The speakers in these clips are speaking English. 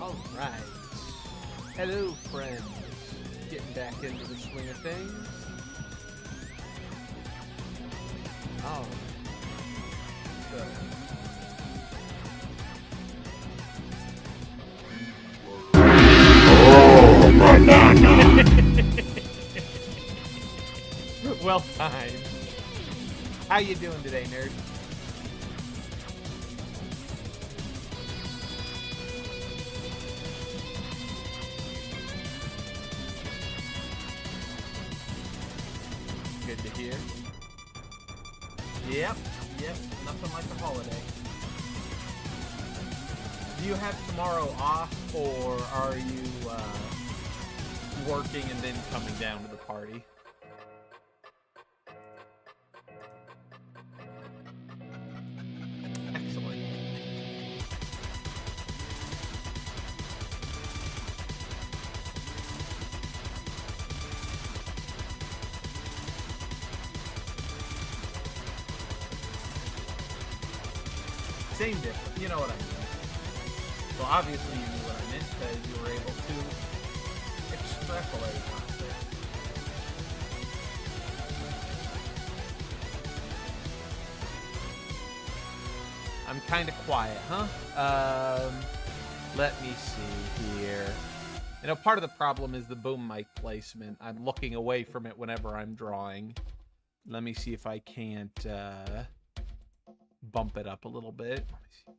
Alright. Hello, friends. Getting back into the swing of things. Oh. So. Oh, banana! Well timed. How you doing today, nerd? Good to hear. Yep, nothing like a holiday. Do you have tomorrow off, or are you Working and then coming down to the party. excellent? Same difference, you know what I mean. Well, obviously you knew what I meant because you were able to extrapolate on it. I'm kind of quiet, huh? Let me see here. You know, part of the problem is the boom mic placement. I'm looking away from it whenever I'm drawing. Let me see if I can't bump it up a little bit. Let me see.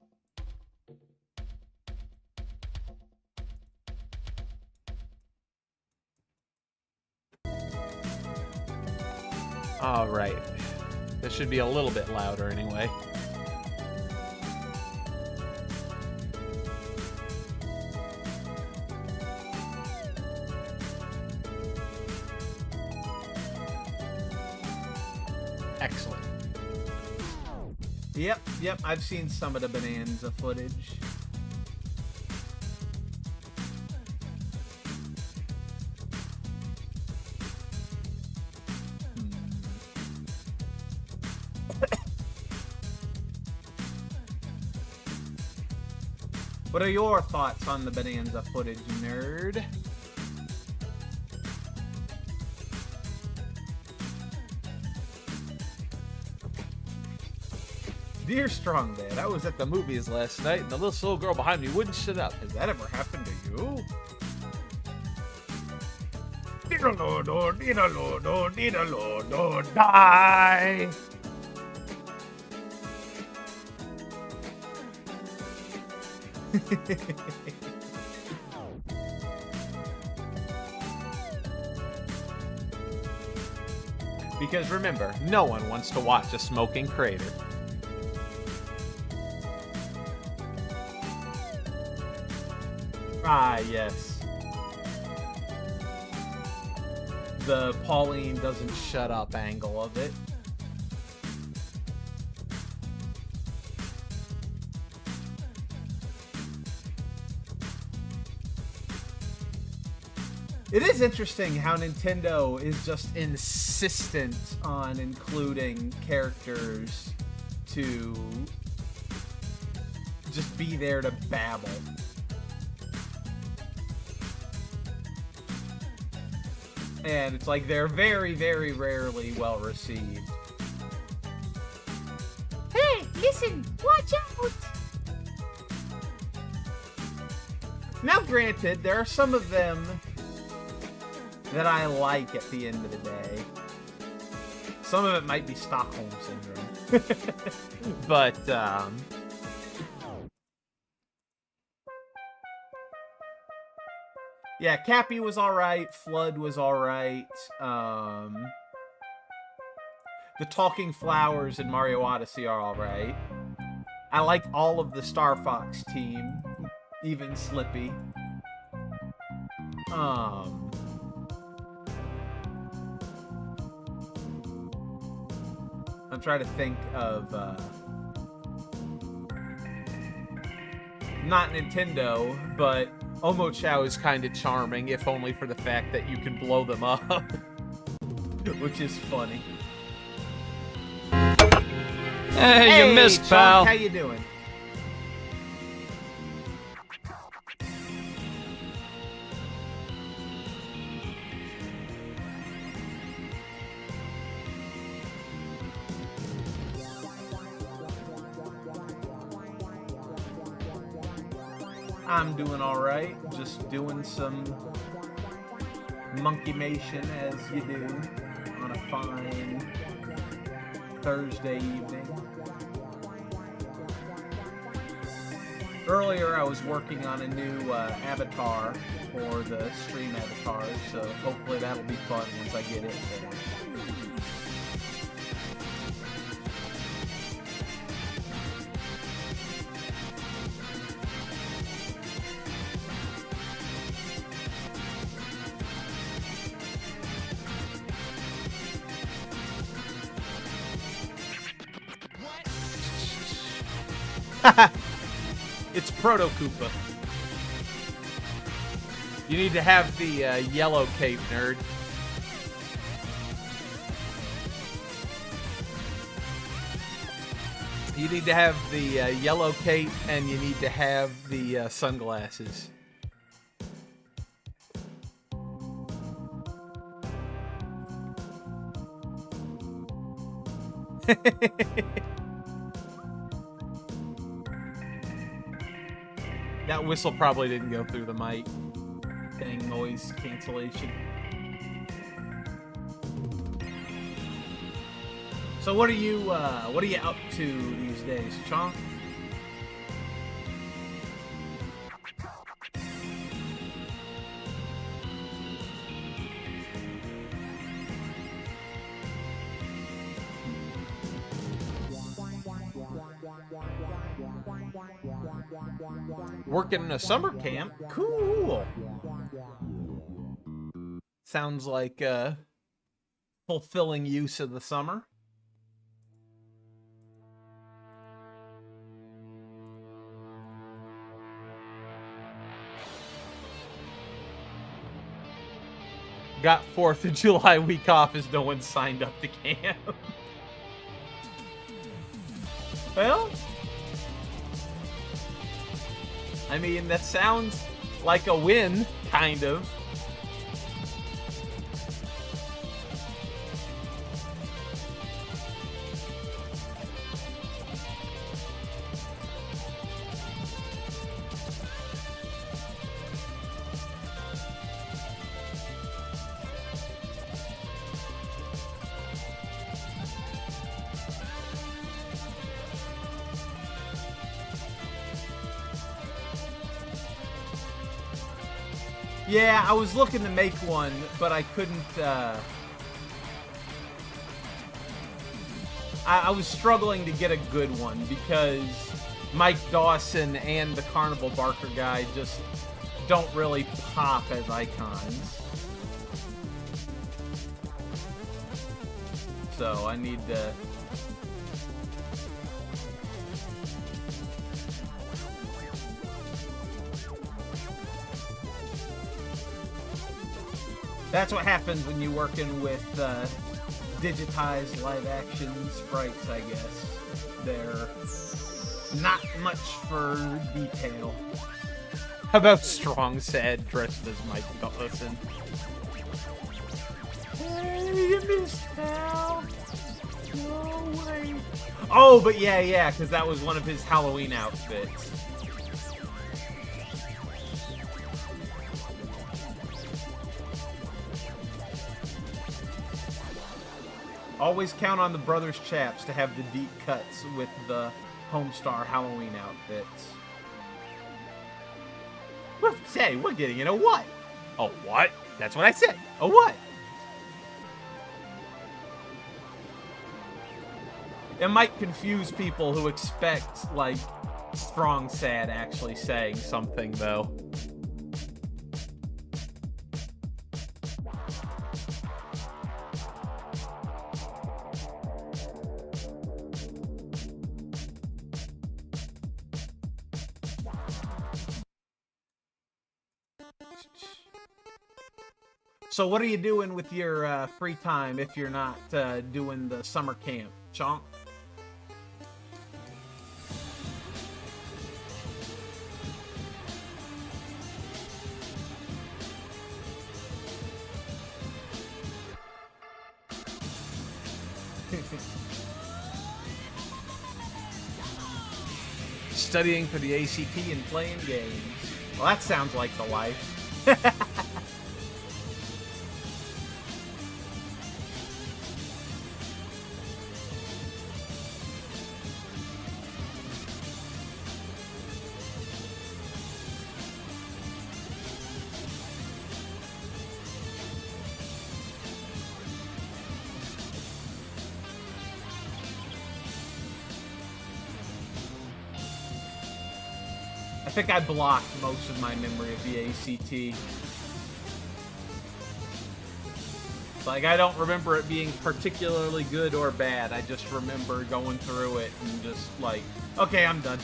All right. This should be a little bit louder anyway. Excellent. Yep, I've seen some of the Bonanza footage. What are your thoughts on the Bonanza footage, nerd? Dear Strong Dad, I was at the movies last night and the little slow girl behind me wouldn't shut up. Has that ever happened to you? Die! Because remember, no one wants to watch a smoking crater. Ah, yes. The Pauline doesn't shut up angle of it. It is interesting how Nintendo is just insistent on including characters to just be there to babble. And it's like they're very, very rarely well received. Hey, listen, watch out! Now, granted, there are some of them that I like at the end of the day. Some of it might be Stockholm Syndrome. But, yeah, Cappy was alright, Flood was alright, the Talking Flowers in Mario Odyssey are alright. I like all of the Star Fox team, even Slippy. I'm trying to think of, not Nintendo, but Omochao is kind of charming, if only for the fact that you can blow them up. Which is funny. Hey, you missed, Chunk, pal. how you doing? I'm doing alright. Just doing some monkeymation as you do on a fine Thursday evening. Earlier I was working on a new avatar for the stream avatars, so hopefully that'll be fun once I get it there. It's Proto Koopa. You need to have the yellow cape, nerd. You need to have the yellow cape, and you need to have the sunglasses. That whistle probably didn't go through the mic. Dang noise cancellation. So what are you up to these days, Chonk? Working in a summer camp? Cool. Sounds like fulfilling use of the summer. Got 4th of July week off as no one signed up to camp. Well, I mean, that sounds like a win, kind of. yeah, I was looking to make one, but I couldn't, I was struggling to get a good one because Mike Dawson and the Carnival Barker guy just don't really pop as icons. So I need to... That's what happens when you're working with digitized live-action sprites, I guess. They're not much for detail. How about Strong Sad dressed as Mike Dawson? Hey, you missed Hal. No way. Oh, but yeah, because that was one of his Halloween outfits. Always count on the Brothers Chaps to have the deep cuts with the Homestar Halloween outfits. What? Say, we're getting in a what? Oh, what? That's what I said. A what? It might confuse people who expect, like, Strong Sad actually saying something, though. So what are you doing with your free time if you're not doing the summer camp, Chonk? Studying for the ACT and playing games. Well, that sounds like the life. I think I blocked most of my memory of the ACT. Like, I don't remember it being particularly good or bad. I just remember going through it and just like, okay, I'm done.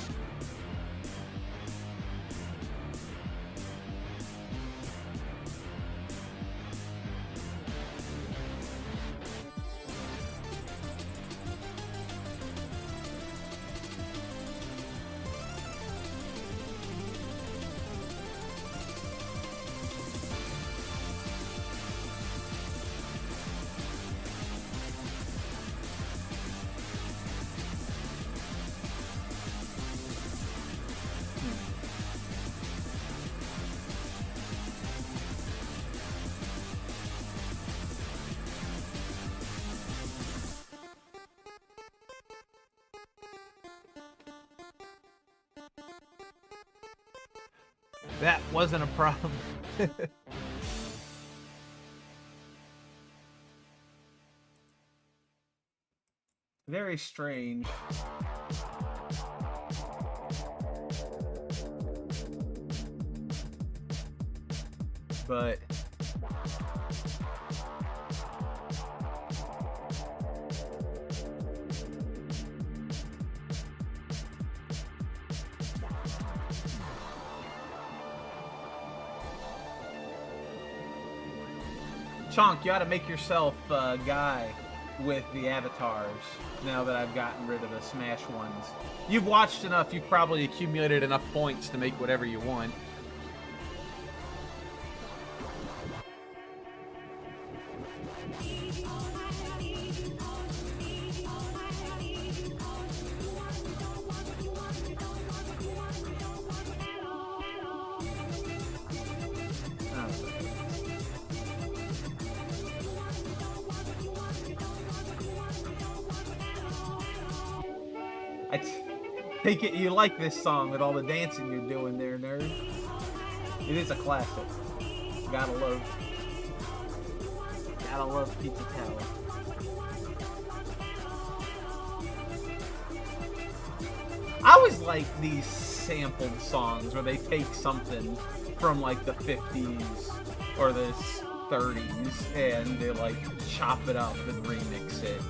That wasn't a problem. Very strange. But Chonk, you ought to make yourself a guy with the avatars now that I've gotten rid of the Smash ones. You've watched enough, you've probably accumulated enough points to make whatever you want. I take it you like this song with all the dancing you're doing there, nerd. It is a classic. Gotta love Pizza Tower. I always like these sampled songs where they take something from like the 50s or the 30s and they like chop it up and remix it.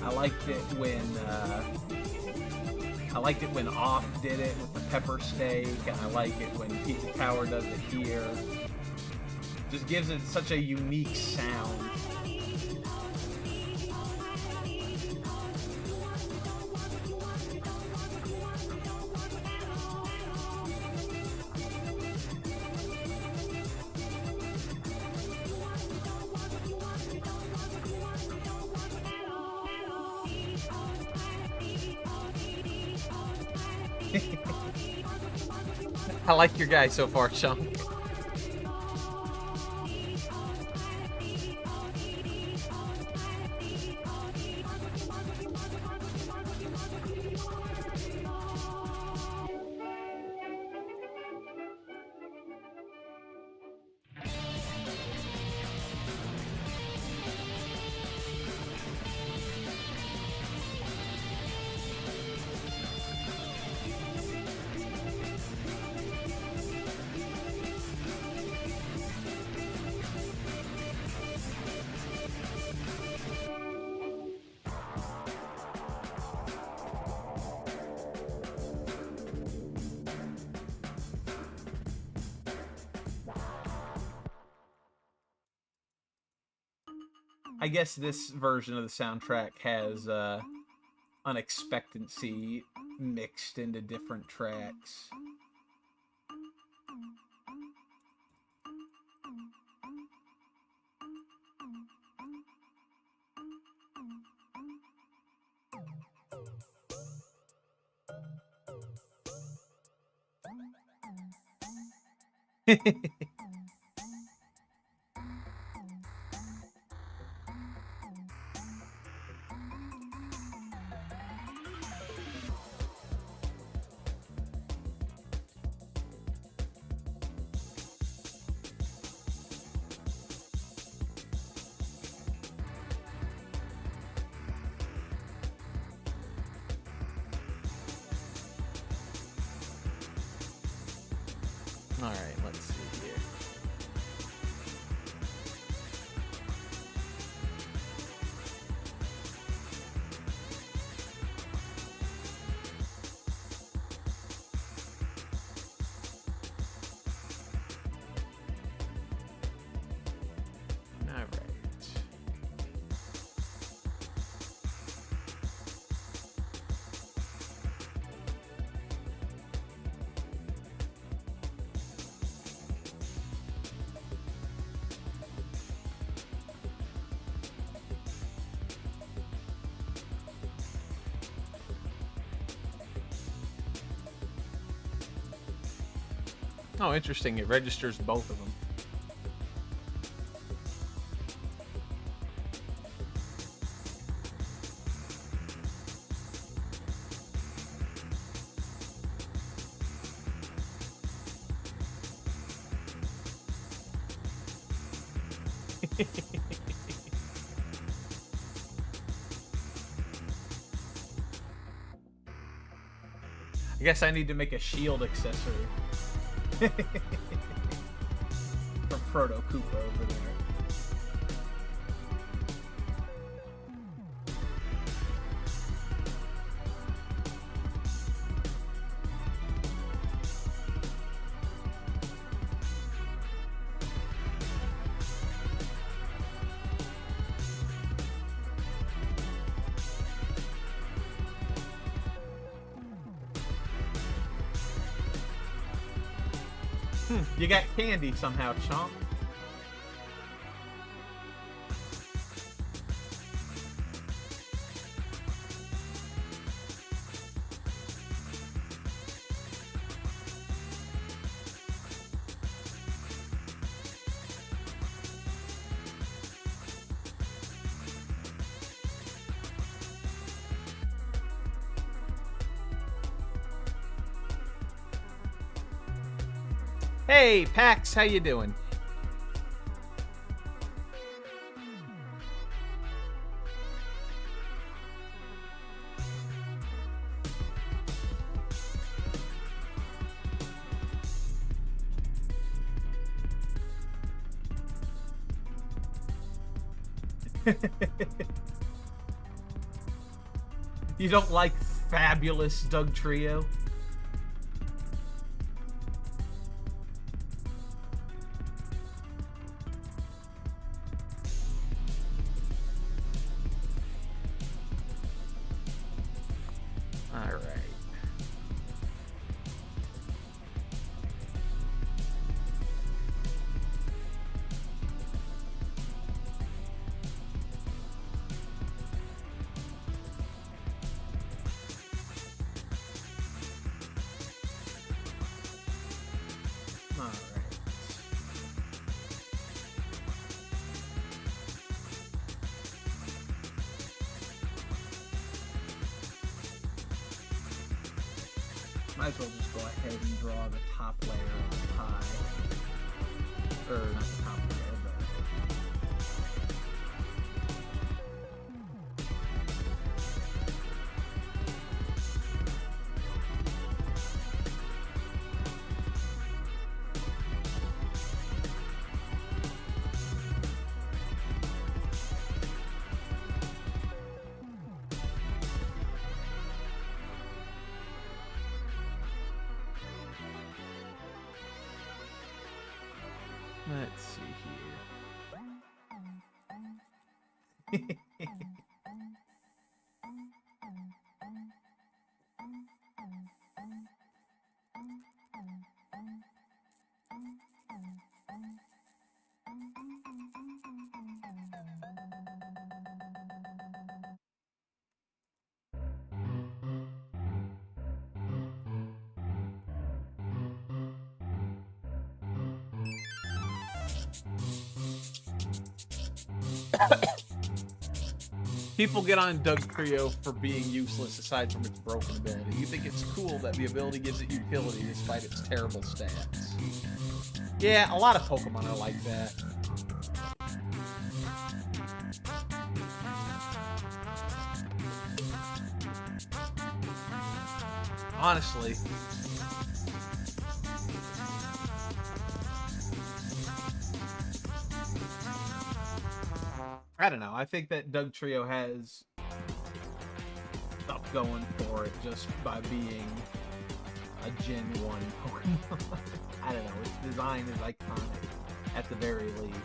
I liked it when Off did it with the pepper steak, and I like it when Pizza Tower does it here. Just gives it such a unique sound. I like your guy so far, Chunk. I guess this version of the soundtrack has unexpectancy mixed into different tracks. All right, let's see here. All right. Oh, interesting. It registers both of them. I guess I need to make a shield accessory. For Proto Koopa over there. You got candy somehow, chomp. Hey, Pax, how you doing? You don't like Fabulous Doug Trio? All right. All right. Might as well just go ahead and draw the top layer of the pie. Or not the top layer, but... Let's see here. People get on Doug Trio for being useless aside from its broken ability. You think it's cool that the ability gives it utility despite its terrible stats. Yeah, a lot of Pokemon are like that. Honestly. I don't know. I think that Doug Trio has stuff going for it just by being a Gen 1 Pokemon. I don't know. Its design is iconic at the very least.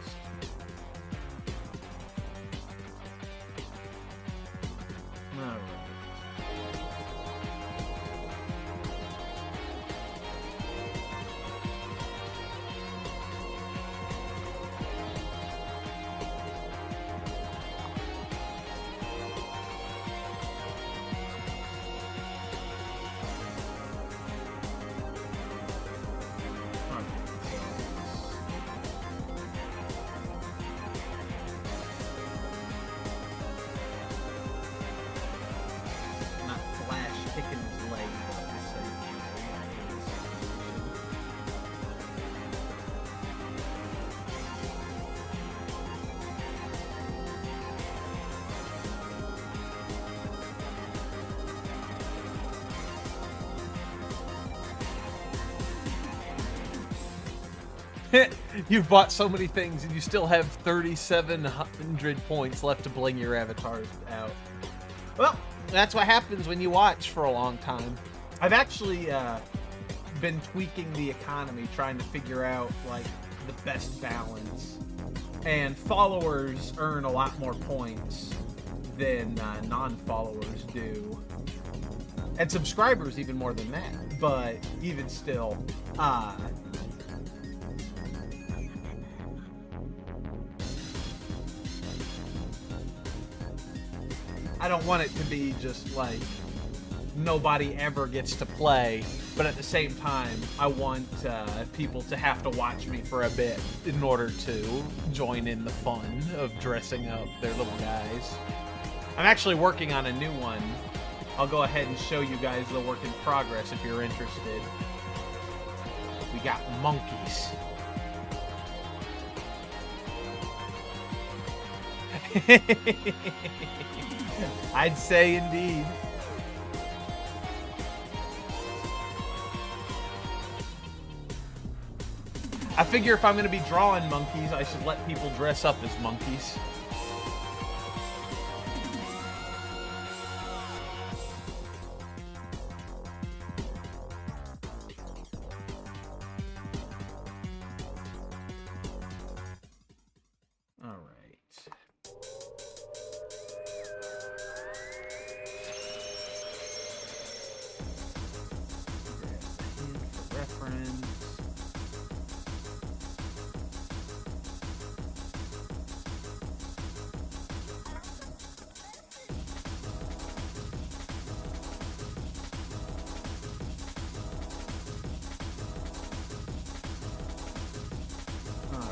Alright. Not Flash kicking his leg, but at the same time. You've bought so many things and you still have 3,700 points left to bling your avatars out. Well, that's what happens when you watch for a long time. I've actually been tweaking the economy, trying to figure out like the best balance. And followers earn a lot more points than non-followers do, and subscribers even more than that. But even still, I don't want it to be just like nobody ever gets to play, but at the same time, I want people to have to watch me for a bit In order to join in the fun of dressing up their little guys. I'm actually working on a new one. I'll go ahead and show you guys the work in progress if you're interested. We got monkeys. I'd say indeed. I figure if I'm going to be drawing monkeys, I should let people dress up as monkeys. All right. For reference. All right.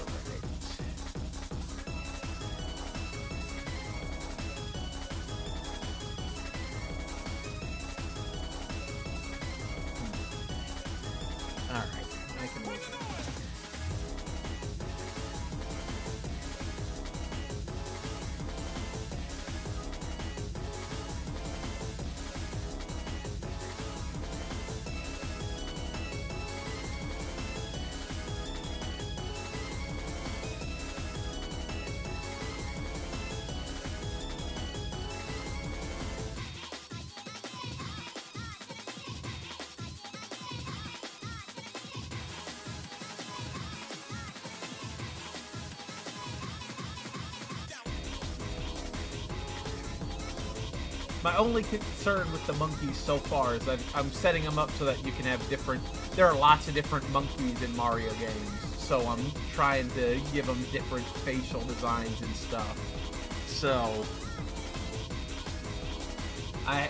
All right, I can work with that. My only concern with the monkeys so far is that I'm setting them up so that you can have different... There are lots of different monkeys in Mario games, so I'm trying to give them different facial designs and stuff. So,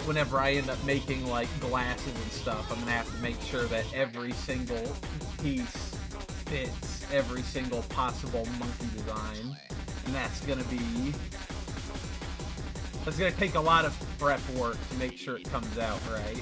whenever I end up making, like, glasses and stuff, I'm going to have to make sure that every single piece fits every single possible monkey design. And that's gonna take a lot of prep work to make sure it comes out right.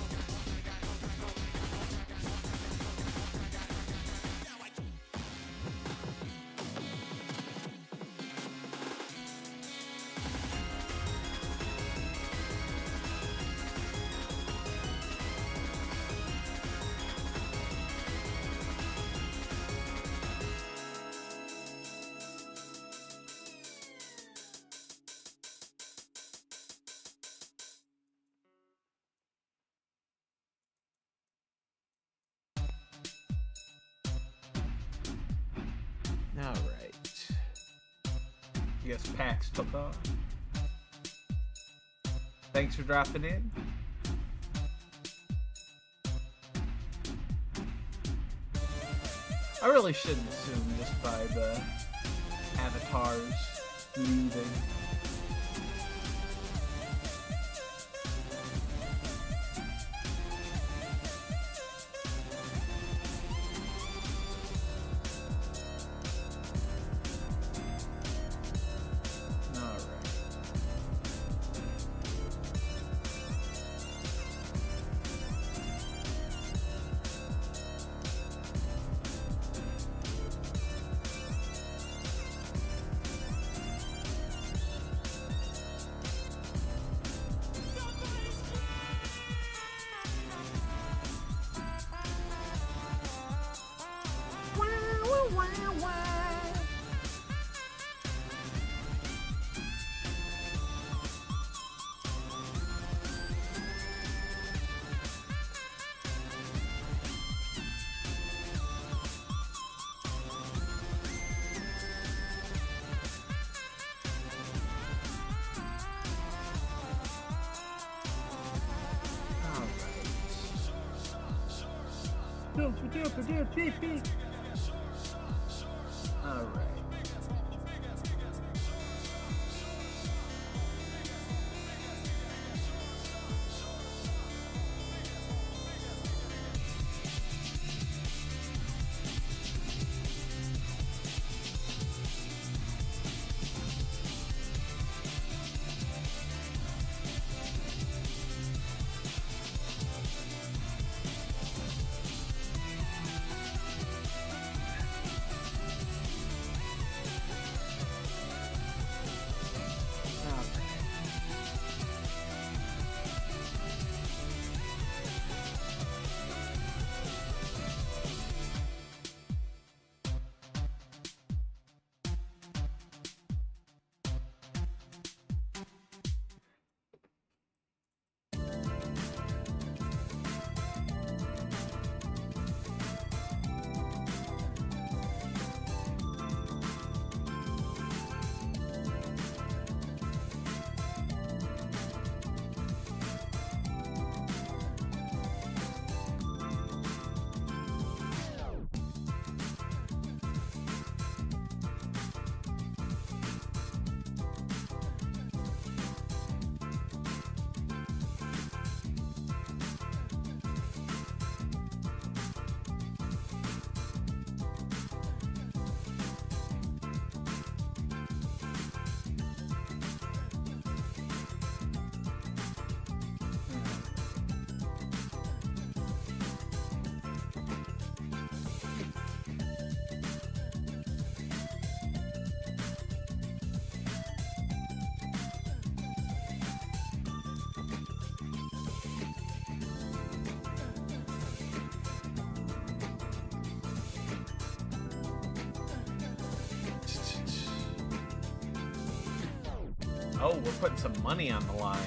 Alright. I guess PAX took off. Thanks for dropping in. I really shouldn't assume just by the avatars leaving. Alright. Oh, we're putting some money on the line.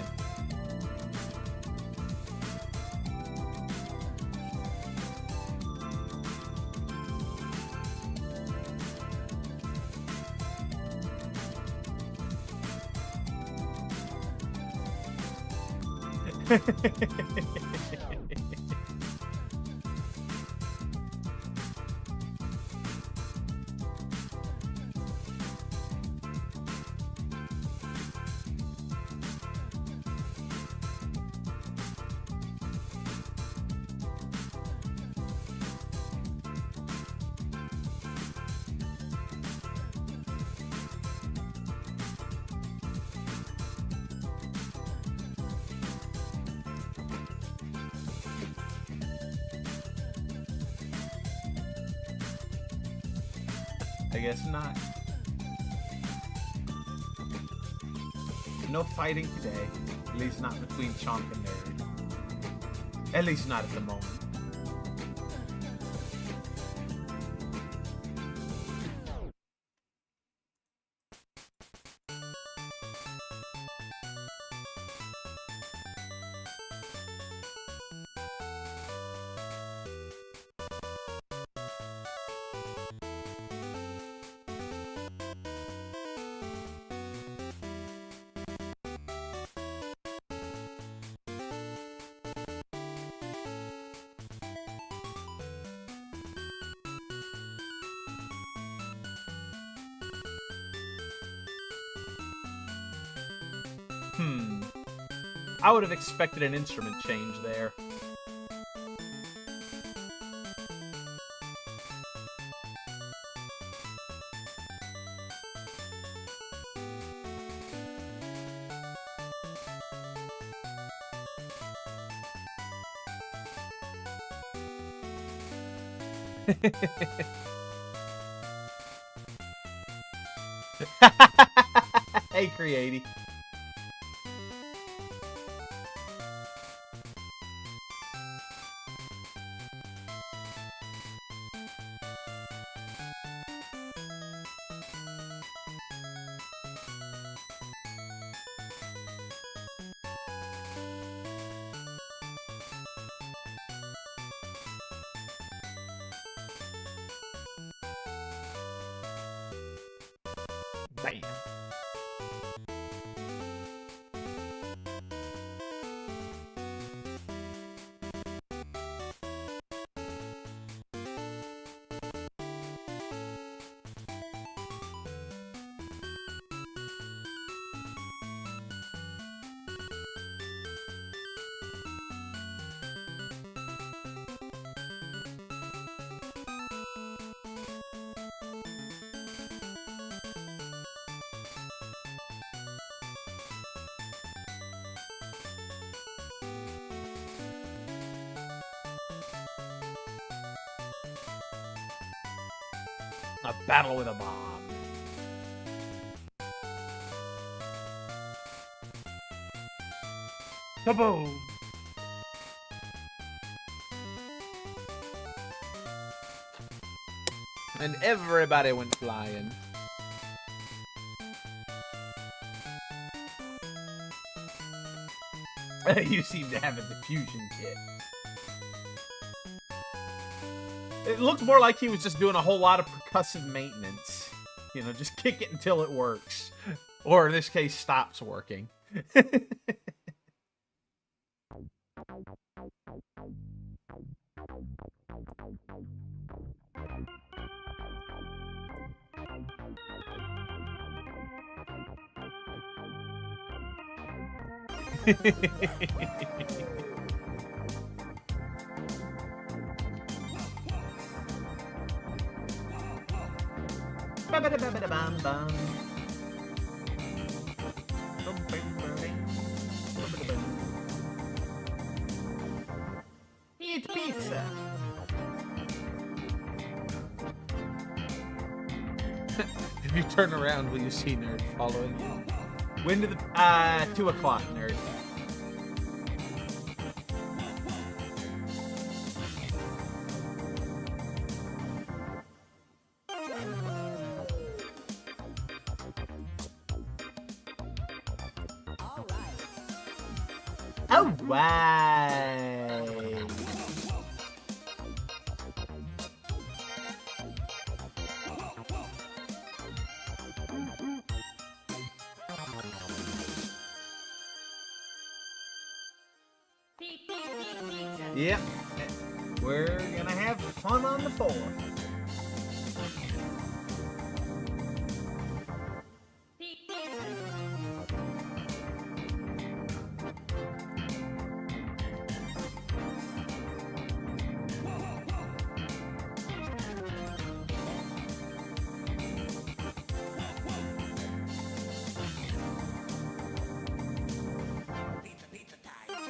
I guess not. No fighting today. At least not between Chonk and Nerd. At least not at the moment. I would have expected an instrument change there. Hey, Creaty. Bam. A battle with a bomb. Kaboom! And everybody went flying. You seem to have a diffusion kit. It looked more like he was just doing a whole lot of percussive maintenance. You know, just kick it until it works. Or in this case, stops working. Eat pizza. If you turn around, will you see Nerd following you? When did the 2 o'clock, Nerd? All right. Yep. We're gonna have fun on the 4th.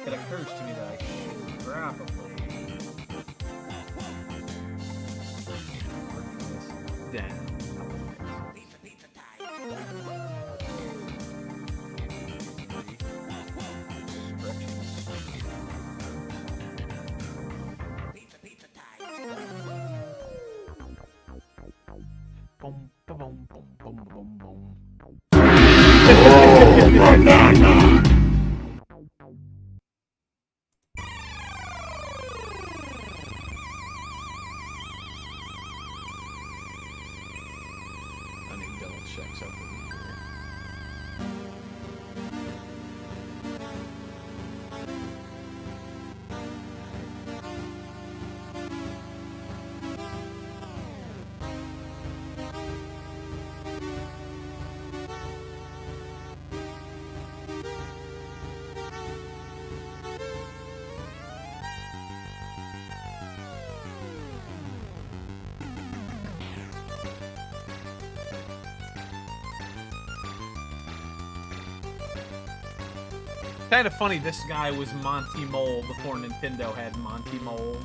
It occurs to me that I should probably bring this down. boom, boom, boom, boom, boom, boom. Oh, banana. I need double check something here. Kind of funny, this guy was Monty Mole before Nintendo had Monty Moles.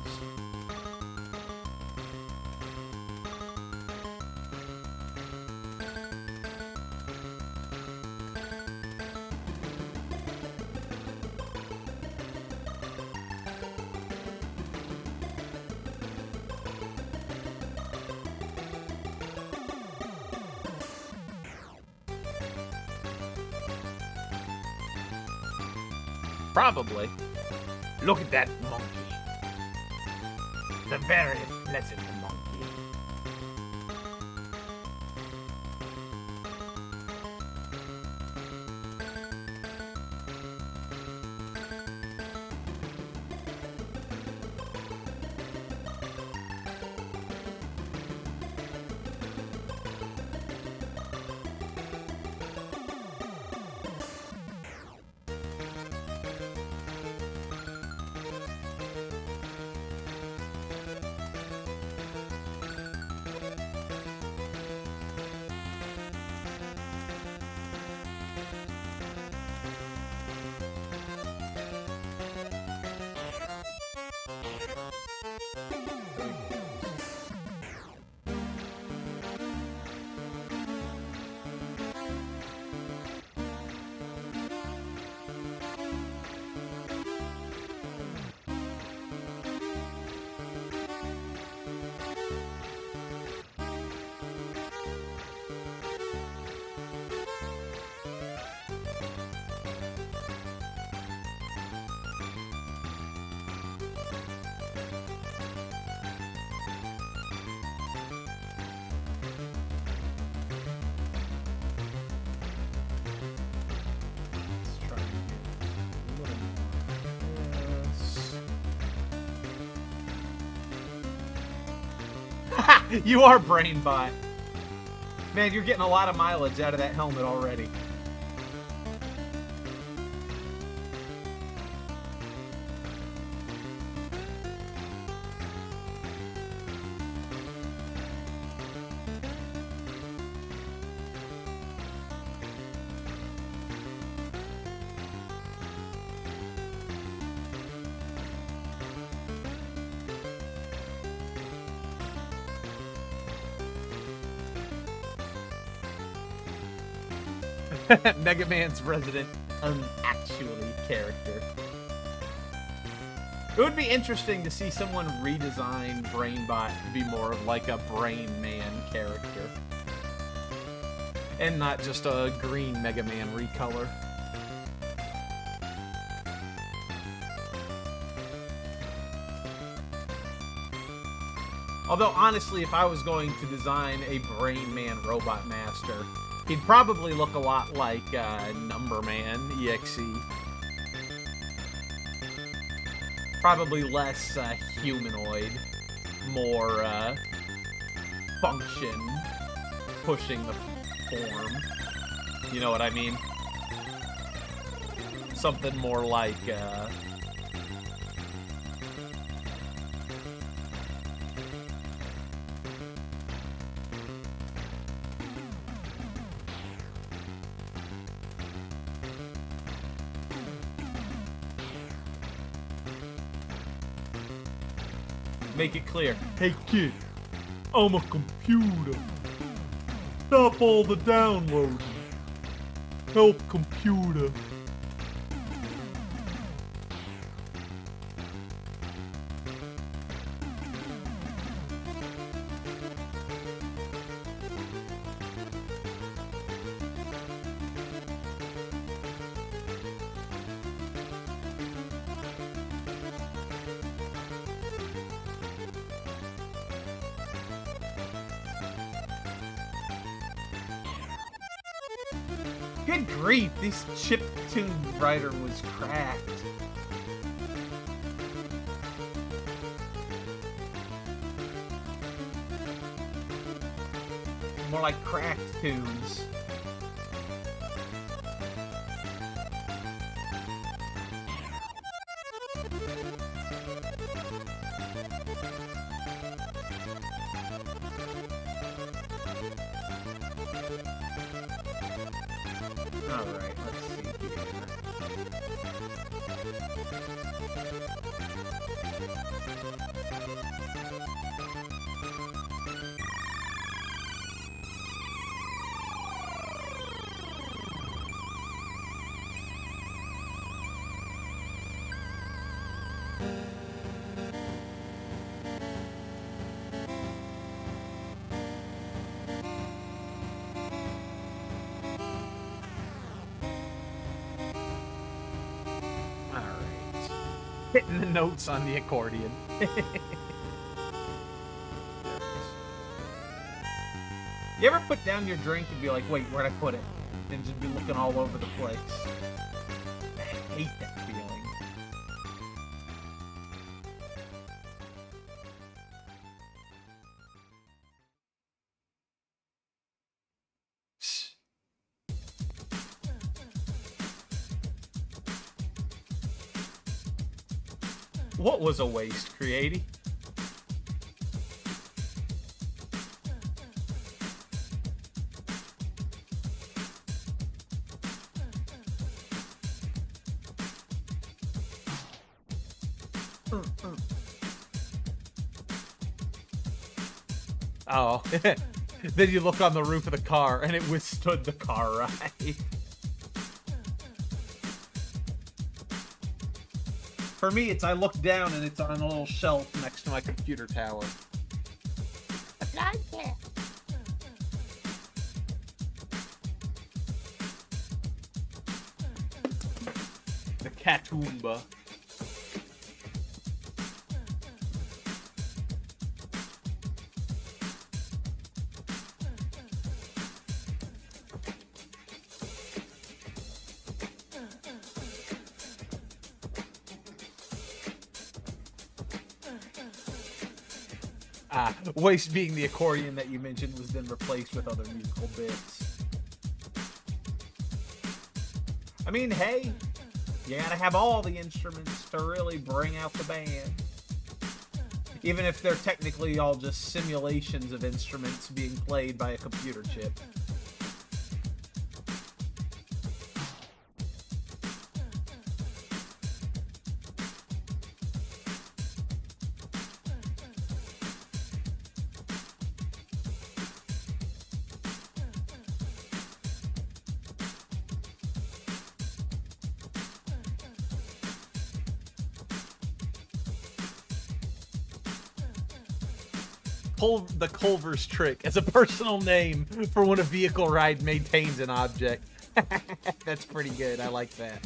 Probably. Look at that monkey. The very pleasant monkey. Let's try and get a little more of this. You are Brainbot. Man, you're getting a lot of mileage out of that helmet already. Mega Man's resident unactually character. It would be interesting to see someone redesign Brainbot to be more of like a Brain Man character. And not just a green Mega Man recolor. Although, honestly, if I was going to design a Brain Man Robot Master, he'd probably look a lot like Numberman EXE. Probably less humanoid, more function, pushing the form. You know what I mean? Something more like... Make it clear. Hey kid, I'm a computer. Stop all the downloading. Help computer. Good grief, this chiptune writer was cracked. More like cracked tunes. Alright, let's see here. Hitting the notes on the accordion. You ever put down your drink and be like, wait, where'd I put it? And just be looking all over the place. I hate that feeling. What was a waste, Creaty? Oh. Then you look on the roof of the car and it withstood the car ride. For me, it's I look down and it's on a little shelf Next to my computer tower. A blind cat. The Katoomba. Waste being the accordion that you mentioned was then replaced with other musical bits. I mean, hey, you gotta have all the instruments to really bring out the band. Even if they're technically all just simulations of instruments being played by a computer chip. The Culver's trick as a personal name for when a vehicle ride maintains an object. That's pretty good. I like that.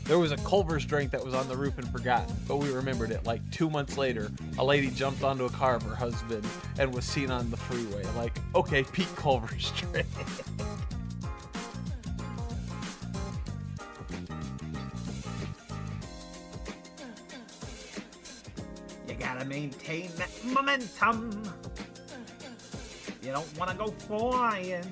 There was a Culver's drink that was on the roof and forgotten, but we remembered it. Like 2 months later, a lady jumped onto a car of her husband and was seen on the freeway. Like, okay, Pete Culver's drink. You gotta maintain that momentum. You don't wanna go flying.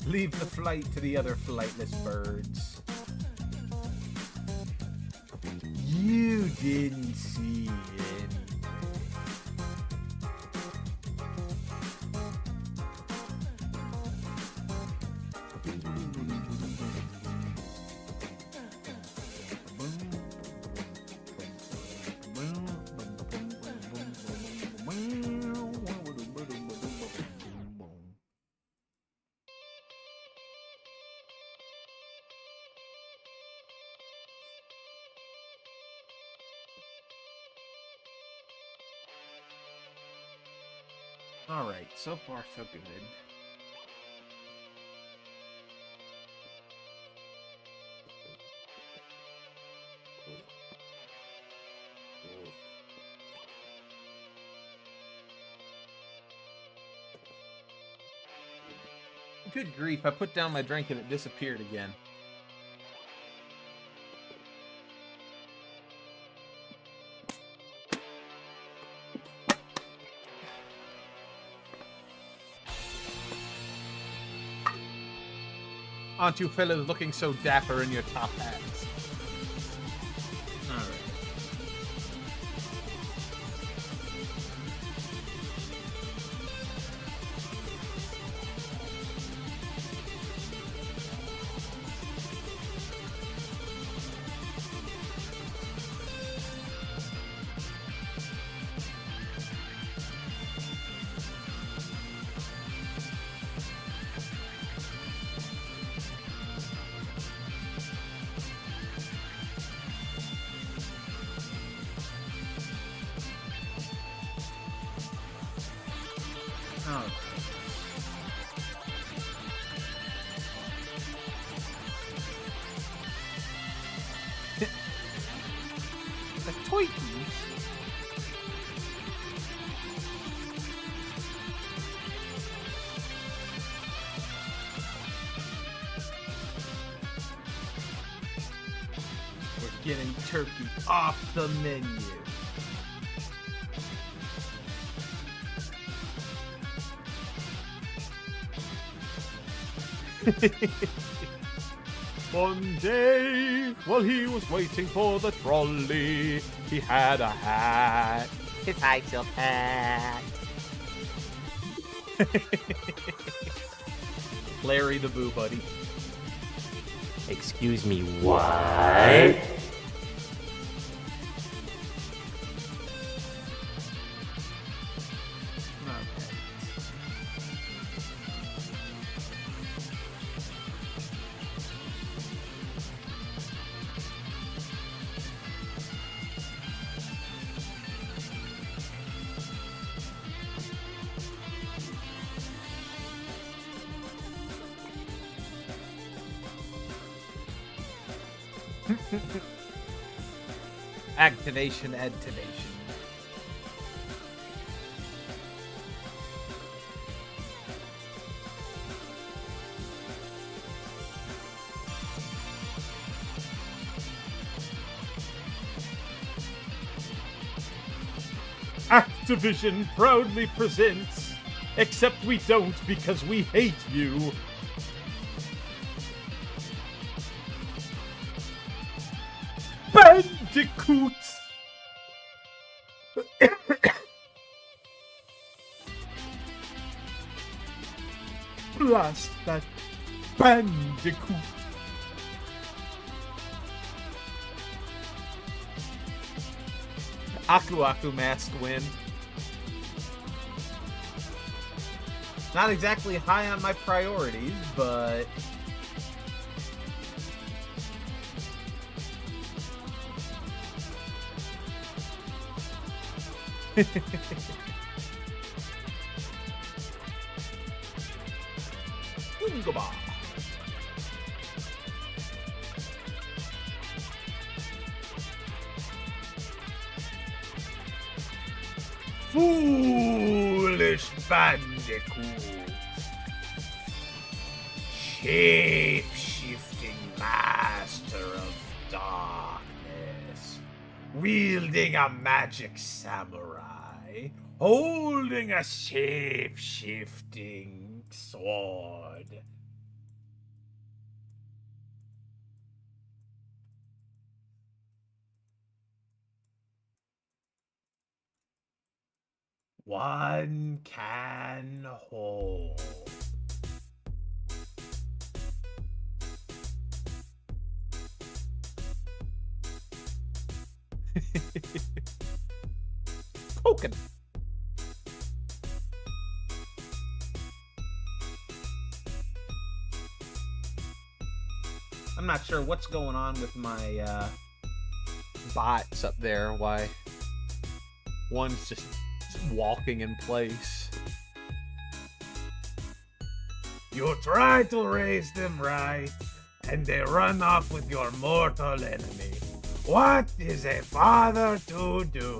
Leave the flight to the other flightless birds. You didn't see anything. Alright, so far so good. Good grief, I put down my drink and it disappeared again. Aren't you fellas looking so dapper in your top hats? Alright. Oh. The Twinkies? We're getting turkey off the menu. One day, while he was waiting for the trolley, he had a hat. His high top hat. Larry the Boo Buddy. Excuse me, what? Activation, activation. Activision proudly presents, except we don't because we hate you. Bandicoots! Blast that bandicoot! Aku Aku must win. Not exactly high on my priorities, but... Goodbye. Foolish bandicoot, shape-shifting master of darkness, wielding a magic samurai, holding a shape-shifting sword. One can hold. Poking. I'm not sure what's going on with my Bots up there. Why? One's just walking in place. You try to raise them right, and they run off with your mortal enemy. What is a father to do?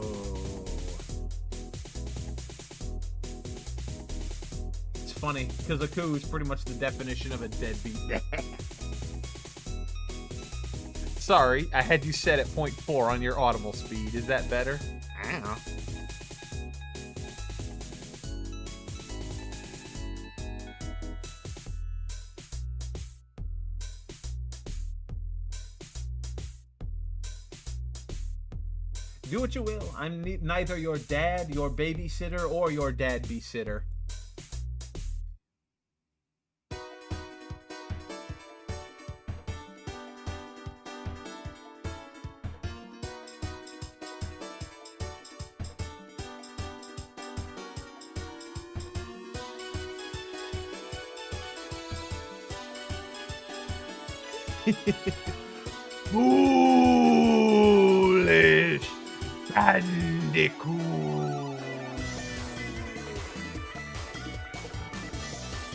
It's funny, because Aku is pretty much the definition of a deadbeat. Sorry, I had you set at 0.4 on your audible speed. Is that better? I don't know. Do what you will. I'm neither your dad, your babysitter, or your dad-be-sitter. Foolish bandicoot.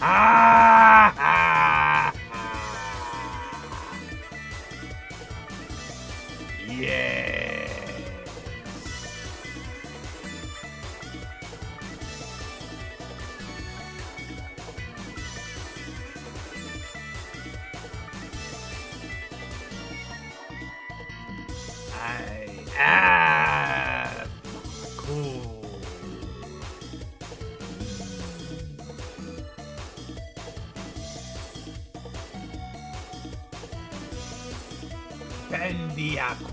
Ah, ah, ah. Yes. I am cool. Bendiaku.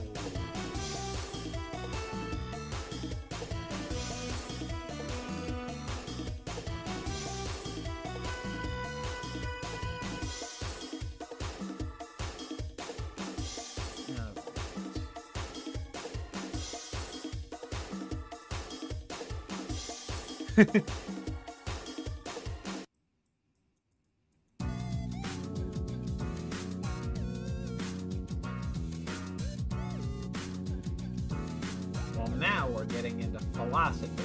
Well, now we're getting into philosophy.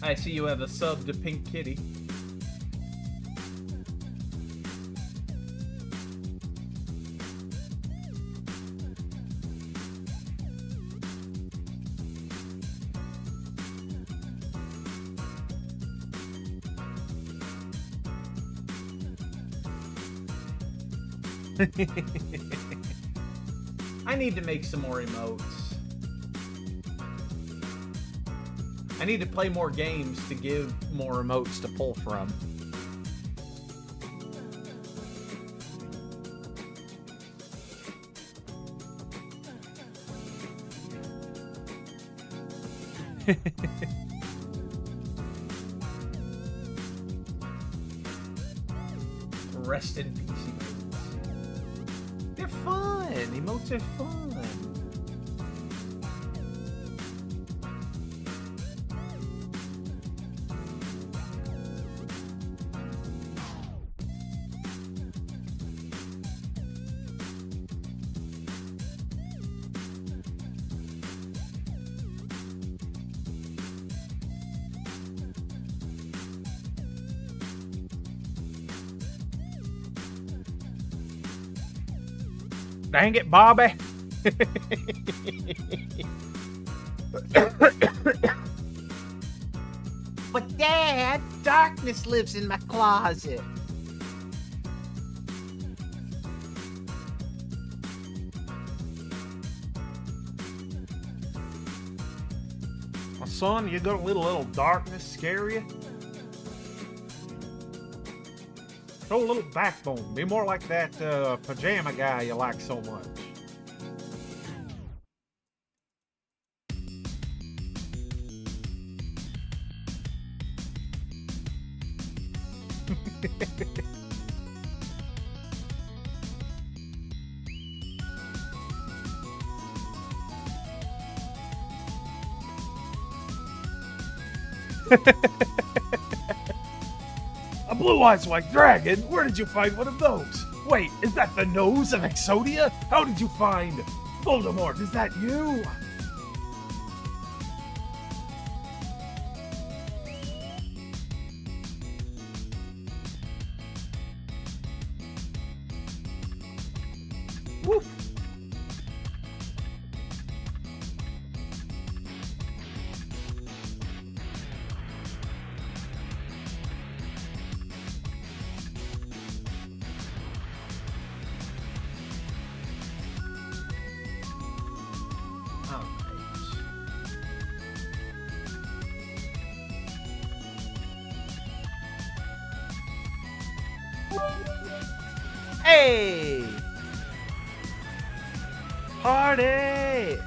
I see you have a sub to Pink Kitty. I need to make some more emotes. I need to play more games to give more emotes to pull from. Rest in peace, emotes. They're fun. Emotes are fun. Dang it, Bobby. But Dad, darkness lives in my closet. My son, you got a little darkness scare you? Show a little backbone. Be more like that pajama guy you like so much. A blue-eyes white dragon? Where did you find one of those? Wait, is that the nose of Exodia? How did you find Voldemort? Is that you? Woof. Hey! Party!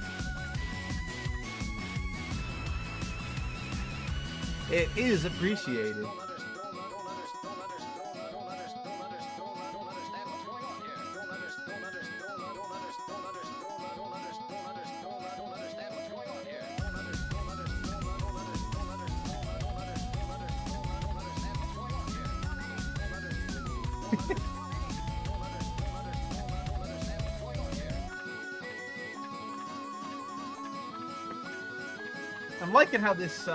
It is appreciated. I'm liking how this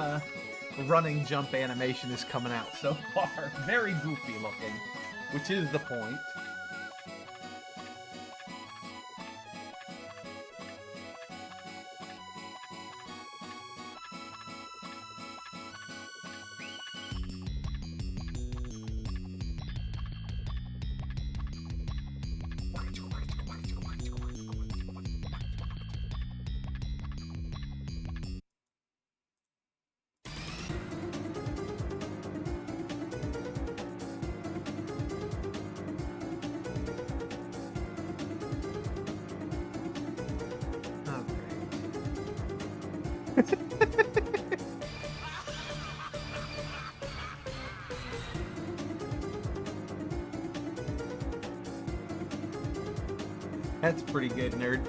running jump animation is coming out so far. Very goofy looking, which is the point. That's pretty good, nerd.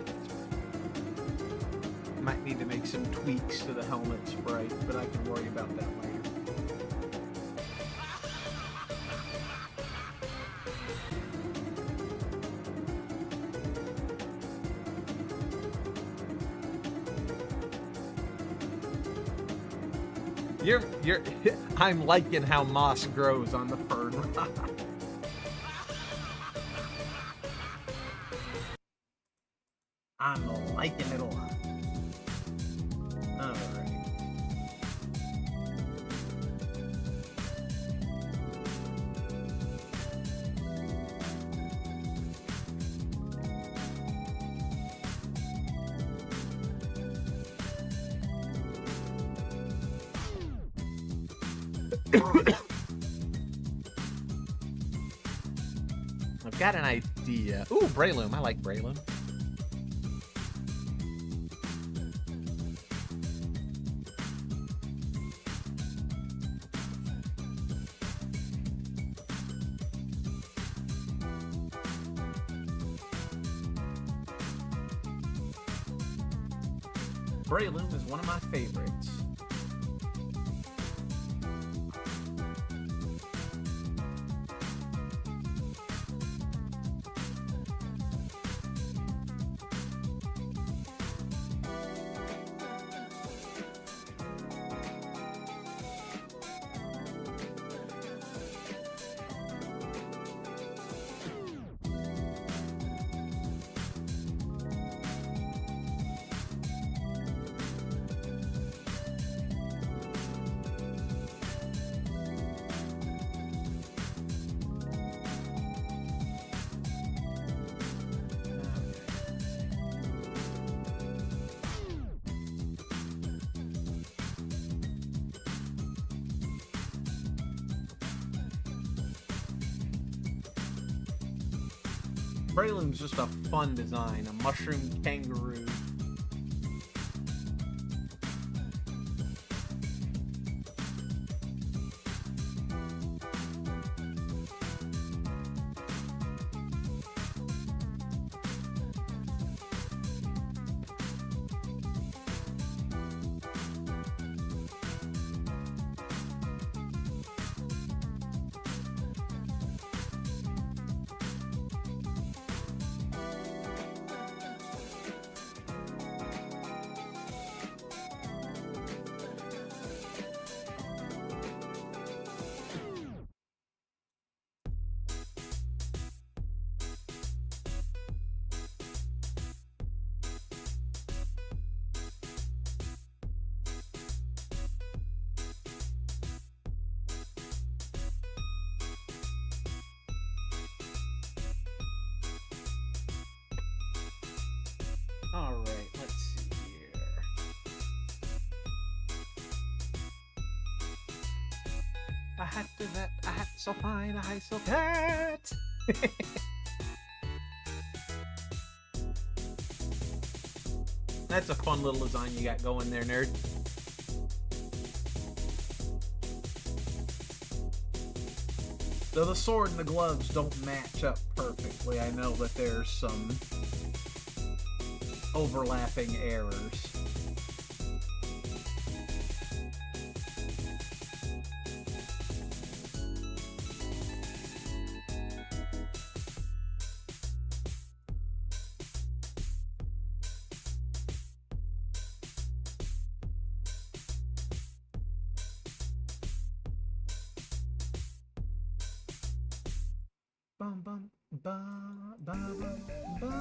Might need to make some tweaks to the helmet sprite, but I can worry about that later. I'm liking how moss grows on the fern rock. I'm liking it a lot. Alright. I've got an idea. Ooh, Breloom. I like Breloom. Breloom is one of my favorites. Breloom's just a fun design, a mushroom kangaroo. Alright, let's see here. A hat to that, a hat so fine, a high silk hat! That's a fun little design you got going there, nerd. Though the sword and the gloves don't match up perfectly, I know that there's some overlapping errors. Bum bum ba ba ba ba.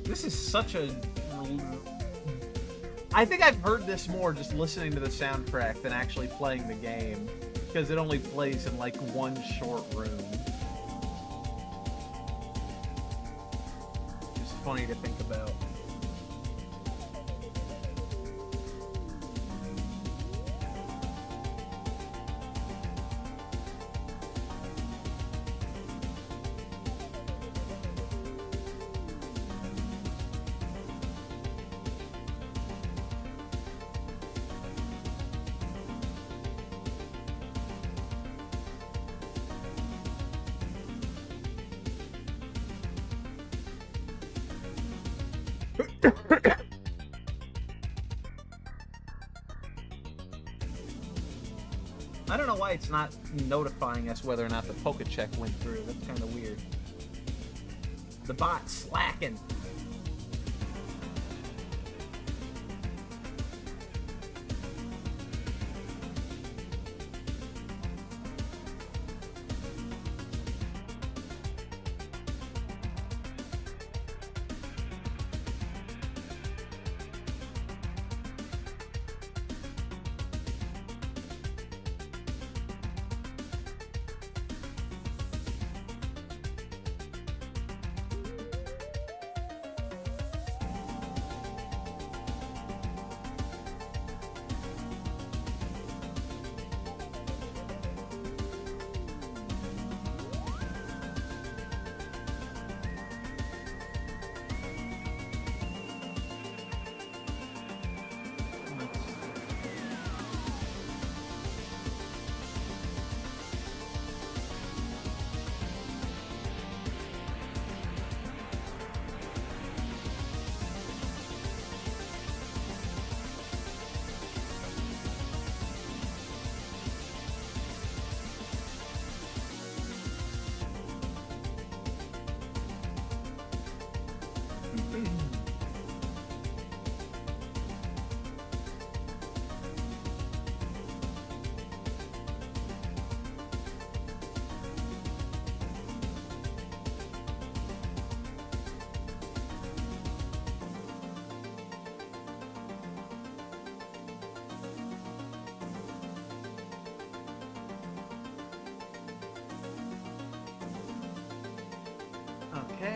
This is such a... I think I've heard this more just listening to the soundtrack than actually playing the game, because it only plays in like one short room. It's funny to think about. I don't know why it's not notifying us whether or not the Poke check went through. That's kind of weird. The bot's slacking.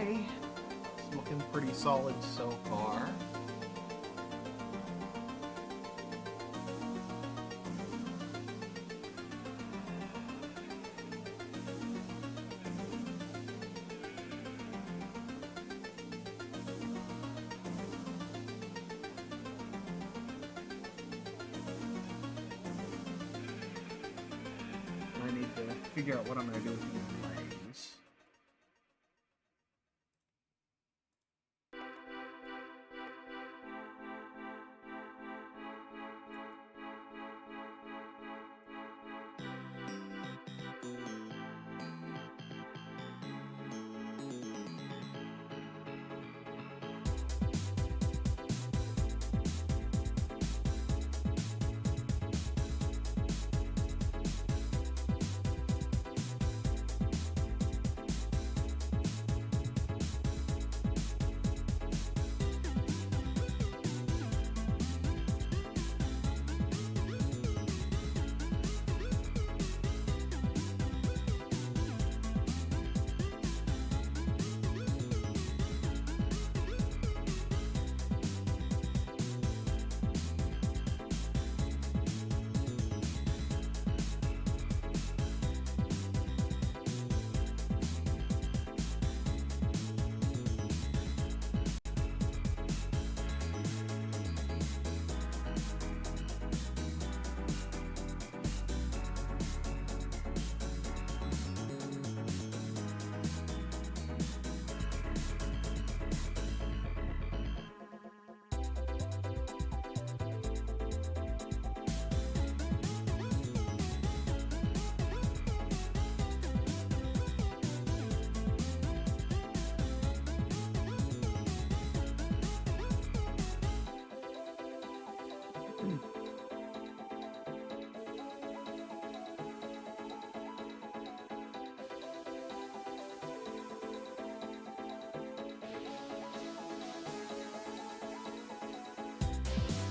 day. It's looking pretty solid so far. I need to figure out what I'm going to do with these legs.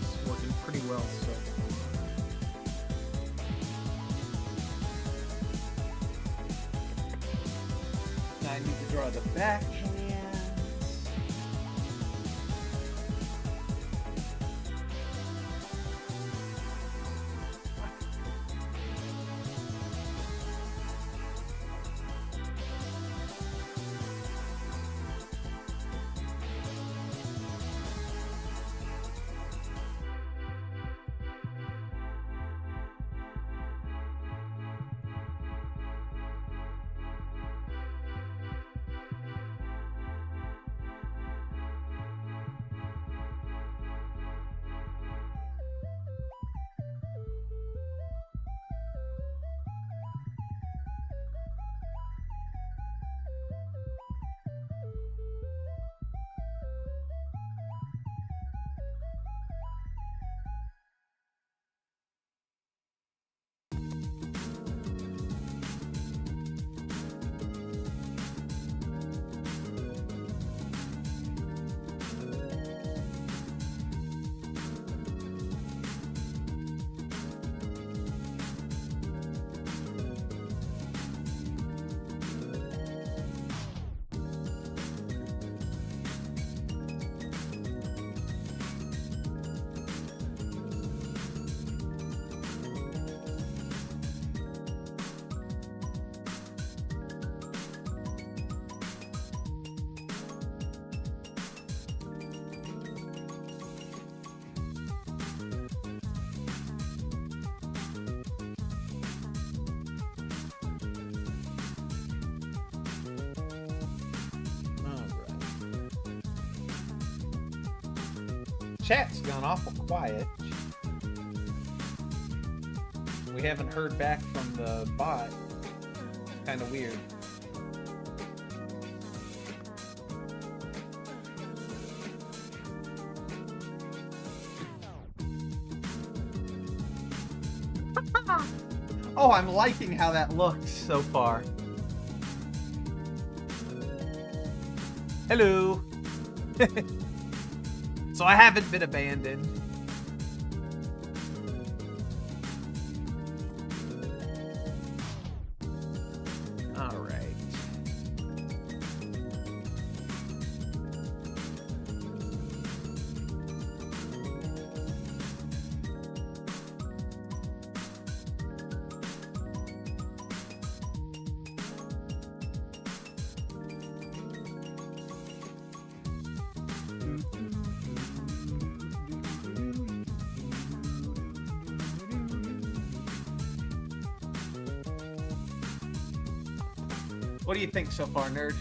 It's working pretty well so far. Now I need to draw the back hands. Chat's gone awful quiet. We haven't heard back from the bot. Kind of weird. Oh, I'm liking how that looks so far. Hello. So I haven't been abandoned. All right. What do you think so far, nerd?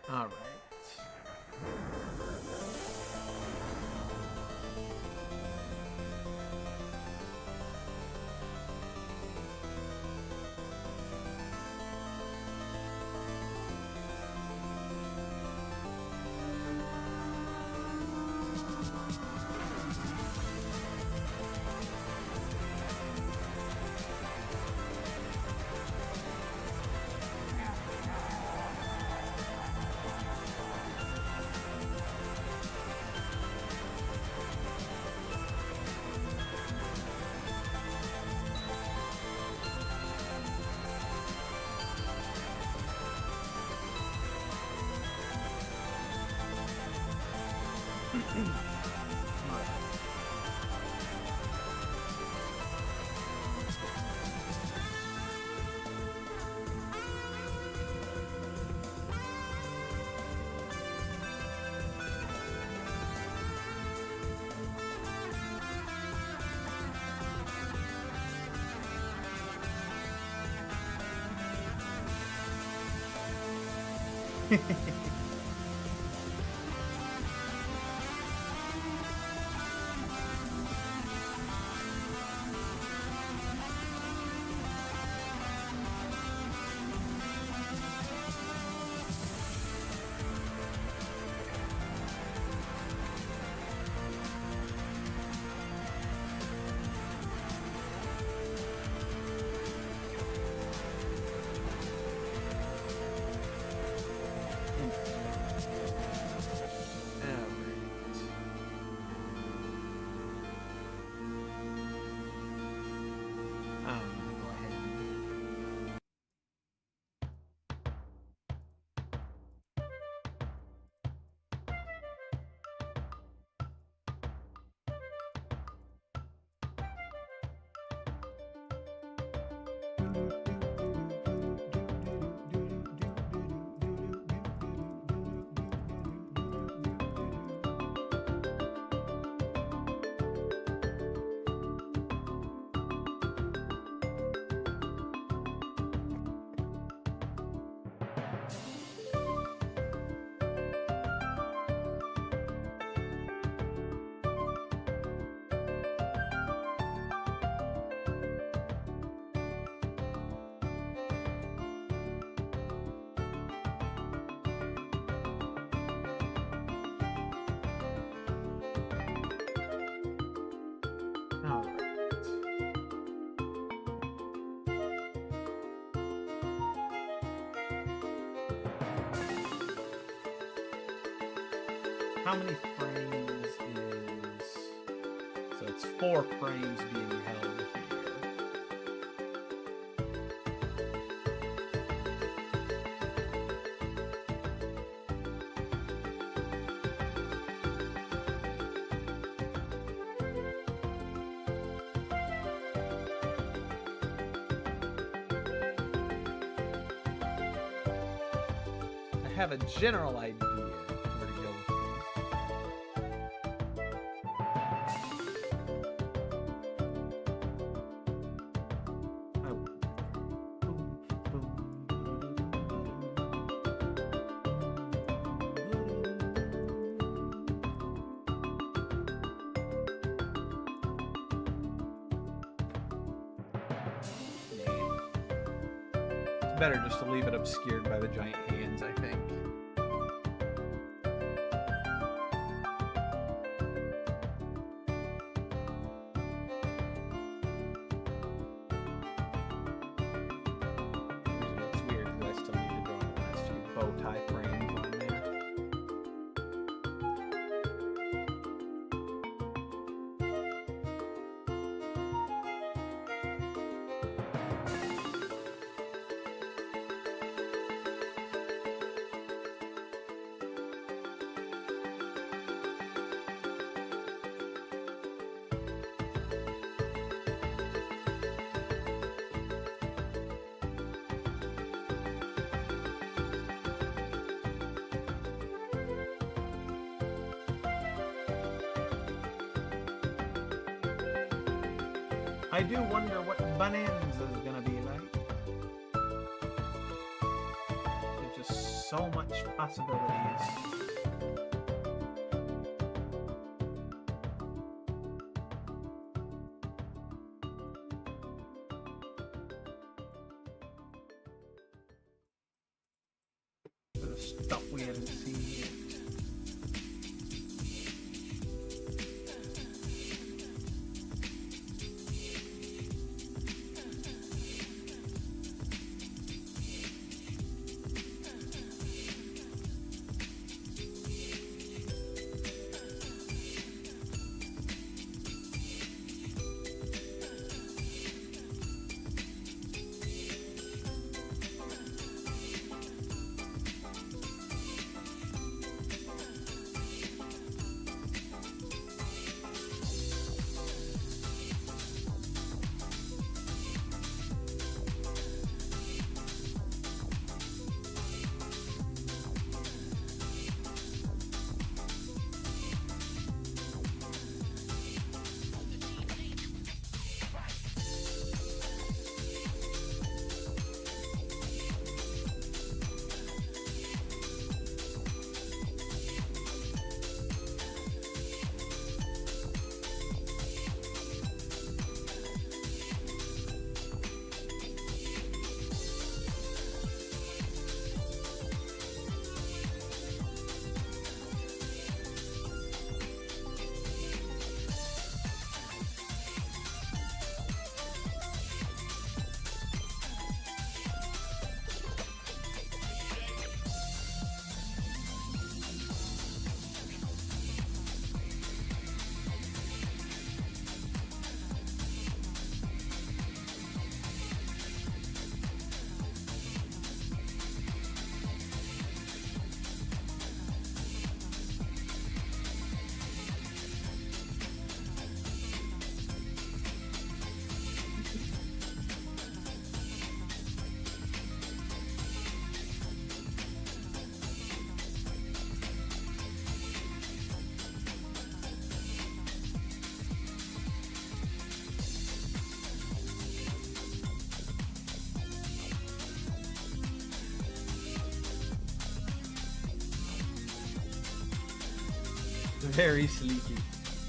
All right. All right. How many frames is... So it's 4 frames being held here. I have a general idea where to go with these. I wonder. Boom, It's better just to leave it obscured by the giant hands, I think. It's weird because I still need to draw the last few bow tie frames on there. I do wonder what Bonanza is gonna be like. There's just so much possibilities. The stuff we haven't seen yet. Very sleepy.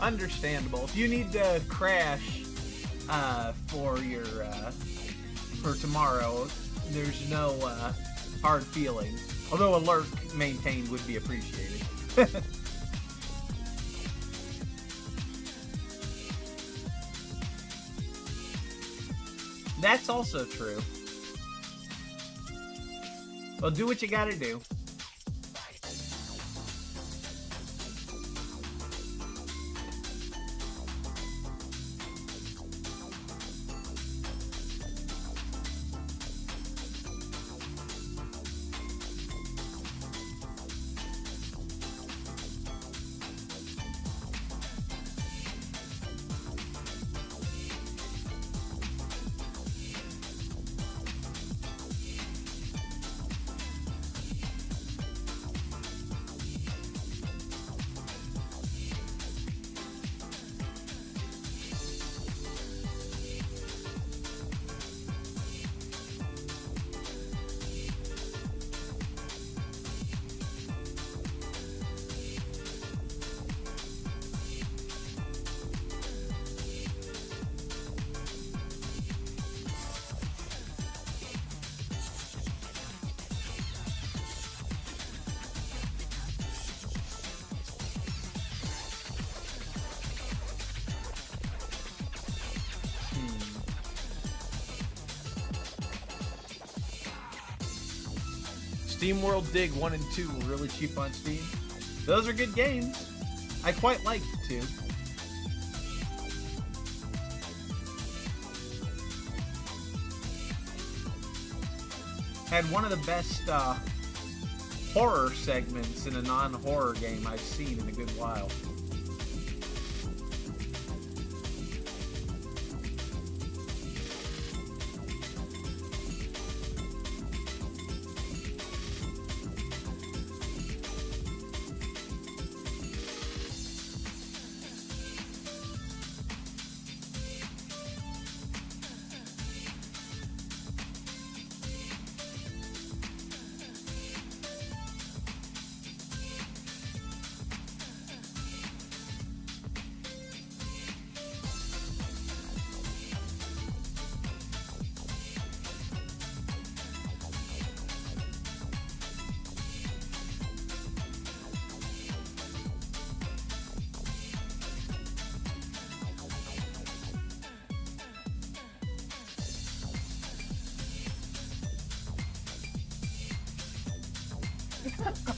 Understandable. If you need to crash for your for tomorrow, there's no hard feelings. Although a lurk maintained would be appreciated. That's also true. Well, do what you gotta do. Steam World Dig 1 and 2 were really cheap on Steam. Those are good games. I quite liked the 2. Had one of the best horror segments in a non-horror game I've seen in a good while.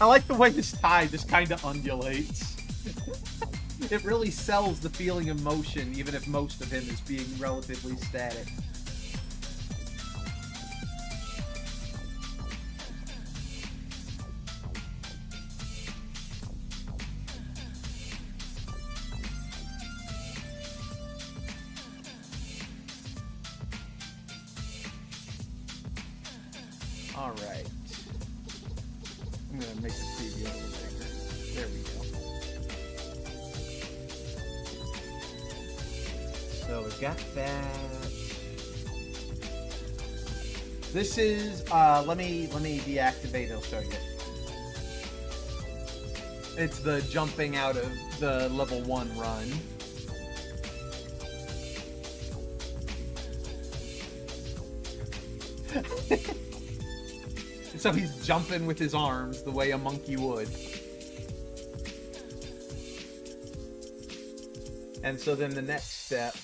I like the way this tie just kind of undulates. It really sells the feeling of motion, even if most of him is being relatively static. All right. I'm gonna make the preview a little bigger. There we go. So we've got that. This is let me deactivate. I'll show you. It's the jumping out of the level 1 run. So he's jumping with his arms the way a monkey would. And so then the next step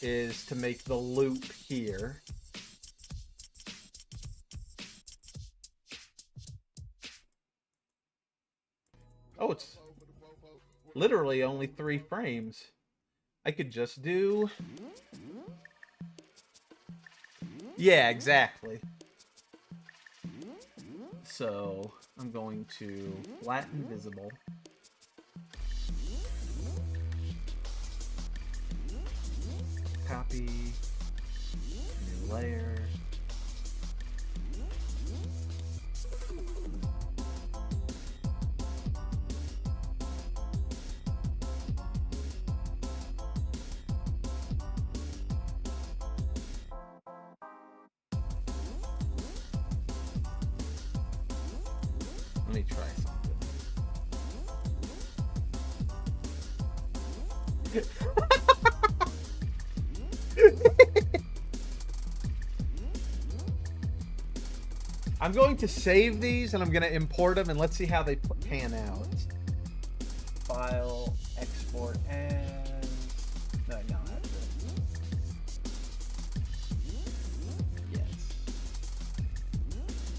is to make the loop here. Oh, it's literally only 3 frames. I could just do... Yeah, exactly. So I'm going to flatten visible. Copy. New layer. Let me try something. I'm going to save these and I'm going to import them and let's see how they pan out. File, export as... No, that's it. Yes.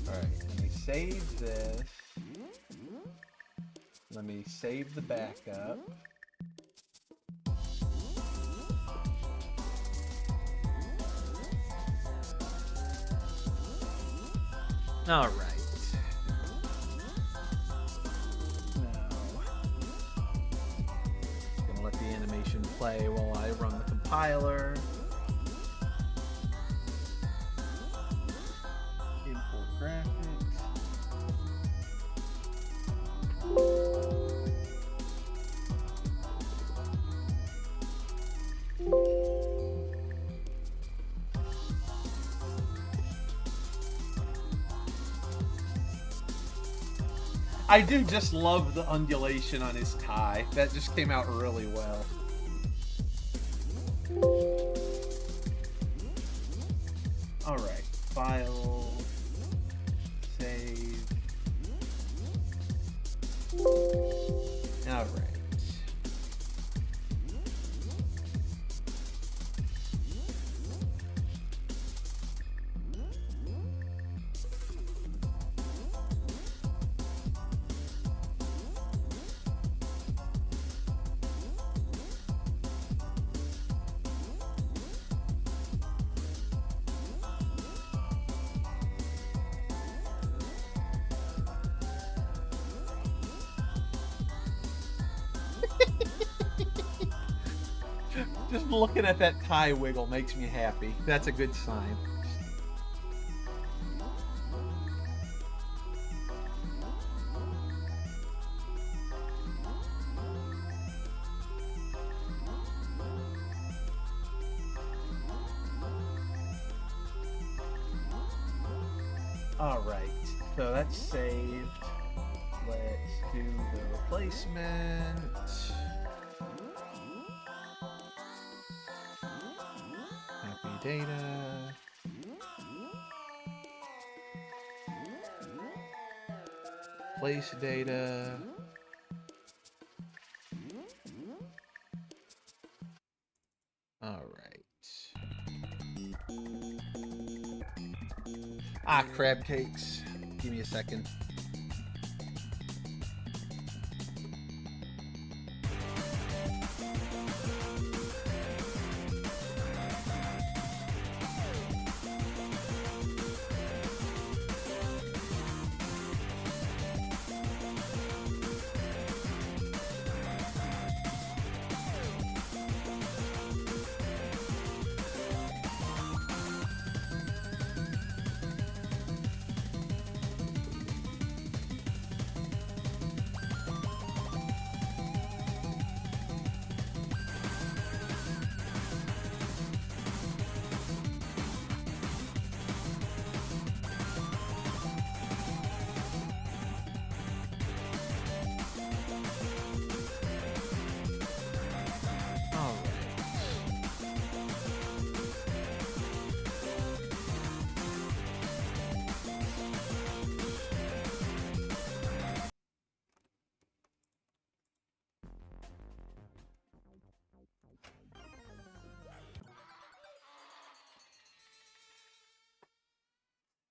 Alright, let me save this. Let me save the backup. All right. Now, gonna let the animation play while I run the compiler. Import graphics. I do just love the undulation on his tie. That just came out really well. Alright, file, save. Alright. Just looking at that tie wiggle makes me happy. That's a good sign. All right, so that's saved. Let's do the replacement. Data. Place data. All right. Ah, crab cakes. Give me a second.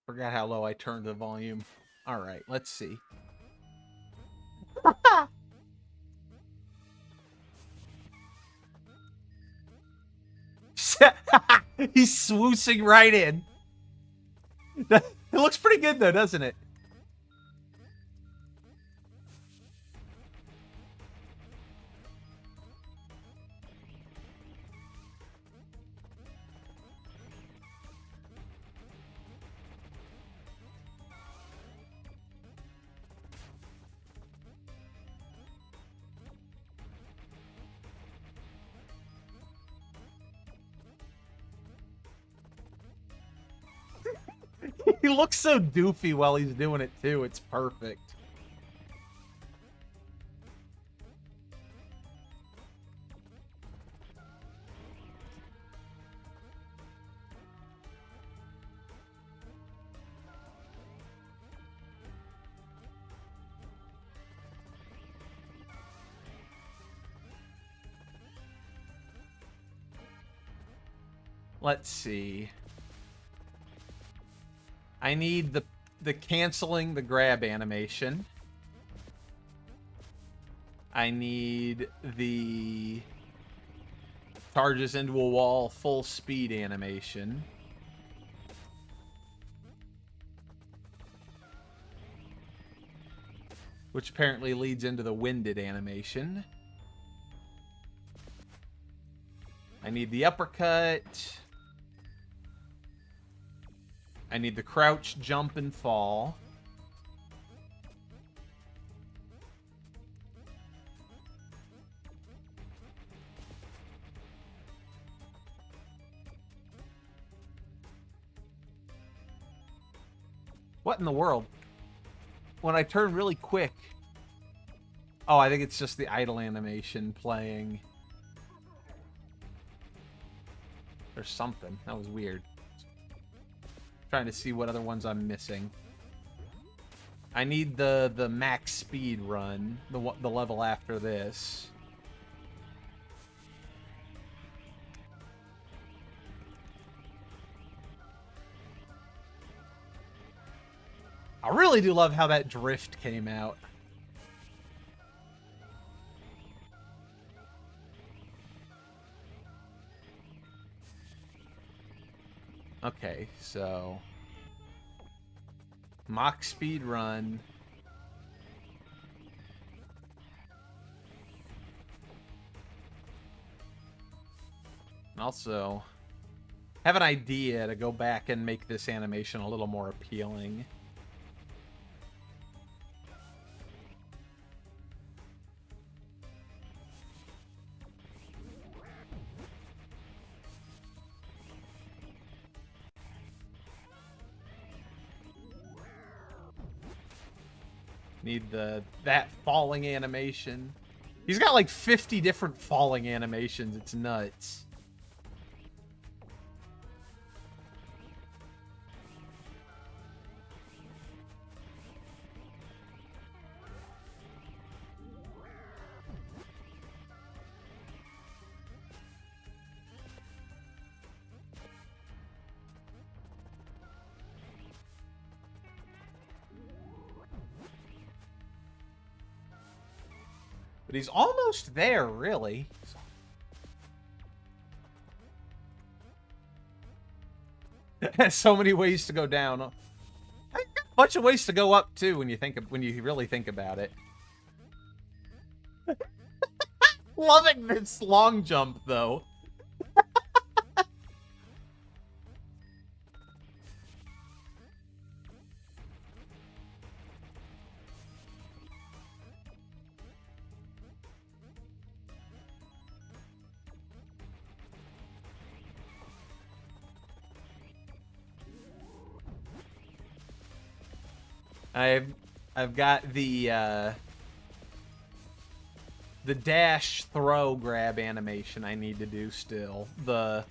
Forgot how low I turned the volume. All right, let's see. He's swoosing right in. It looks pretty good, though, doesn't it? He looks so doofy while he's doing it, too. It's perfect. Let's see. I need the canceling the grab animation. I need the charges into a wall full speed animation. Which apparently leads into the winded animation. I need the uppercut. I need the crouch, jump, and fall. What in the world? When I turn really quick... Oh, I think it's just the idle animation playing. There's something. That was weird. Trying to see what other ones I'm missing. I need the max speed run, the level after this. I really do love how that drift came out. Okay, so Mach speed run. And also have an idea to go back and make this animation a little more appealing. Need that falling animation. He's got like 50 different falling animations. It's nuts. But he's almost there, really. Has so many ways to go down. A bunch of ways to go up too when you really think about it. Loving this long jump though. I've got the dash throw grab animation I need to do still. The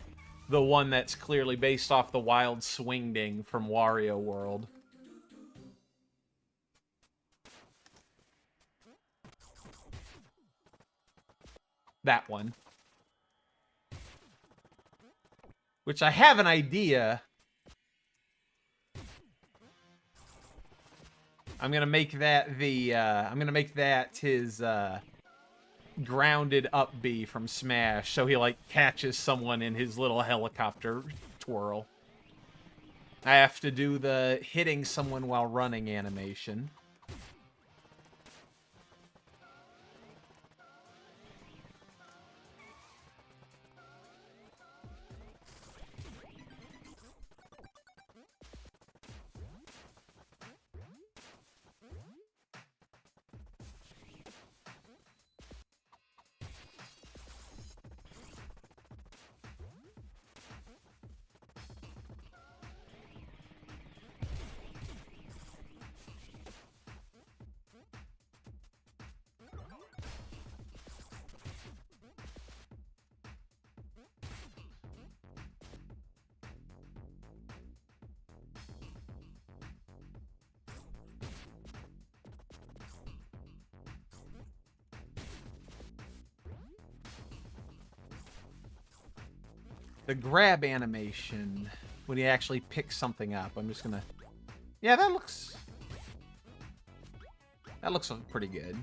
one that's clearly based off the wild swing ding from Wario World. That one. Which I have an idea I'm gonna make that the, I'm gonna make that his, grounded up B from Smash, so he, like, catches someone in his little helicopter twirl. I have to do the hitting someone while running animation. The grab animation, when he actually picks something up, I'm just gonna... Yeah, that looks pretty good.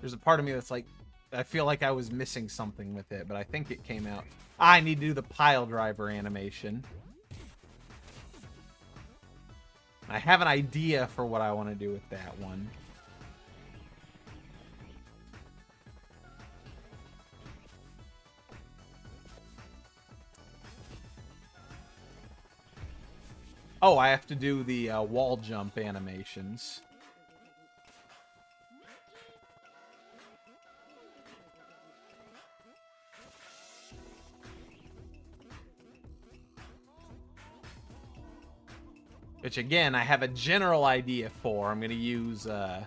There's a part of me that's like, I feel like I was missing something with it, but I think it came out. I need to do the pile driver animation. I have an idea for what I want to do with that one. Oh, I have to do the wall jump animations. Which, again, I have a general idea for. I'm going to use... Gonna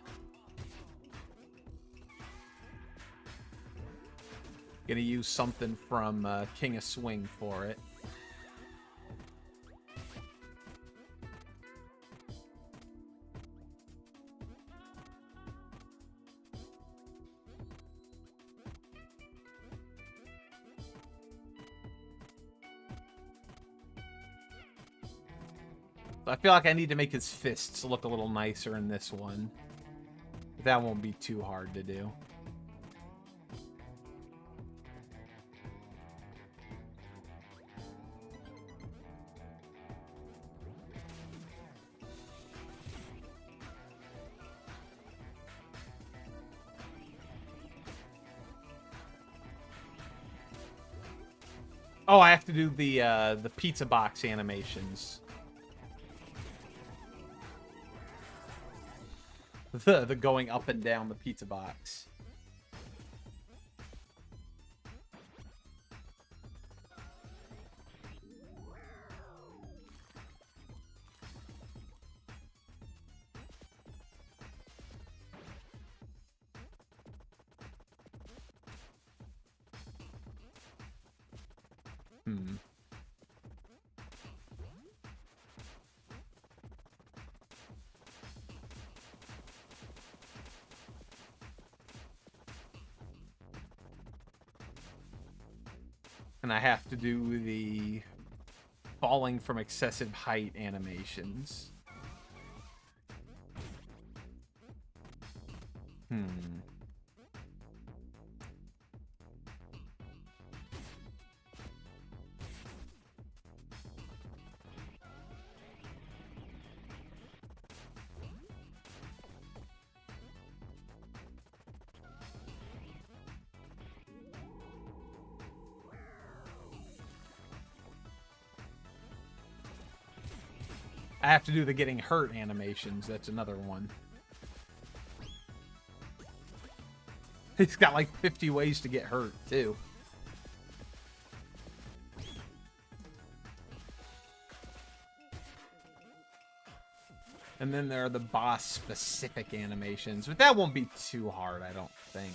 use something from King of Swing for it. I feel like I need to make his fists look a little nicer in this one. That won't be too hard to do. Oh, I have to do the pizza box animations. The going up and down the pizza box. And I have to do the falling from excessive height animations. I have to do the getting hurt animations. That's another one. He's got like 50 ways to get hurt, too. And then there are the boss-specific animations, but that won't be too hard, I don't think.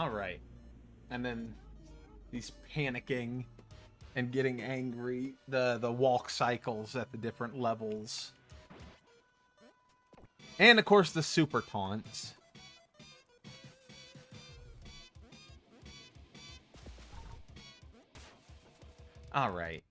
Alright. And then these panicking and getting angry, the walk cycles at the different levels. And, of course, the super taunts. Alright.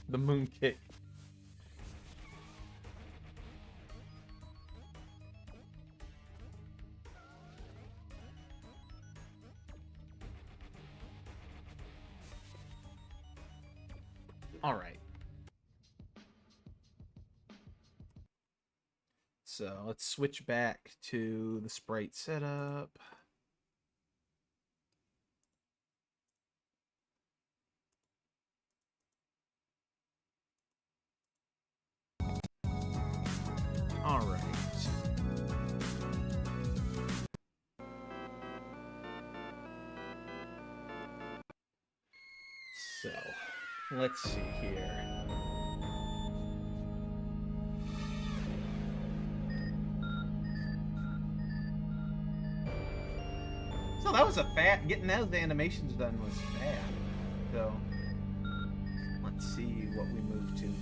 The moon kick. All right. So let's switch back to the sprite setup. All right. So, let's see here. So that was getting those animations done was fast. So, let's see what we move to.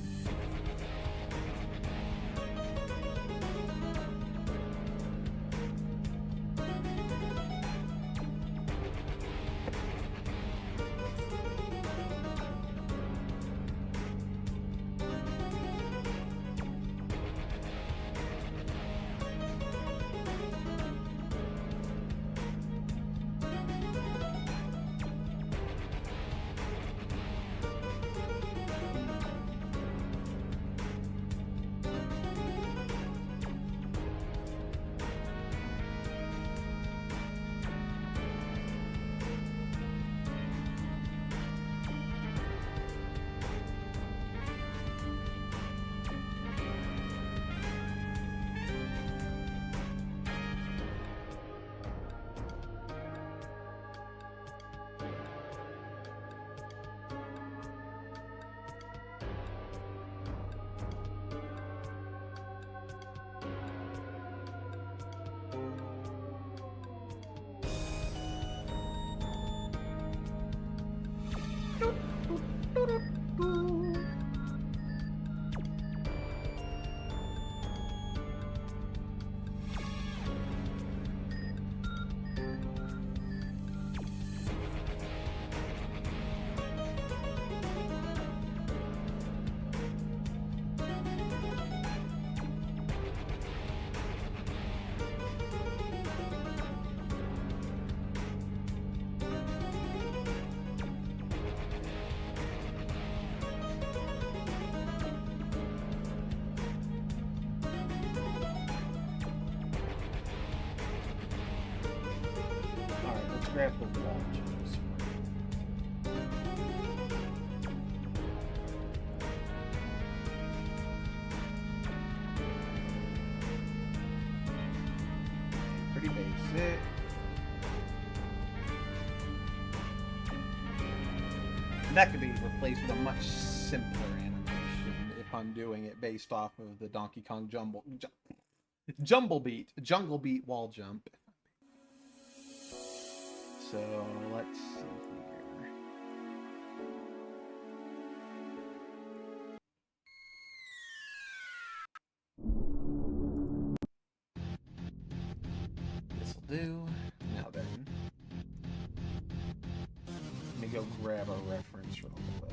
Grab the wall jumps. Pretty basic. That could be replaced with a much simpler animation if I'm doing it based off of the Donkey Kong Jungle Beat wall jump. So let's see here. This'll do. Now then, let me go grab a reference real quick.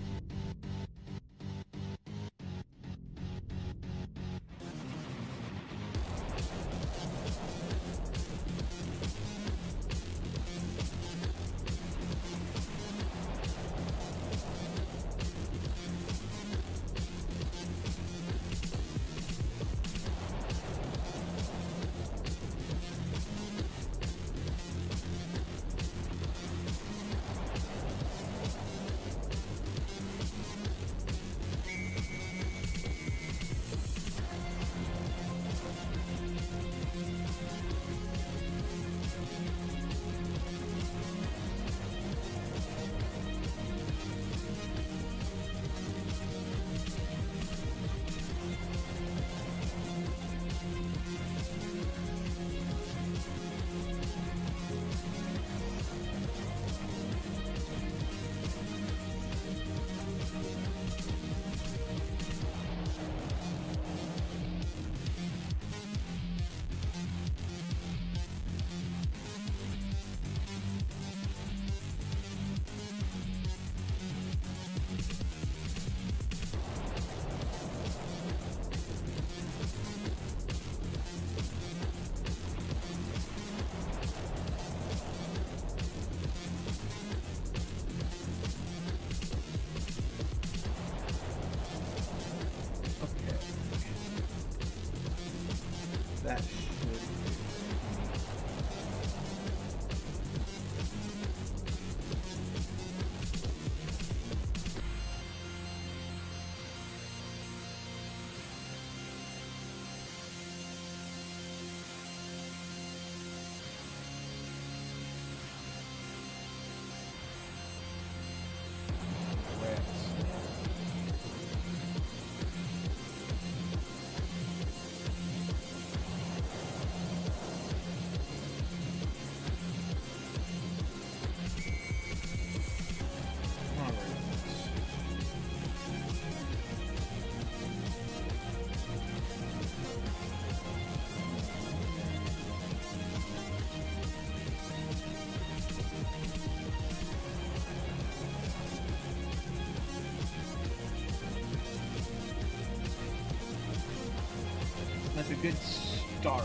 a good start.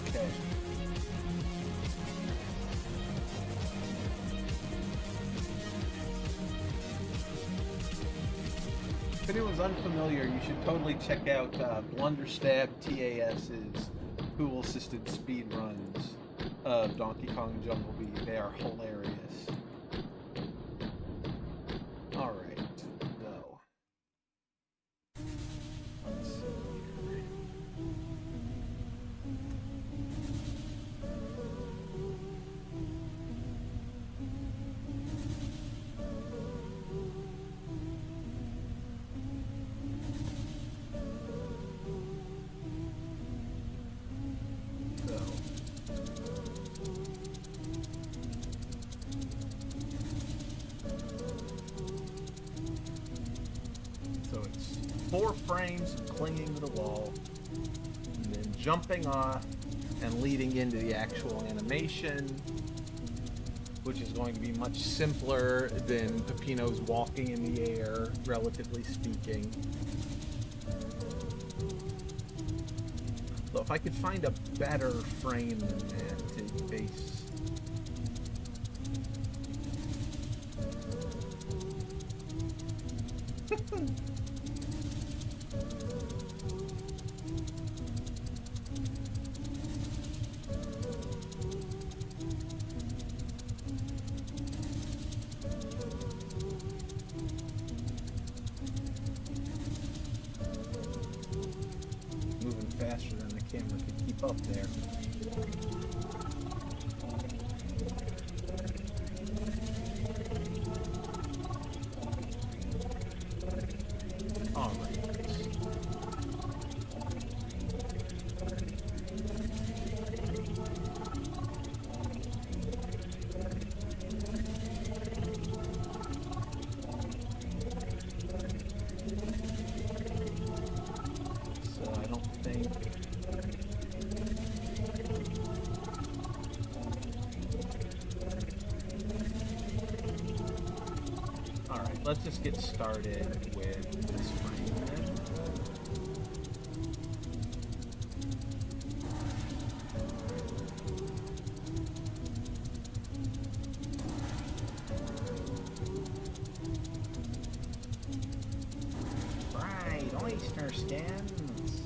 Okay. If anyone's unfamiliar, you should totally check out Blunderstab TAS's tool-assisted speed runs of Donkey Kong Jungle Beat. They are hilarious. All right, so let's see here. So it's 4 frames of clinging to the wall, and then jumping off and leading into the actual animation, which is going to be much simpler than Peppino's walking in the air, relatively speaking. So if I could find a better frame than that to base. Moving faster than the camera could keep up there. All right. So I don't think. All right, let's just get started with this frame then. Fried oyster skins.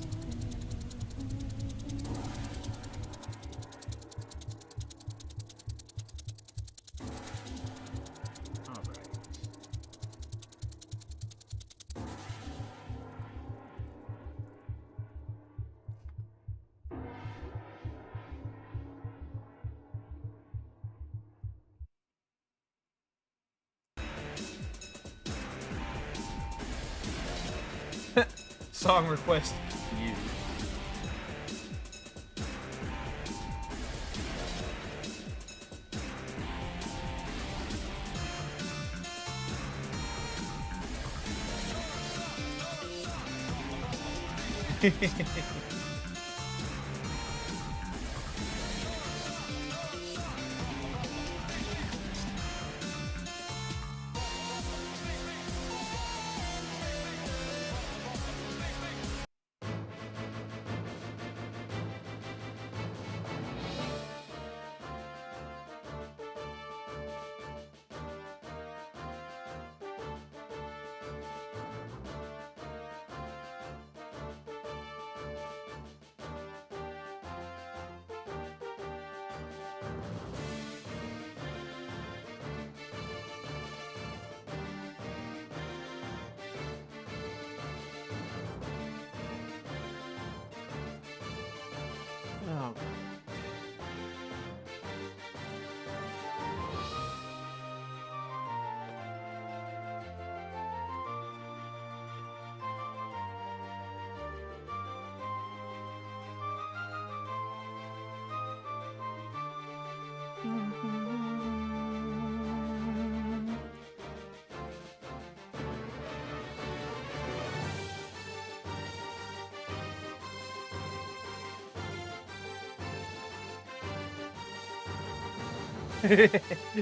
All right. Song request you.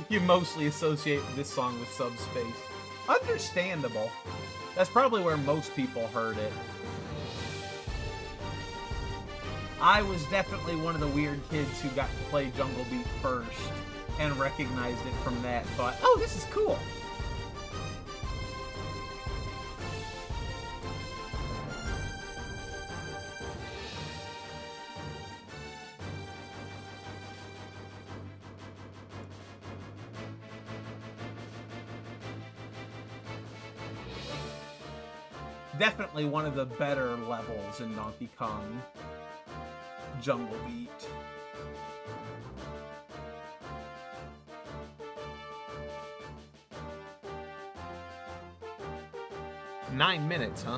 You mostly associate this song with Subspace. Understandable. That's probably where most people heard it. I was definitely one of the weird kids who got to play Jungle Beat first and recognized it from that. Thought, oh, this is cool. Definitely one of the better levels in Donkey Kong Jungle Beat. Nine minutes, huh?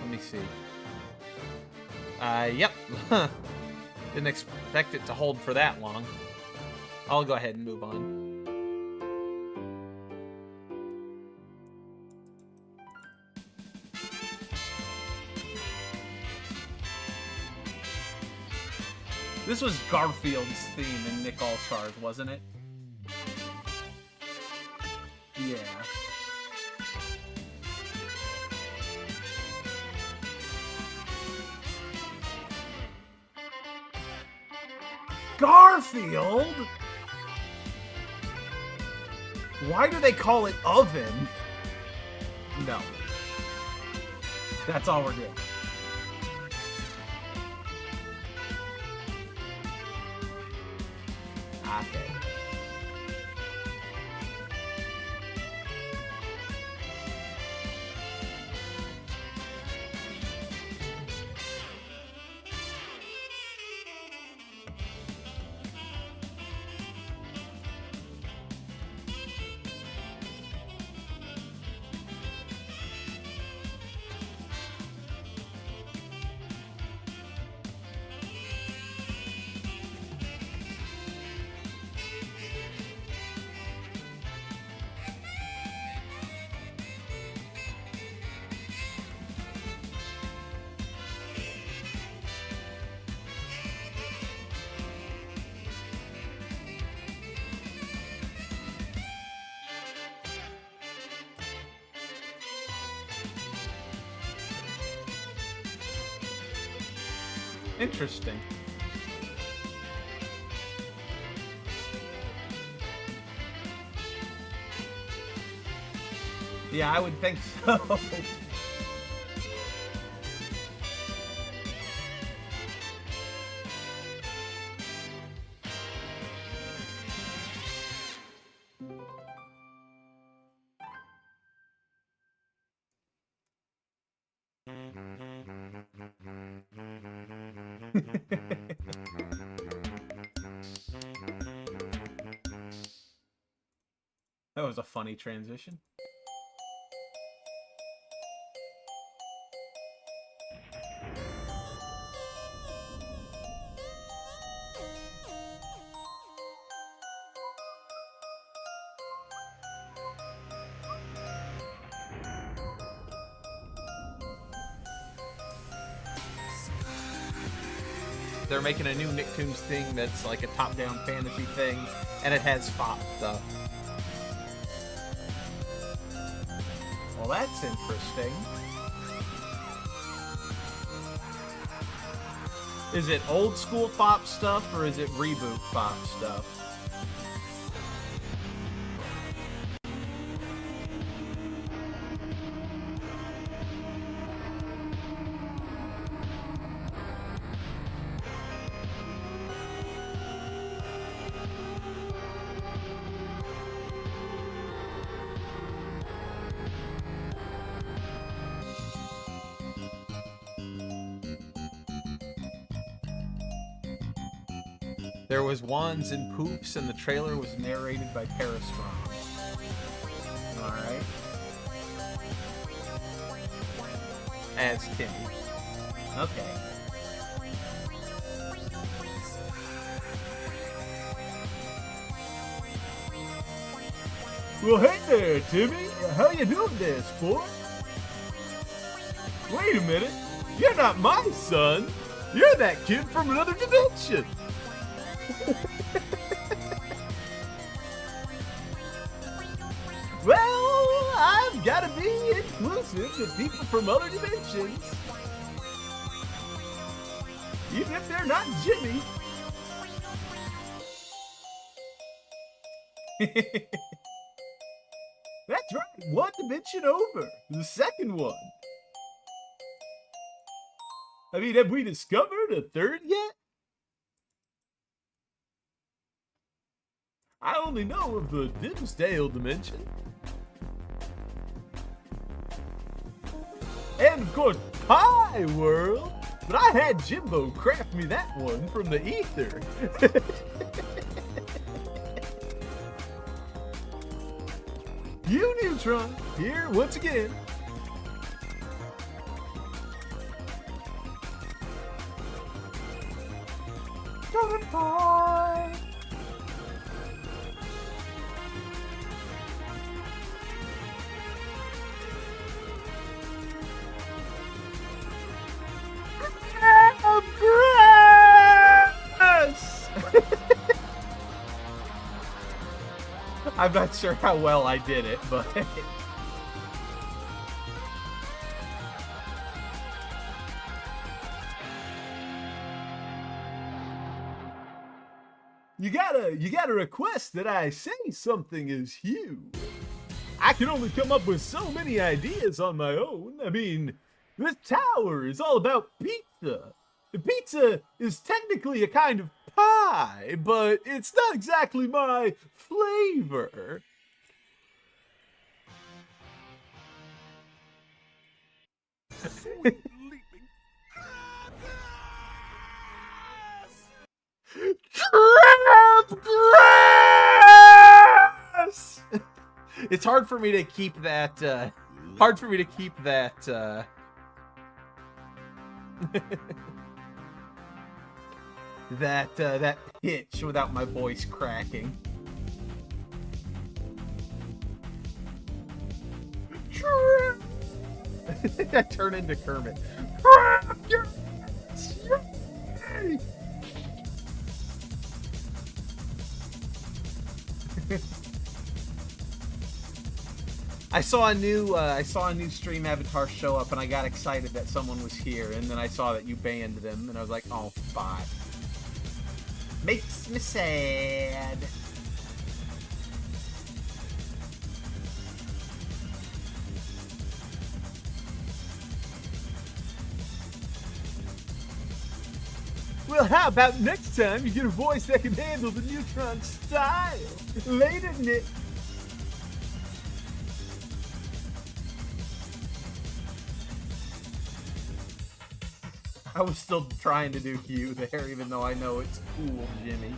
Let me see. Yep. Didn't expect it to hold for that long. I'll go ahead and move on. This was Garfield's theme in Nick All-Stars, wasn't it? Yeah. Garfield? Why do they call it oven? No. That's all we're doing. Okay. Interesting. Yeah, I would think so. That was a funny transition. They're making a new Nicktoons thing that's like a top-down fantasy thing, and it has FOP stuff. Well, that's interesting. Is it old school FOP stuff or is it reboot FOP stuff? There was Wands and Poofs, and the trailer was narrated by Parastrong. Alright. As Timmy. Okay. Well, hey there, Timmy. How you doing there, sport? Wait a minute. You're not my son. You're that kid from another dimension. Well, I've got to be inclusive to people from other dimensions. Even if they're not Jimmy. That's right, one dimension over. The second one. I mean, have we discovered a third yet? I only know of the Dimsdale dimension. And of course, Pie World. But I had Jimbo craft me that one from the ether. You Neutron, here once again. Golden Pie. Grass! I'm not sure how well I did it, but you gotta request that I say something is huge. I can only come up with so many ideas on my own. I mean, this tower is all about pizza. The pizza is technically a kind of pie, but it's not exactly my flavor. Crab grass! It's hard for me to keep that, that pitch without my voice cracking. I turn into Kermit. I saw a new stream avatar show up, and I got excited that someone was here, and then I saw that you banned them, and I was like, oh, fuck. Makes me sad. Well, how about next time you get a voice that can handle the Neutron style? Later, Nick. I was still trying to do Hugh there, even though I know it's cool, Jimmy.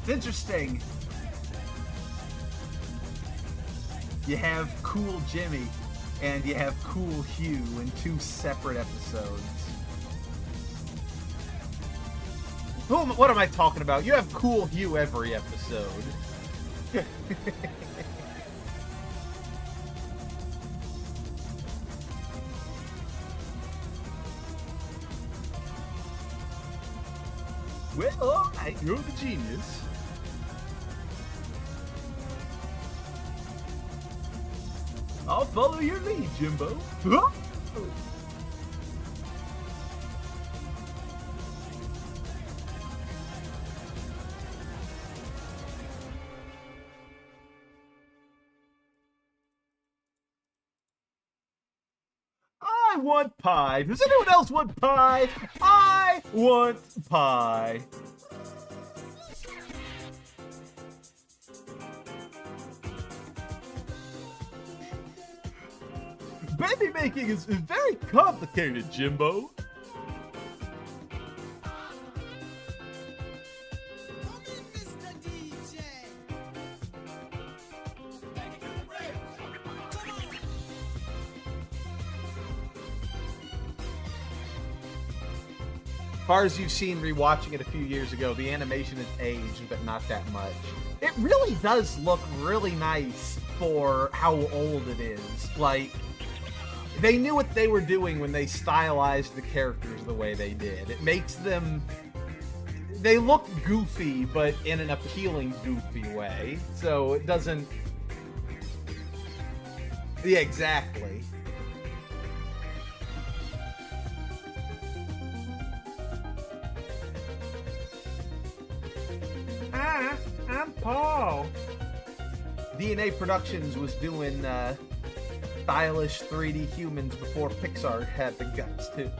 Interesting. You have cool Jimmy and you have cool Hugh in two separate episodes. What am I talking about? You have cool Hugh every episode. Well, alright, you're the genius. I'll follow your lead, Jimbo. I want pie. Does anyone else want pie? I want pie. Baby making is very complicated, Jimbo. far as you've seen rewatching it a few years ago, the animation has aged, but not that much. It really does look really nice for how old it is. Like, they knew what they were doing when they stylized the characters the way they did. It makes them... They look goofy, but in an appealing goofy way. So it doesn't... Yeah, exactly. Hi, I'm Paul. DNA Productions was doing stylish 3D humans before Pixar had the guts to.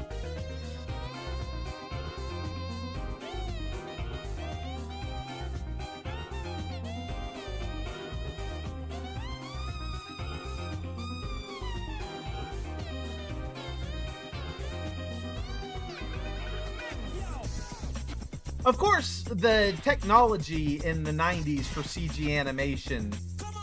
Of course, the technology in the 90s for CG animation,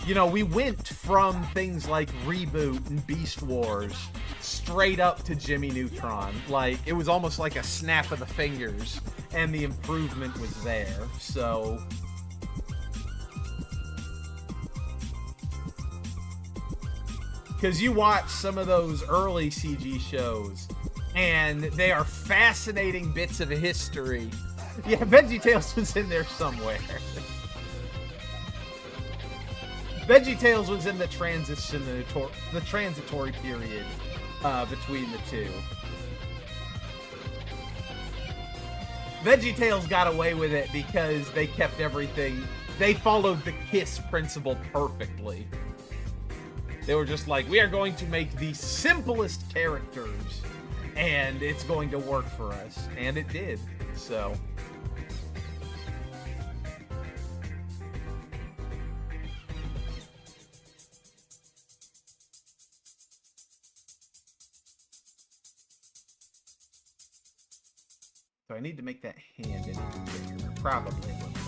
you know, we went from things like Reboot and Beast Wars straight up to Jimmy Neutron. Like, it was almost like a snap of the fingers, and the improvement was there, so... Because you watch some of those early CG shows, and they are fascinating bits of history. Yeah, VeggieTales was in there somewhere. VeggieTales was in the transitory period between the two. VeggieTales got away with it because they kept everything... They followed the KISS principle perfectly. They were just like, we are going to make the simplest characters, and it's going to work for us. And it did, so... So I need to make that hand any bigger, probably a little bit.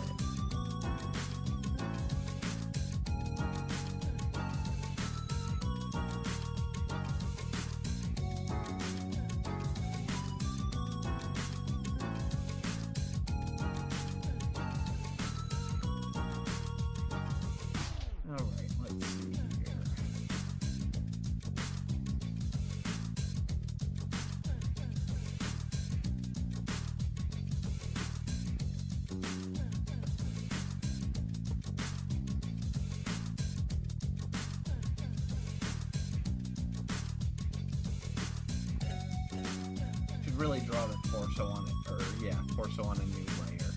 All right, let's see here. Should really draw the torso on it, or yeah, torso on a new layer.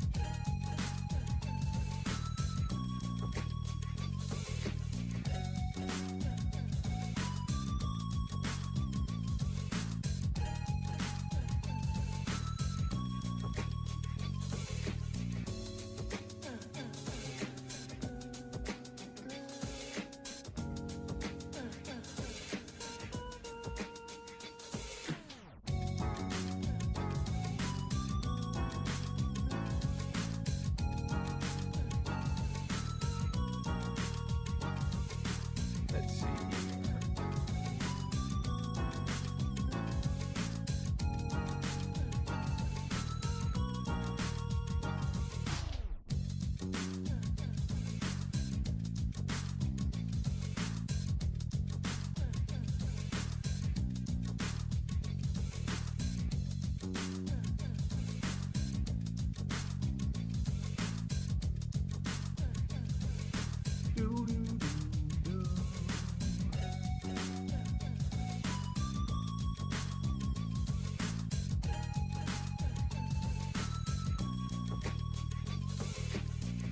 Let's see here.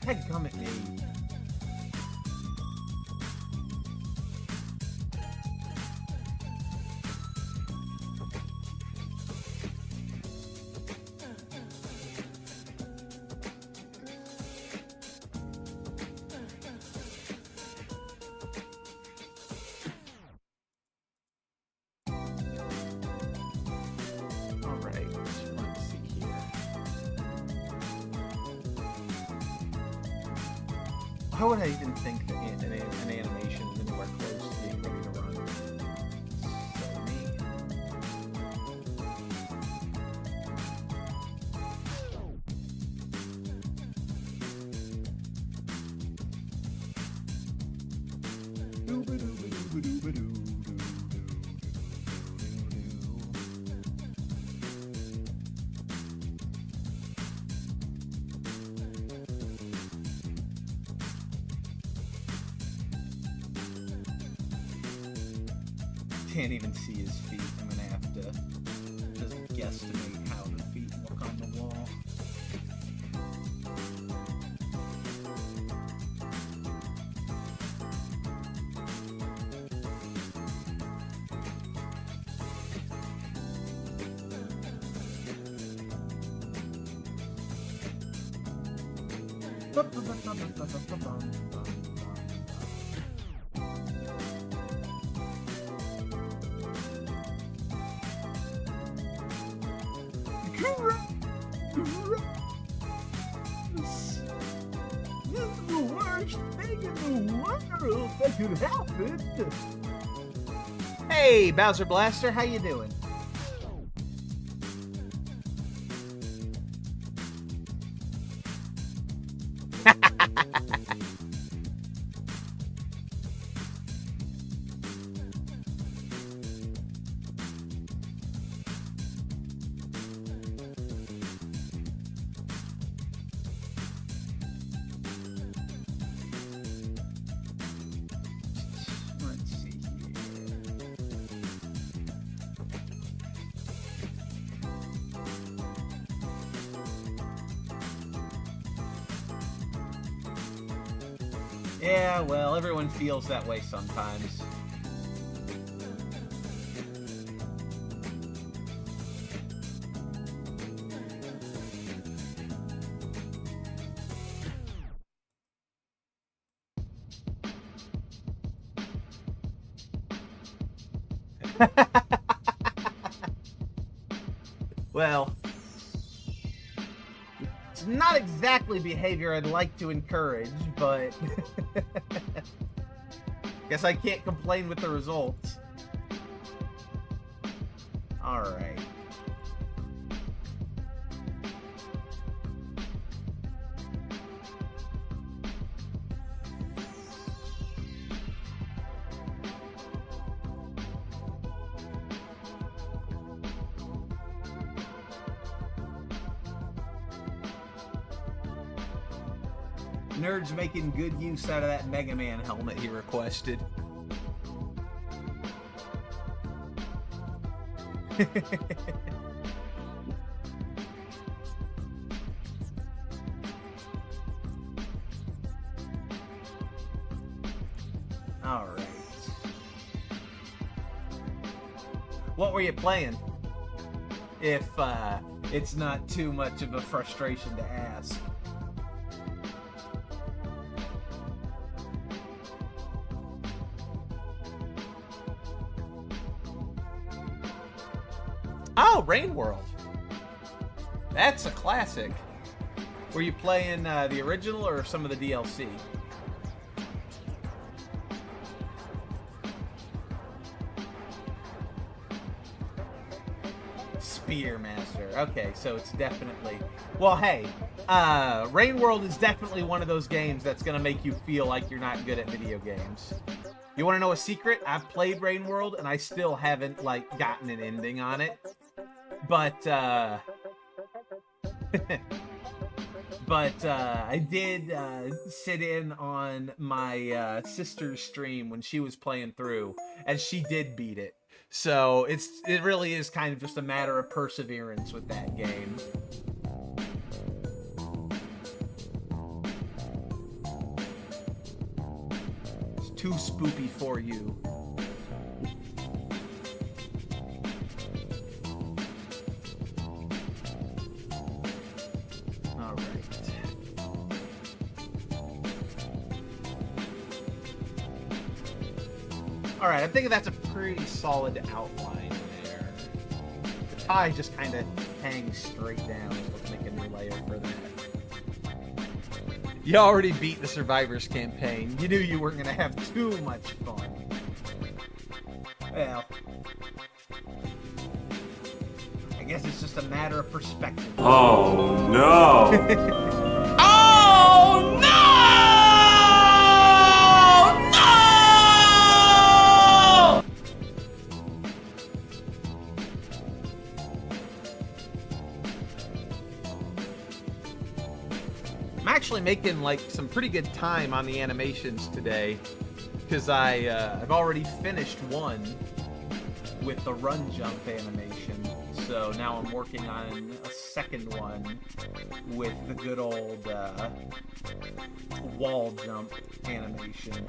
Head come at me. All right, let's see here. How would I even think that an animation is anywhere close to being ready to run? So me. Can't even see his feet. I'm gonna have to just guesstimate how the feet look on the wall. This is the worst thing in the world that could happen. Hey, Bowser Blaster, how you doing? Let's see here. Yeah, well, everyone feels that way sometimes. Well, it's not exactly behavior I'd like to encourage, but guess I can't complain with the results. All right. Nerd's making good use out of that Mega Man helmet he requested. All right. What were you playing? If it's not too much of a frustration to ask. Oh, Rain World. That's a classic. Were you playing the original or some of the DLC? Spearmaster. Okay, so it's definitely... Well, hey, Rain World is definitely one of those games that's going to make you feel like you're not good at video games. You want to know a secret? I've played Rain World, and I still haven't, like, gotten an ending on it. But, I did sit in on my sister's stream when she was playing through, and she did beat it. So it really is kind of just a matter of perseverance with that game. It's too spoopy for you. Alright, I'm thinking that's a pretty solid outline there. The tie just kind of hangs straight down, so let's make a new layer for that. You already beat the Survivors campaign. You knew you weren't going to have too much fun. Well, I guess it's just a matter of perspective. Oh no! Oh, no! No! making like some pretty good time on the animations today, because I've already finished one with the run jump animation. So now I'm working on a second one with the good old wall jump animation.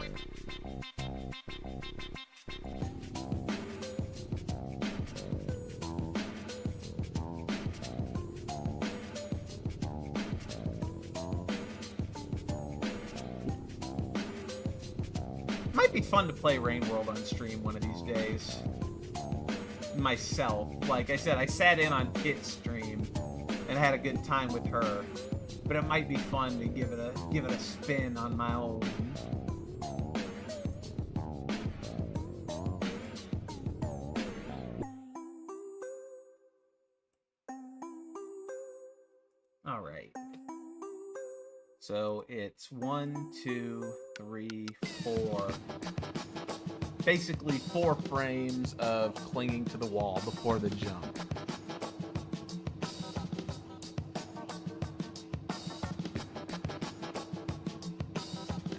Might be fun to play Rain World on stream one of these days. Myself. Like I said, I sat in on Kit's stream and had a good time with her. But it might be fun to give it a spin on my own. All right. So it's 1, 2, 3, 4. Basically 4 frames of clinging to the wall before the jump.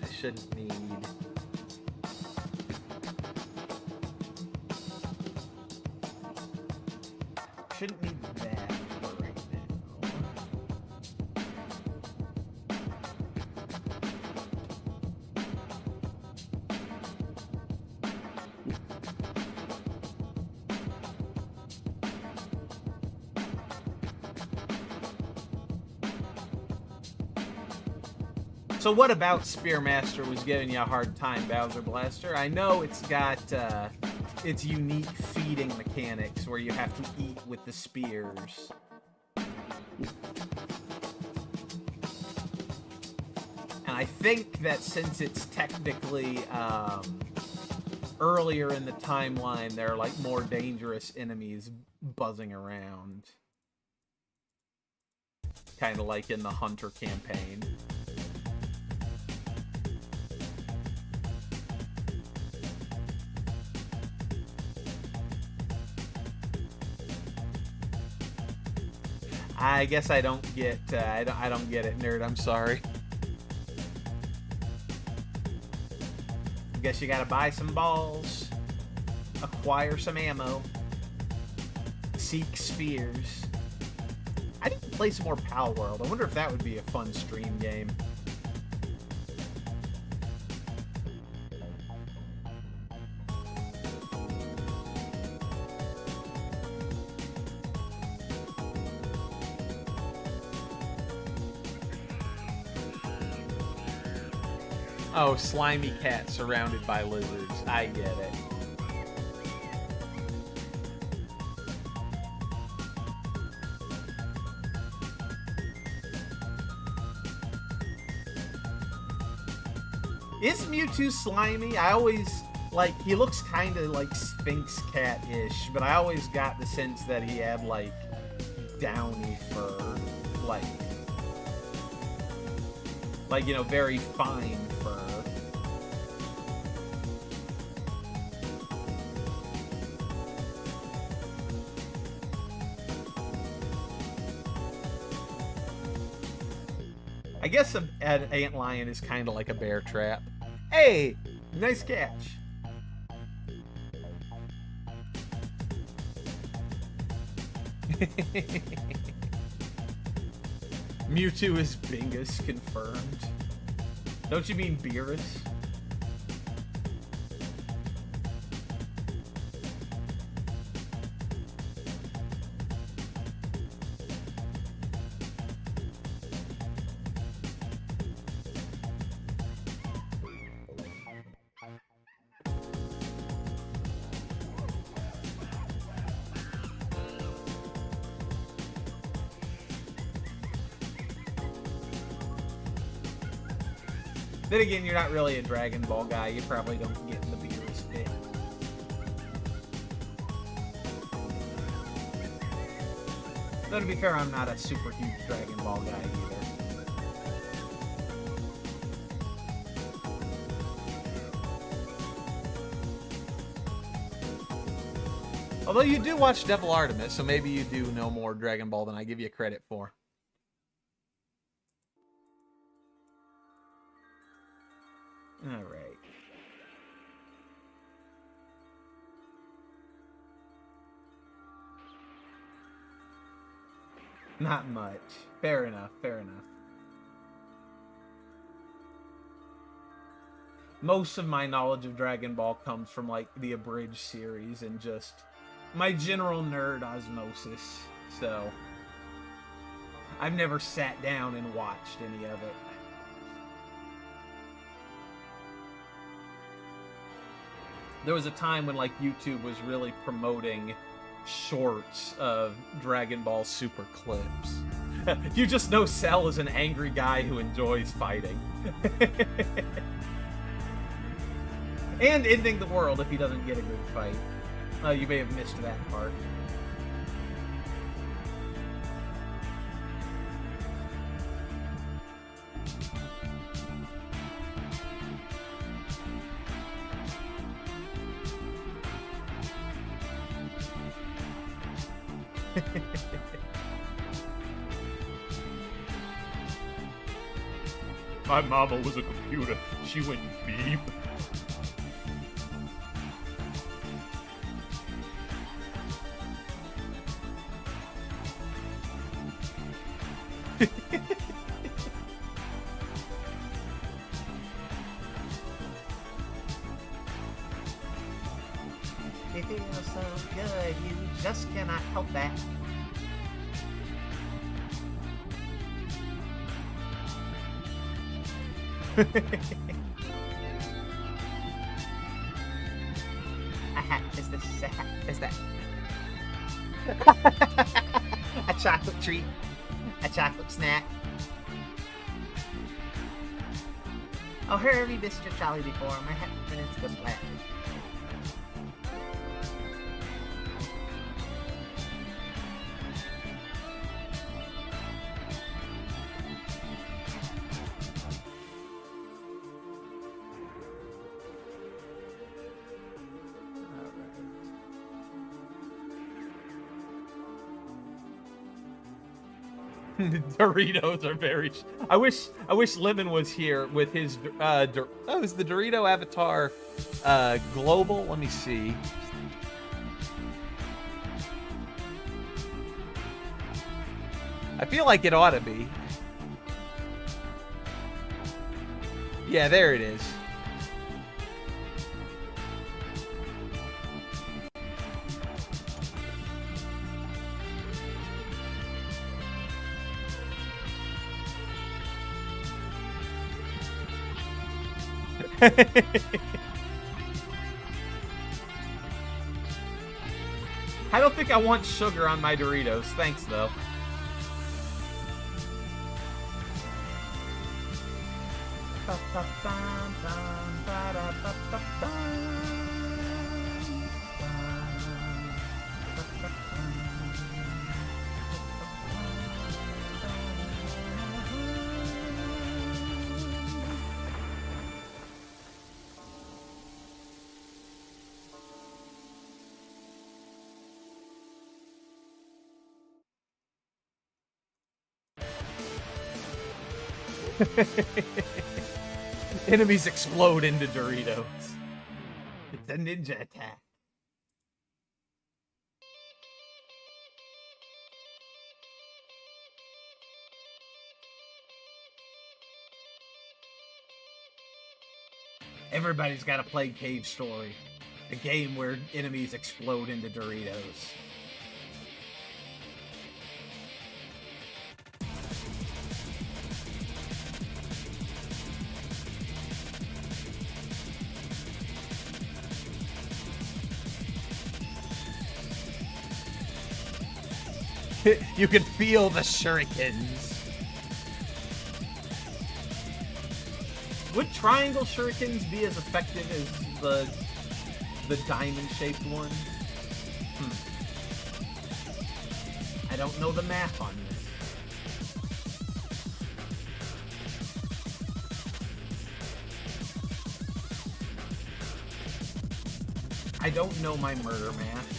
I shouldn't need... Shouldn't need that right now. So what about Spearmaster was giving you a hard time, Bowser Blaster? I know it's got its unique feeding mechanics where you have to eat with the spears. And I think that since it's technically earlier in the timeline, there are like more dangerous enemies buzzing around. Kind of like in the Hunter campaign. I guess I don't get I don't get it, nerd. I'm sorry. I guess you gotta buy some balls, acquire some ammo, seek spheres. I need to play some more Pal World. I wonder if that would be a fun stream game. Oh, slimy cat surrounded by lizards. I get it. Is Mewtwo slimy? I always, like, he looks kind of like Sphinx Cat-ish, but I always got the sense that he had, like, downy fur. Like, you know, very fine fur. I guess an antlion is kind of like a bear trap. Hey, nice catch. Mewtwo is Bingus confirmed. Don't you mean Beerus? Then again, you're not really a Dragon Ball guy. You probably don't get the Beerus bit. Though to be fair, I'm not a super huge Dragon Ball guy either. Although you do watch Devil Artemis, so maybe you do know more Dragon Ball than I give you credit for. Alright. Not much. Fair enough, fair enough. Most of my knowledge of Dragon Ball comes from, like, the abridged series and just my general nerd osmosis, so I've never sat down and watched any of it. There was a time when, like, YouTube was really promoting shorts of Dragon Ball Super clips. You just know Cell is an angry guy who enjoys fighting. And ending the world if he doesn't get a good fight. You may have missed that part. My mama was a computer. She went beep. It feels so good, you just cannot help that. Is that a chocolate treat? A chocolate snack? Oh, hurry, Mr. Charlie before my happiness goes flat. Doritos are very. I wish Lemon was here with his. Is the Dorito avatar global? Let me see. I feel like it ought to be. Yeah, there it is. I don't think I want sugar on my Doritos. Thanks, though. Enemies explode into Doritos. It's a ninja attack. Everybody's got to play Cave Story, a game where enemies explode into Doritos. You can feel the shurikens. Would triangle shurikens be as effective as the diamond-shaped one? I don't know the math on this. I don't know my murder math.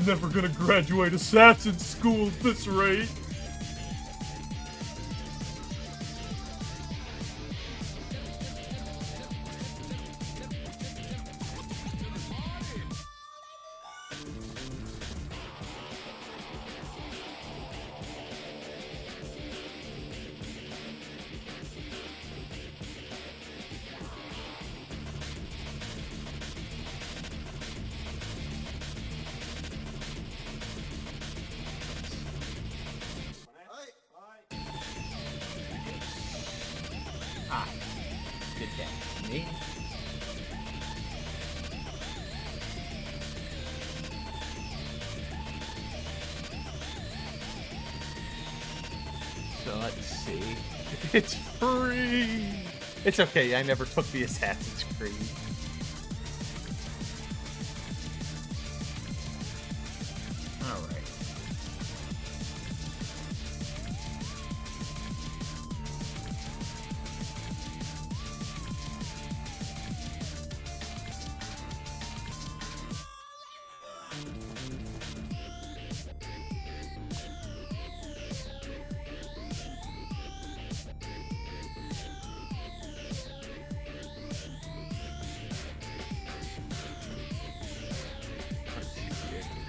Never gonna graduate assassin school at this rate. Ah, good catch. Me? So let's see. It's free! It's okay, I never took the Assassin's Creed. Alright.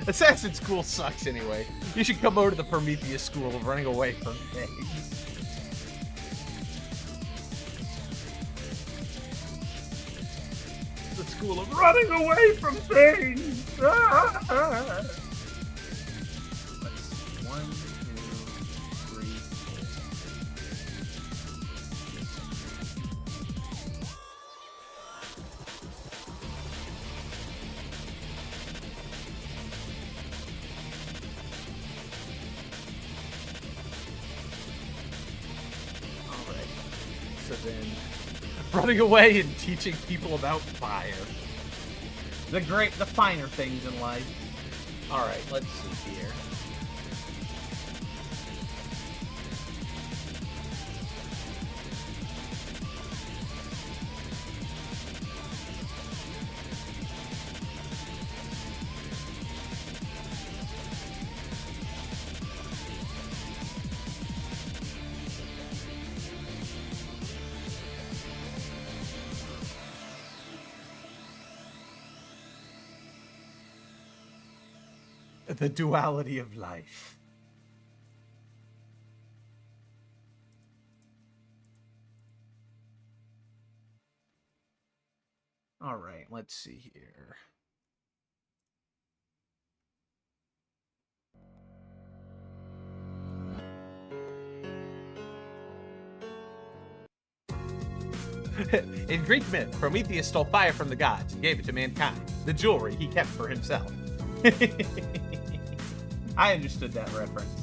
Assassin's School sucks anyway. You should come over to the Prometheus School of running away from things. The school of running away from things. Let's see. 1, 2, 3, 4. Alright. So then, running away and teaching people about fire. The finer things in life. Alright, let's see here. The duality of life. All right, let's see here. In Greek myth, Prometheus stole fire from the gods and gave it to mankind. The jewelry he kept for himself. I understood that reference.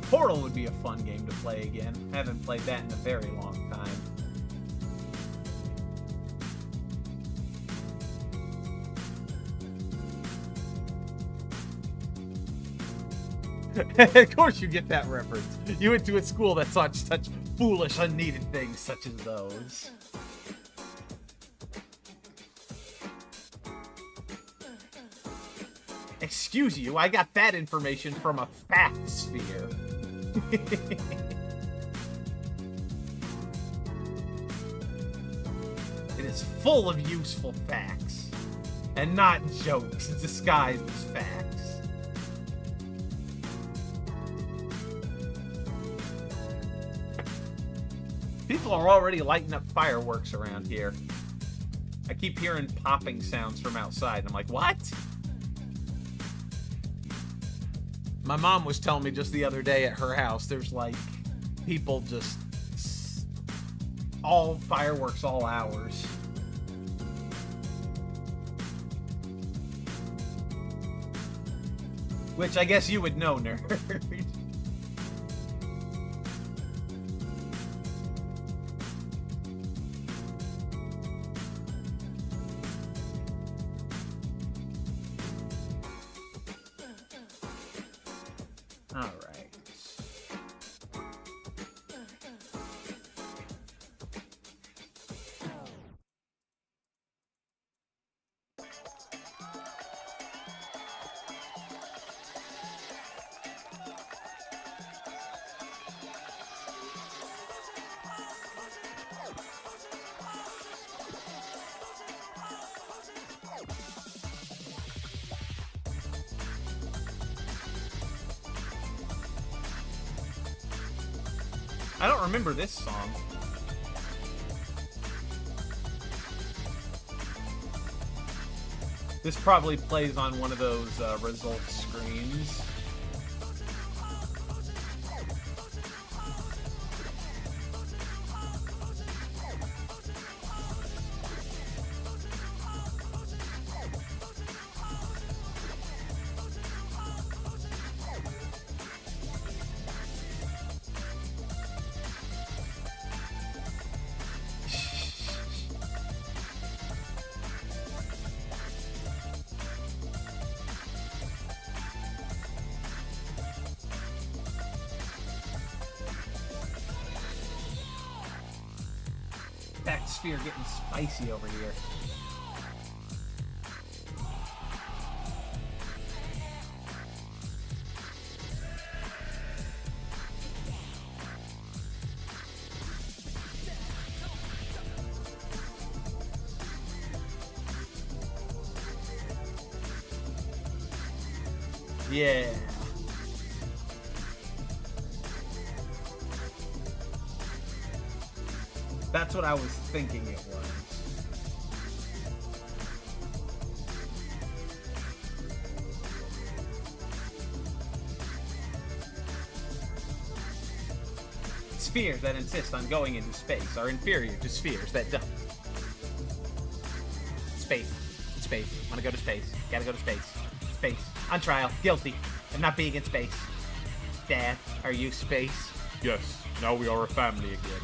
Portal would be a fun game to play again. Haven't played that in a very long time. Of course you get that reference. You went to a school that taught such foolish, unneeded things such as those. Excuse you, I got that information from a fact sphere. It is full of useful facts. And not jokes disguised as facts. People are already lighting up fireworks around here. I keep hearing popping sounds from outside. I'm like, what? My mom was telling me just the other day at her house, there's like people just all fireworks all hours. Which I guess you would know, nerd. All right. I don't remember this song. This probably plays on one of those results screens. That sphere getting spicy over here. Yeah. That's what I was thinking it was. Spheres that insist on going into space are inferior to spheres that don't. Space. Space. Wanna go to space. Gotta go to space. Space. On trial. Guilty of not being in space. Dad, are you space? Yes, now we are a family again.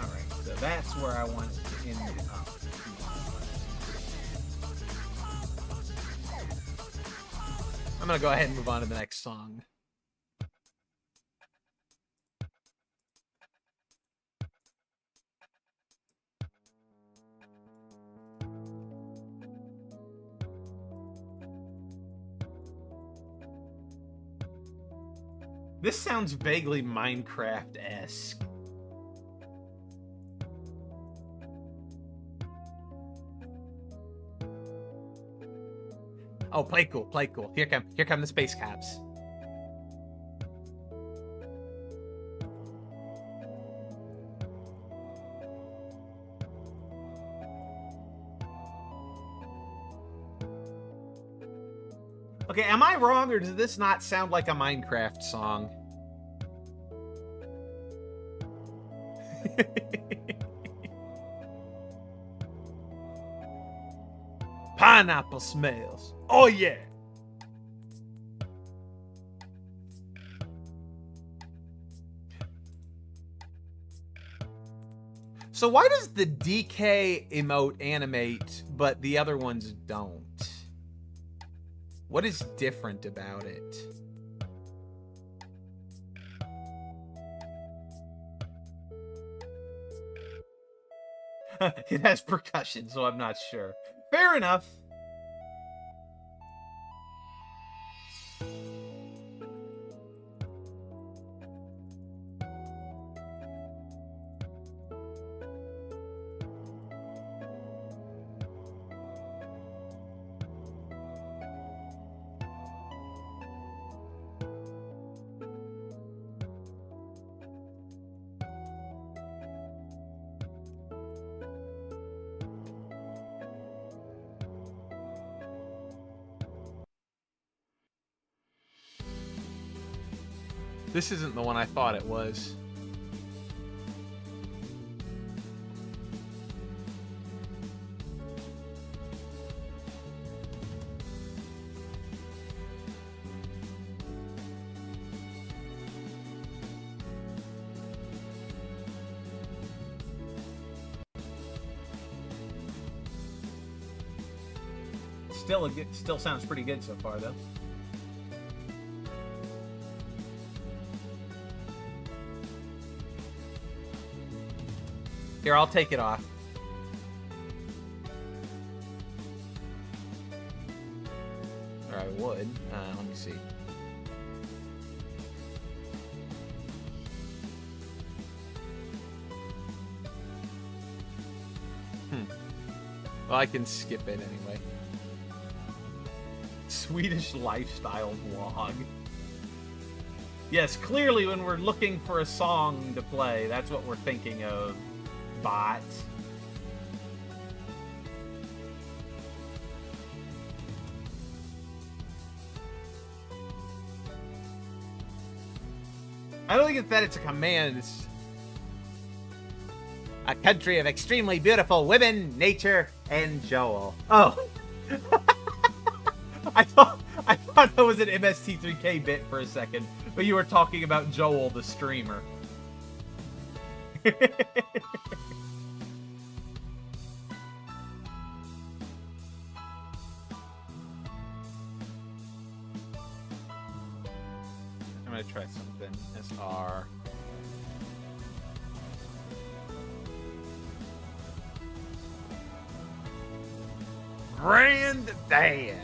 Alright, so that's where I want it to end up. I'm gonna go ahead and move on to the next song. This sounds vaguely Minecraft-esque. Oh, play cool, play cool. Here come the space cops. Okay, am I wrong, or does this not sound like a Minecraft song? Pineapple smells. Oh yeah. So why does the DK emote animate, but the other ones don't? What is different about it? It has percussion, so I'm not sure. Fair enough. This isn't the one I thought it was. Still sounds pretty good so far, though. Here, I'll take it off. Or I would. Let me see. Well, I can skip it anyway. Swedish lifestyle vlog. Yes, clearly when we're looking for a song to play, that's what we're thinking of. Bots. I don't think it's that it's a command. It's a country of extremely beautiful women, nature, and Joel. Oh. I thought that was an MST3K bit for a second, but you were talking about Joel, the streamer. I'm gonna try something. SR. Granddad.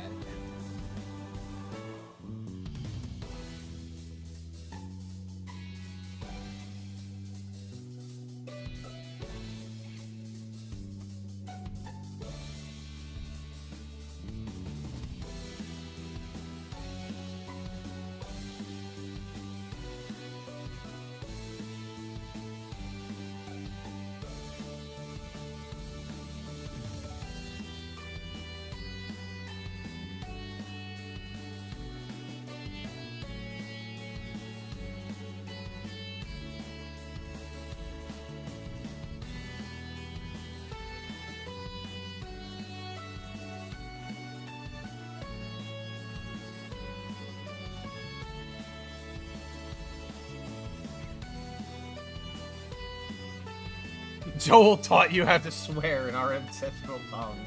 Joel taught you how to swear in our ancestral tongue.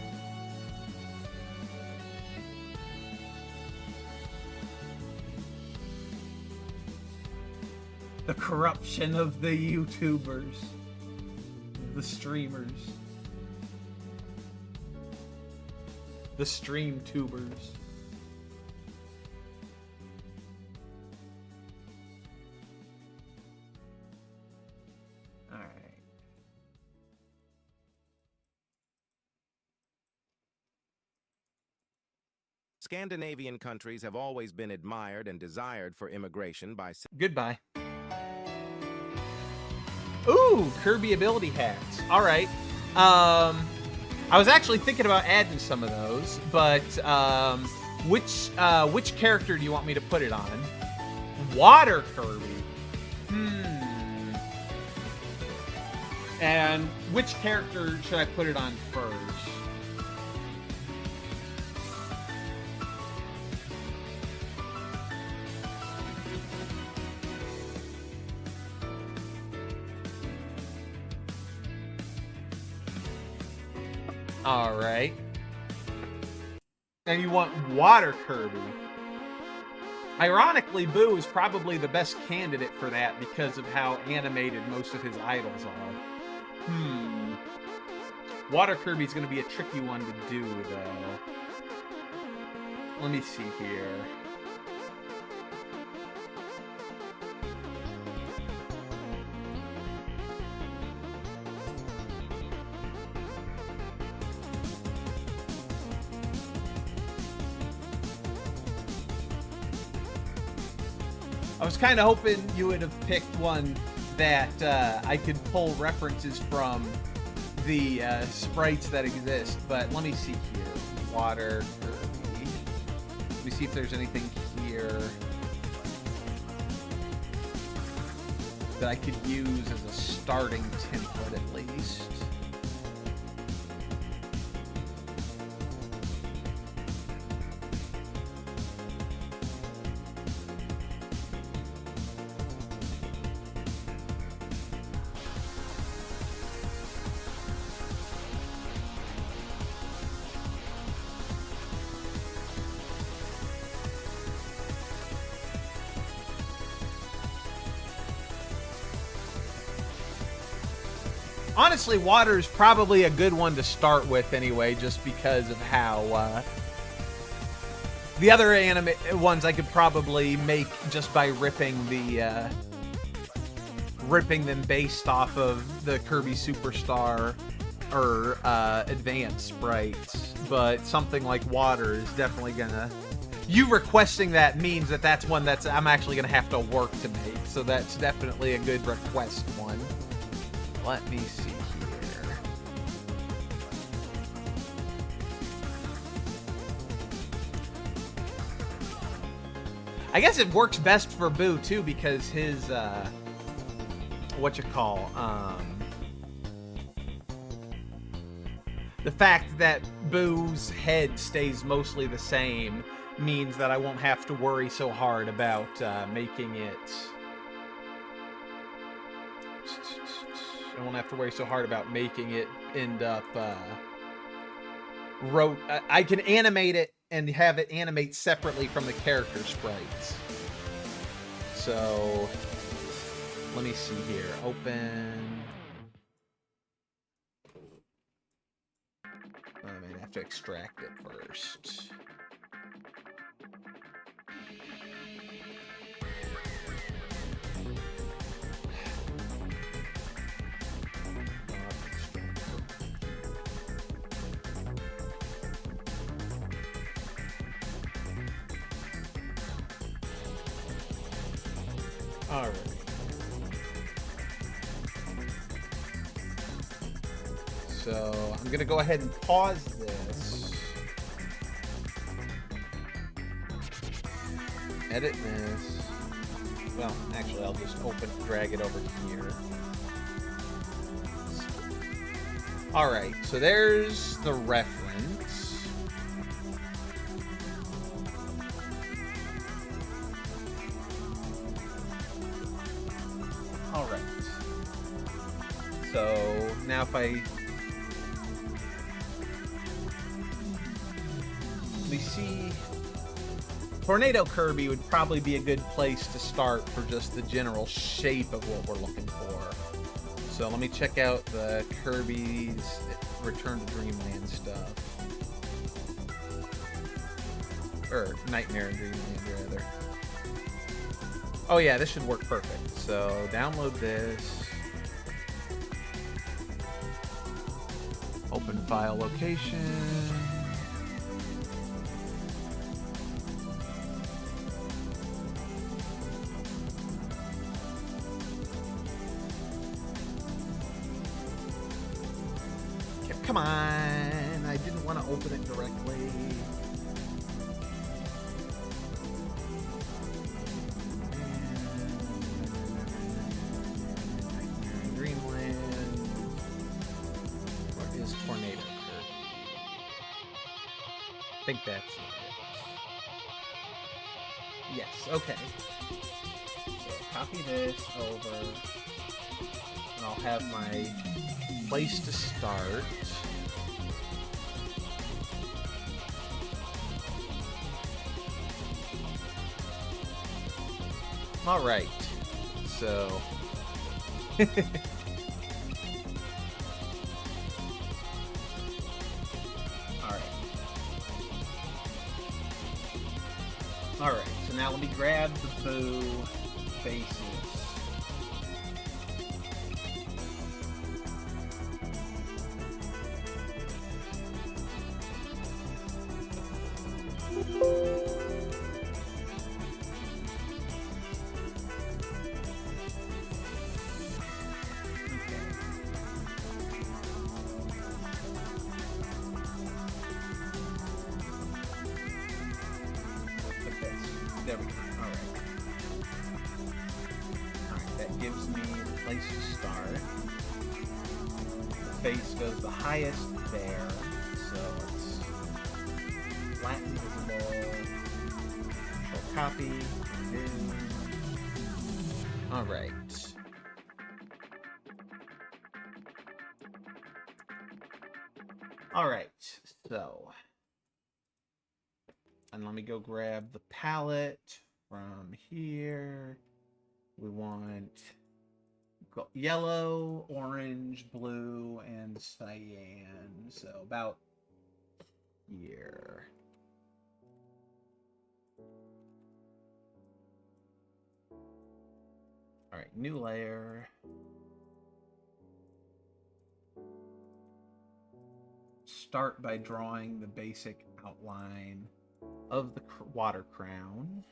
The corruption of the YouTubers. The streamers. The stream tubers. Scandinavian countries have always been admired and desired for immigration by... Goodbye. Ooh, Kirby ability hats. All right. I was actually thinking about adding some of those, but which character do you want me to put it on? Water Kirby. And which character should I put it on first? All right. And you want Water Kirby. Ironically, Boo is probably the best candidate for that because of how animated most of his idols are. Water Kirby's going to be a tricky one to do, though. Let me see here. I was kind of hoping you would have picked one that I could pull references from the sprites that exist, but let me see here. Water Kirby. Let me see if there's anything here that I could use as a starting template at least. Honestly, water is probably a good one to start with anyway, just because of how the other anime ones I could probably make just by ripping them based off of the Kirby Superstar or Advanced sprites. But something like water is definitely gonna. You requesting that means that that's one that's I'm actually gonna have to work to make. So that's definitely a good request one. Let me see here. I guess it works best for Boo too because his the fact that Boo's head stays mostly the same means that I won't have to worry so hard about making it. I won't have to worry so hard about making it end up. I can animate it and have it animate separately from the character sprites. So let me see here. Open. I might have to extract it first. All right. So I'm gonna go ahead and pause this. Edit this. Well, actually, I'll just drag it over to here. All right. So there's the reference. All right. So now if I see, Tornado Kirby would probably be a good place to start for just the general shape of what we're looking for. So let me check out the Kirby's Return to Dreamland stuff. Or Nightmare in Dreamland, rather. Oh yeah, this should work perfect. So download this. Open file location. Come on, I didn't want to open it directly. Dreamland. Where is Tornado Kirby? I think that's it. Yes, okay. So copy this over, and I'll have my place to start. All right, so all right, so now let me grab the Boo faces. There we go. Alright, that gives me the place to start. The face goes the highest there, so it's flatten visible. Control copy. Alright. Alright, so. And let me go grab the palette from here. We want yellow, orange, blue, and cyan. So about here. All right, new layer. Start by drawing the basic outline of the water crown.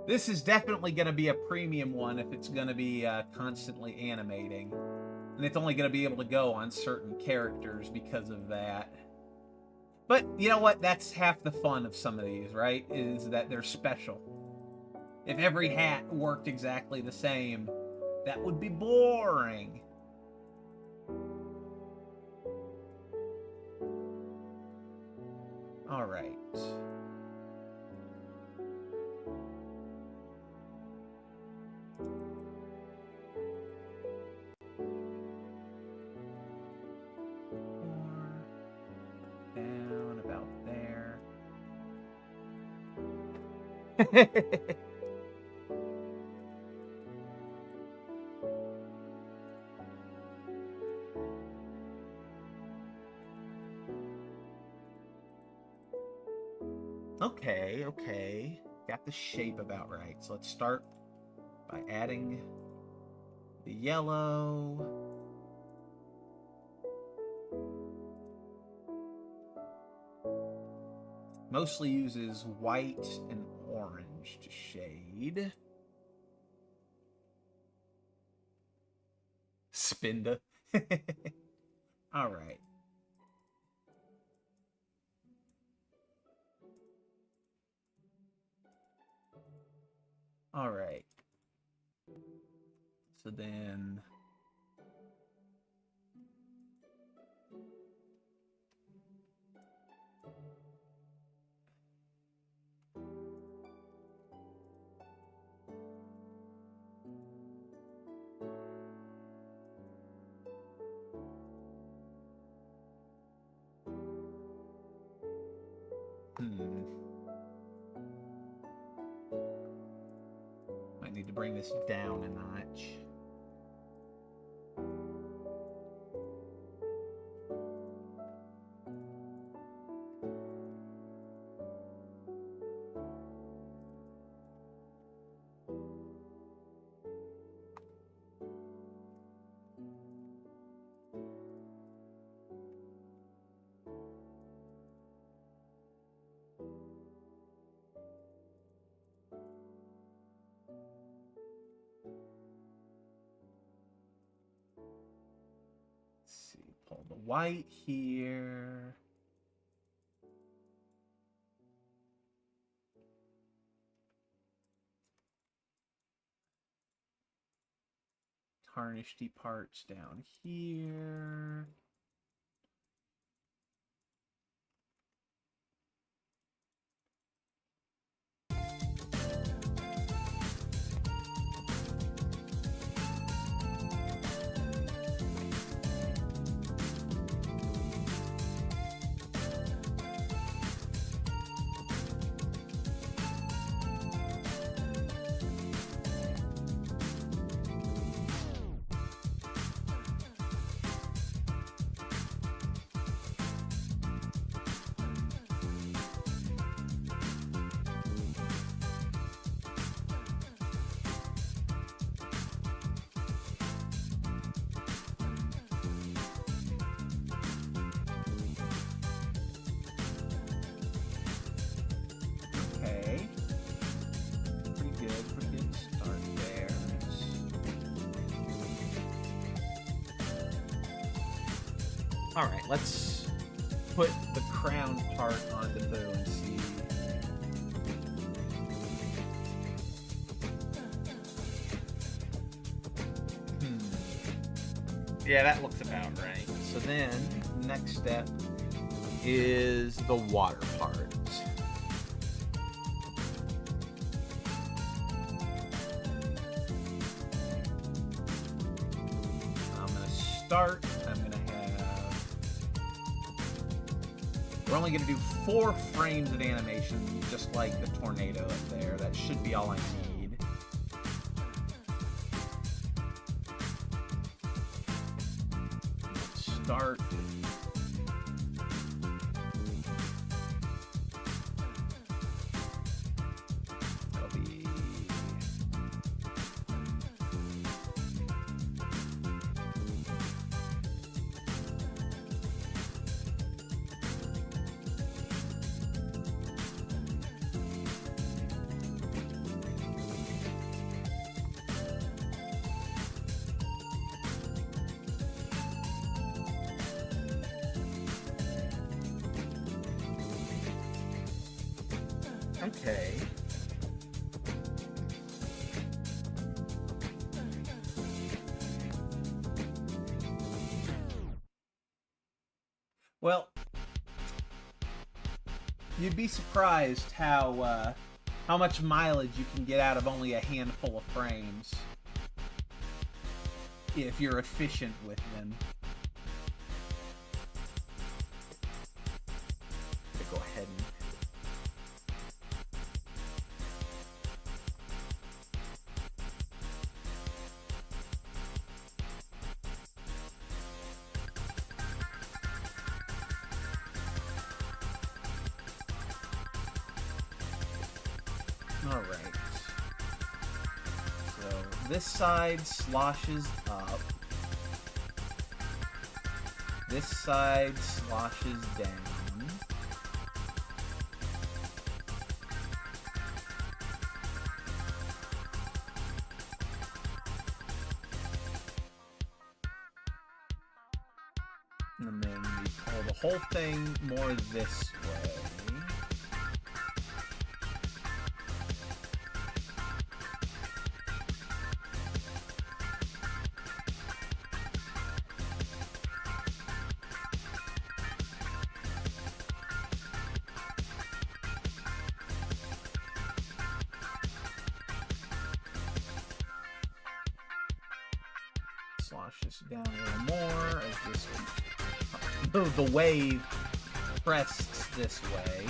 This is definitely going to be a premium one if it's going to be constantly animating. And it's only going to be able to go on certain characters because of that. But you know what? That's half the fun of some of these, right? Is that they're special. If every hat worked exactly the same, that would be boring. All right. Down about there. Okay. Got the shape about right. So let's start by adding the yellow. Mostly uses white and orange to shade. Spinda. All right. All right. So then might need to bring this down a notch. Pull the white here. Tarnished parts down here. Okay. Pretty good start there. All right, let's put the crown part on the bow and see. Yeah, that looks about right. So then, next step is the water part. I'm going to have We're only going to do 4 frames of animation, just like the tornado up there. That should be all I need. Start. That'll be... Okay. Well, you'd be surprised how much mileage you can get out of only a handful of frames if you're efficient with them. Go ahead and all right. So this side sloshes up. This side sloshes down. And then we pull the whole thing more this way. Slosh this down a little more as this the wave crests this way.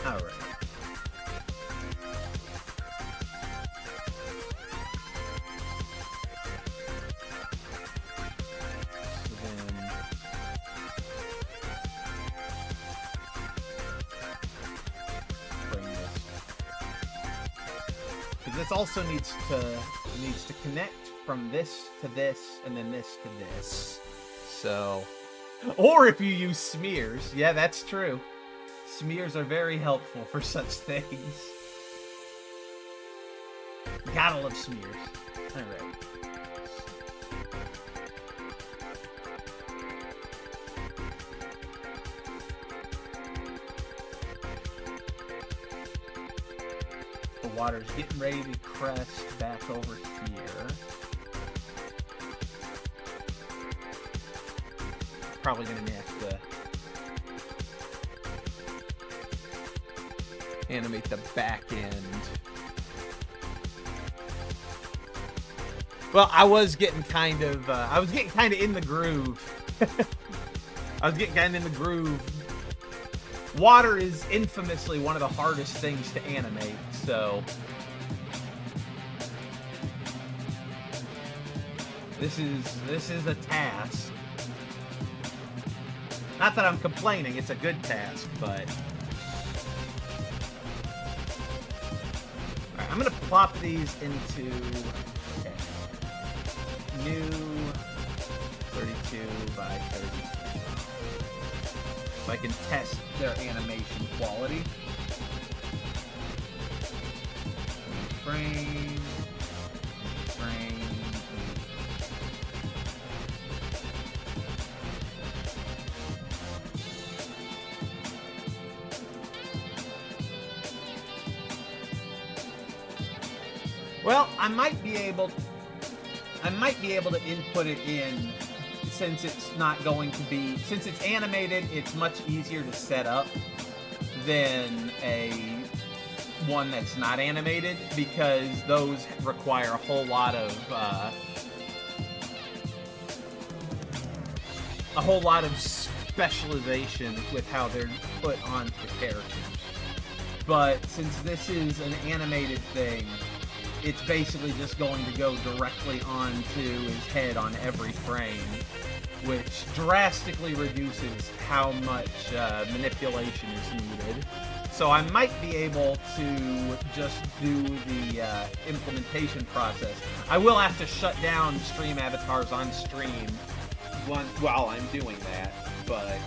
All right. So then bring this. Because this also needs to connect from this to this and then this to this. So, or if you use smears, yeah, that's true. Smears are very helpful for such things. Gotta love smears. Alright. The water's getting ready to crest back over here. Probably gonna have to animate the back end. Well, I was getting kind of in the groove. I was getting kind of in the groove. Water is infamously one of the hardest things to animate, so this is a task. Not that I'm complaining, it's a good task, but I'm going to plop these into new 32 by 32. So I can test their animation quality. Frame. Well, I might be able to input it in, since it's not going to be, since it's animated, it's much easier to set up than a one that's not animated, because those require a whole lot of specialization with how they're put onto the characters. But since this is an animated thing, it's basically just going to go directly onto his head on every frame, which drastically reduces how much manipulation is needed. So I might be able to just do the implementation process. I will have to shut down stream avatars on stream while I'm doing that, but I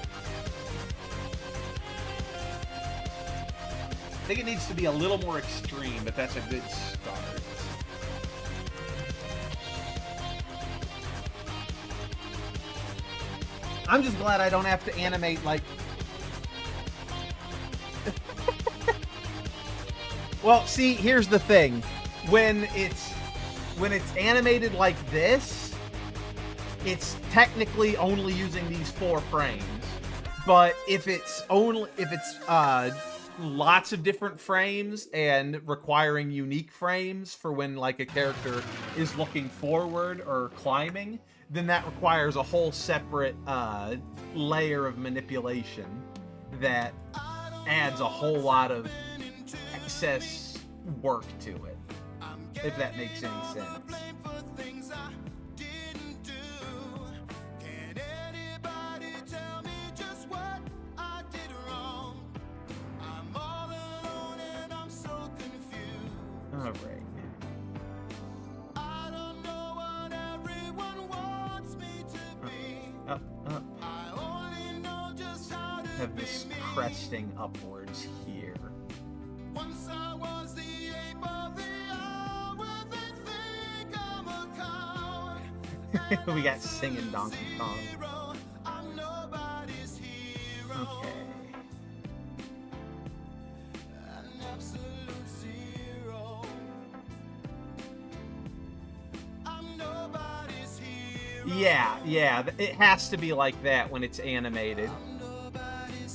think it needs to be a little more extreme, but that's a good start. I'm just glad I don't have to animate, like... Well, see, here's the thing. When it's animated like this, it's technically only using these 4 frames. But if it's lots of different frames and requiring unique frames for when, like, a character is looking forward or climbing, then that requires a whole separate layer of manipulation that adds a whole lot of excess work to it, if that makes any sense. All right. Up. Have this cresting upwards here. We got singing Donkey Kong. Okay. Yeah, it has to be like that when it's animated.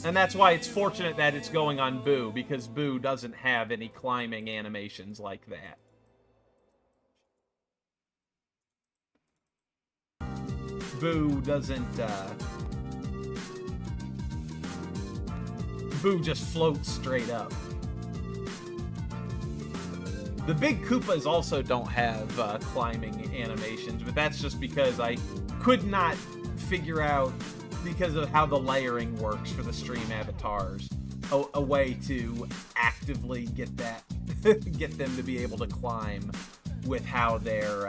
And that's why it's fortunate that it's going on Boo, because Boo doesn't have any climbing animations like that. Boo doesn't, Boo just floats straight up. The big Koopas also don't have climbing animations, but that's just because I could not figure out, because of how the layering works for the stream avatars, a way to actively get that, get them to be able to climb with how their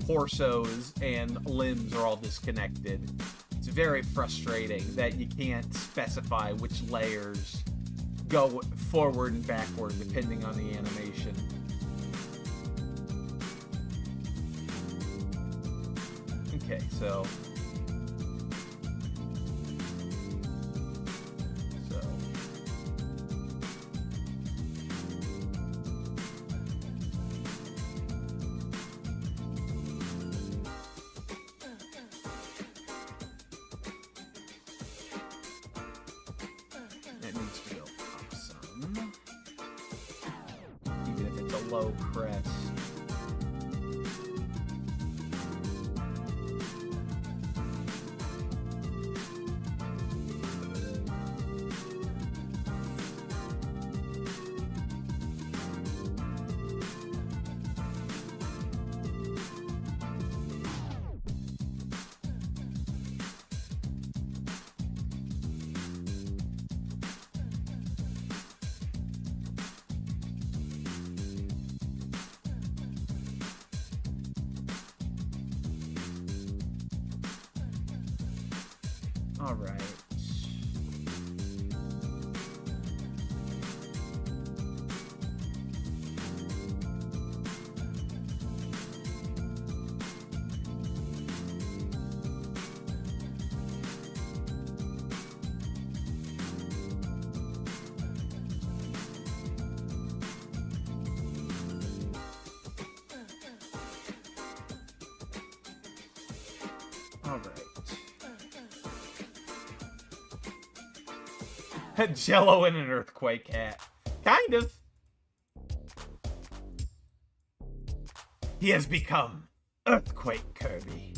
torsos and limbs are all disconnected. It's very frustrating that you can't specify which layers go forward and backward depending on the animation. Okay, so it needs to go up some, even if it's a low crest. All right. Alright. Jello and an earthquake hat. Kind of. He has become Earthquake Kirby.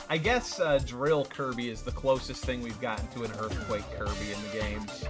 I guess Drill Kirby is the closest thing we've gotten to an Earthquake Kirby in the games.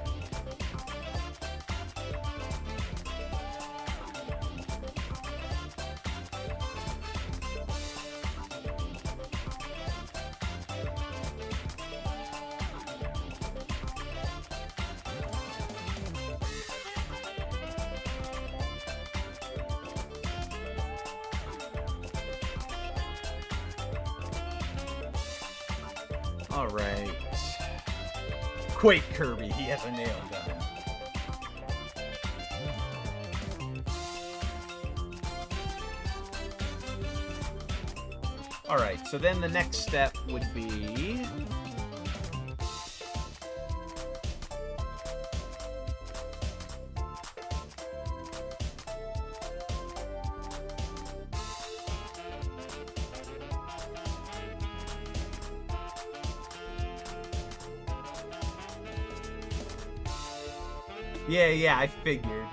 Alright. Quake Kirby, he has a nail gun. Alright, so then the next step would be... Yeah, I figured.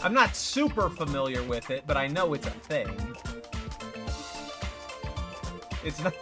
I'm not super familiar with it, but I know it's a thing. It's not...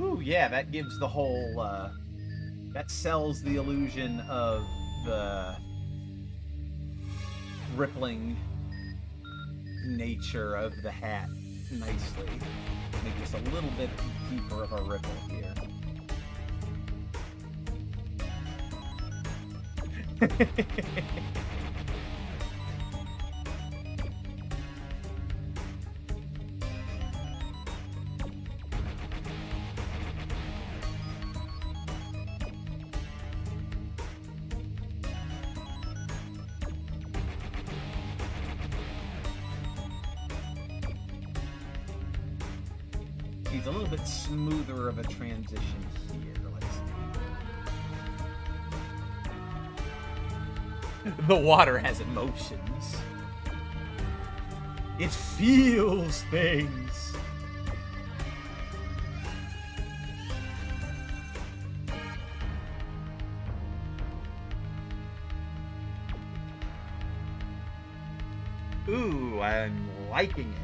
Ooh, yeah, that gives the whole, that sells the illusion of the rippling nature of the hat nicely. Make this a little bit deeper of a ripple here. Needs a little bit smoother of a transition here. The water has emotions. It feels things. Ooh, I'm liking it.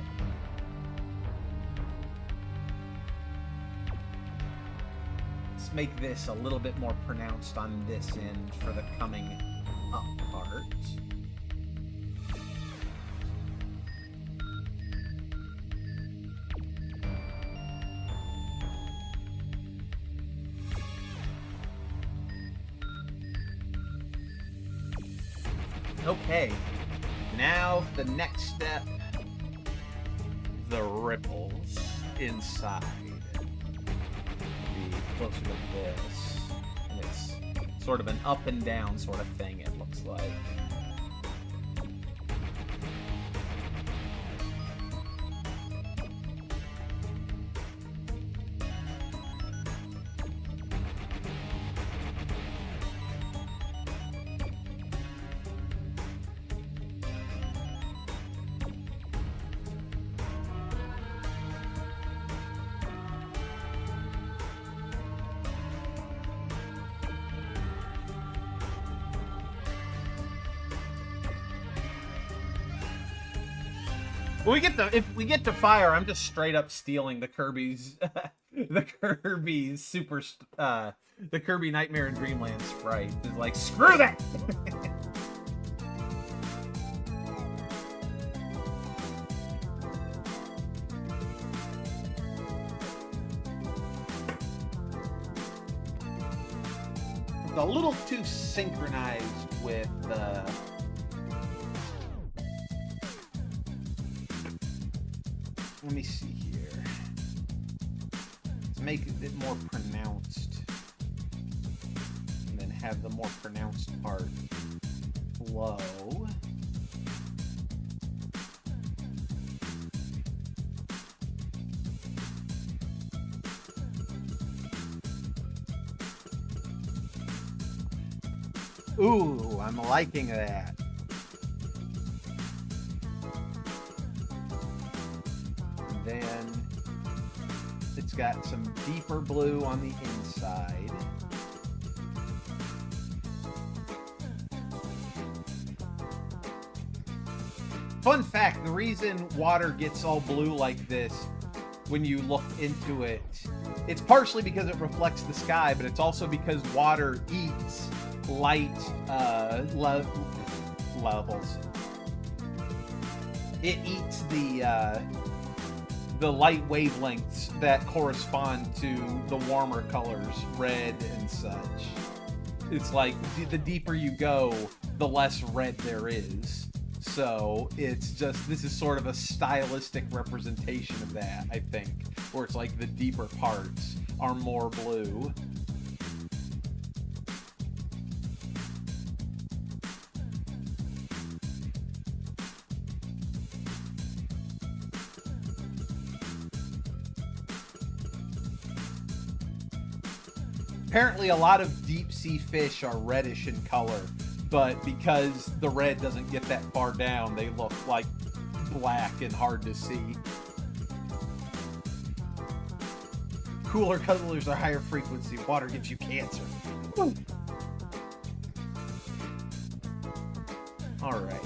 Let's make this a little bit more pronounced on this end for the coming up part. Okay, now the next step, the ripples inside. Be closer to this, and it's sort of an up and down sort of thing, it looks like. When if we get to fire, I'm just straight up stealing the Kirby's the Kirby's the Kirby Nightmare in Dreamland sprite. It's like, screw that. It's a little too synchronized with let me see here. Let's make it more pronounced. And then have the more pronounced part low. Ooh, I'm liking that. And then it's got some deeper blue on the inside. Fun fact, the reason water gets all blue like this when you look into it, it's partially because it reflects the sky, but it's also because water eats light levels. It eats the light wavelengths that correspond to the warmer colors, red and such. It's like the deeper you go, the less red there is. So it's just, this is sort of a stylistic representation of that, I think, where it's like the deeper parts are more blue. Apparently a lot of deep sea fish are reddish in color, but because the red doesn't get that far down, they look like black and hard to see. Cooler colors are higher frequency. Water gives you cancer. Woo. All right.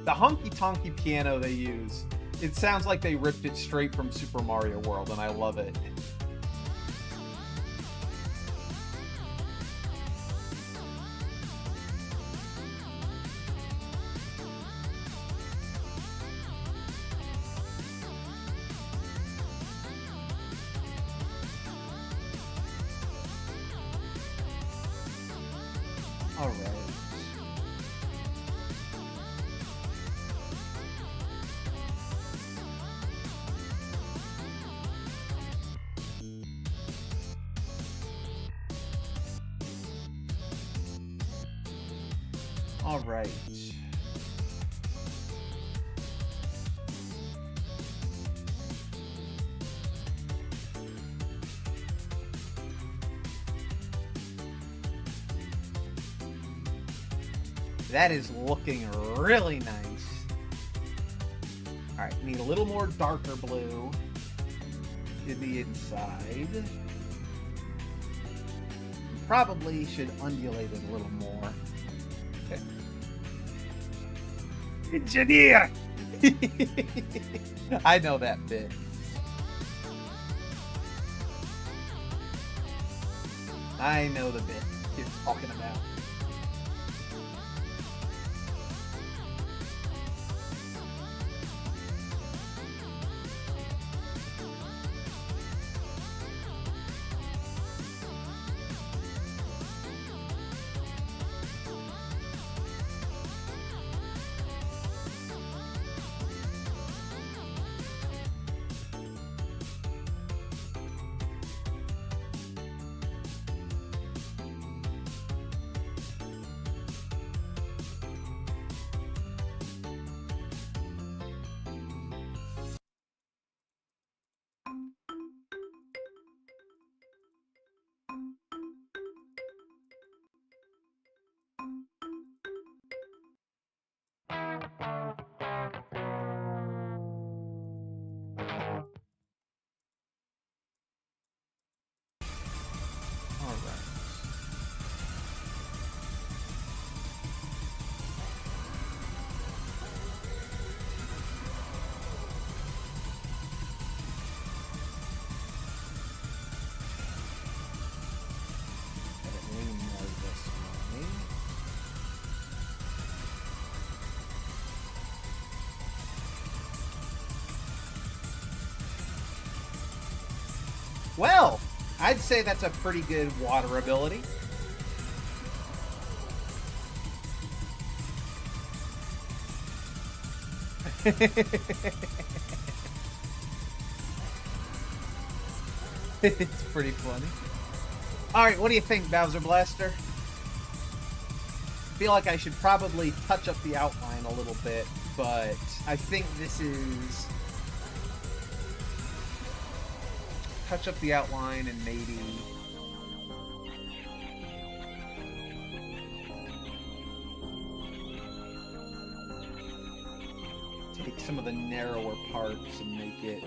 The honky-tonky piano they use, it sounds like they ripped it straight from Super Mario World, and I love it. All right. All right. That is looking really nice. All right, need a little more darker blue in the inside. Probably should undulate it a little more. Okay. Engineer! I know that bit. I know the bit you're talking about. Well, I'd say that's a pretty good water ability. It's pretty funny. Alright, what do you think, Bowser Blaster? I feel like I should probably touch up the outline a little bit, but I think this is... touch up the outline and maybe... take some of the narrower parts and make it...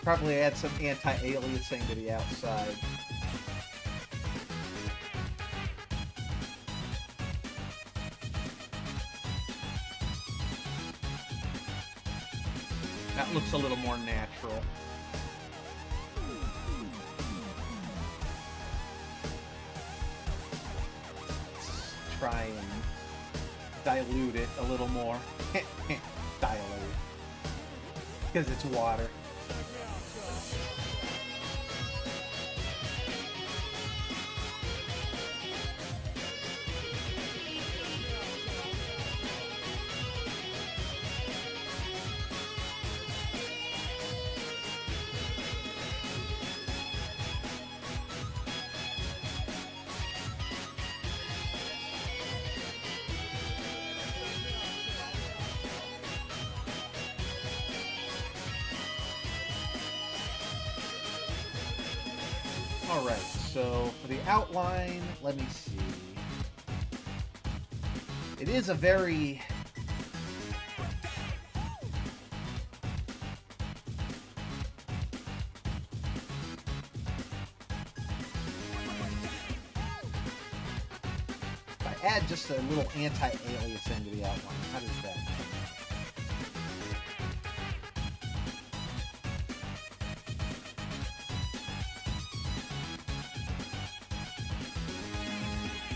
Probably add some anti-aliasing to the outside. That looks a little more natural. Let's try and dilute it a little more. Dilute. Because it's water. Alright, so for the outline, let me see. It is a very... If I add just a little anti-aliasing to the outline, how does that?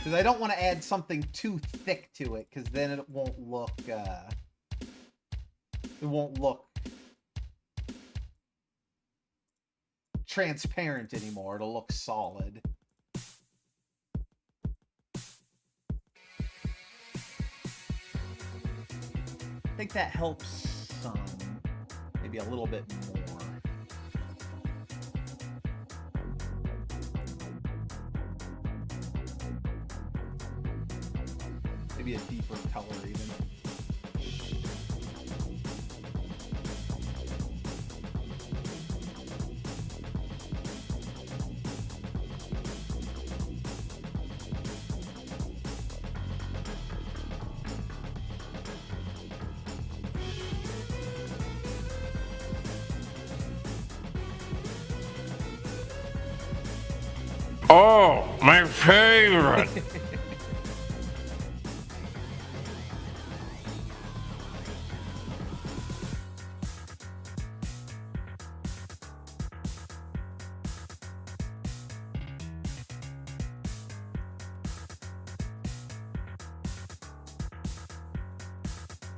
Because I don't want to add something too thick to it, because then it won't look, transparent anymore. It'll look solid. I think that helps some. Maybe a little bit more. Maybe a deeper color even. Oh, my favorite.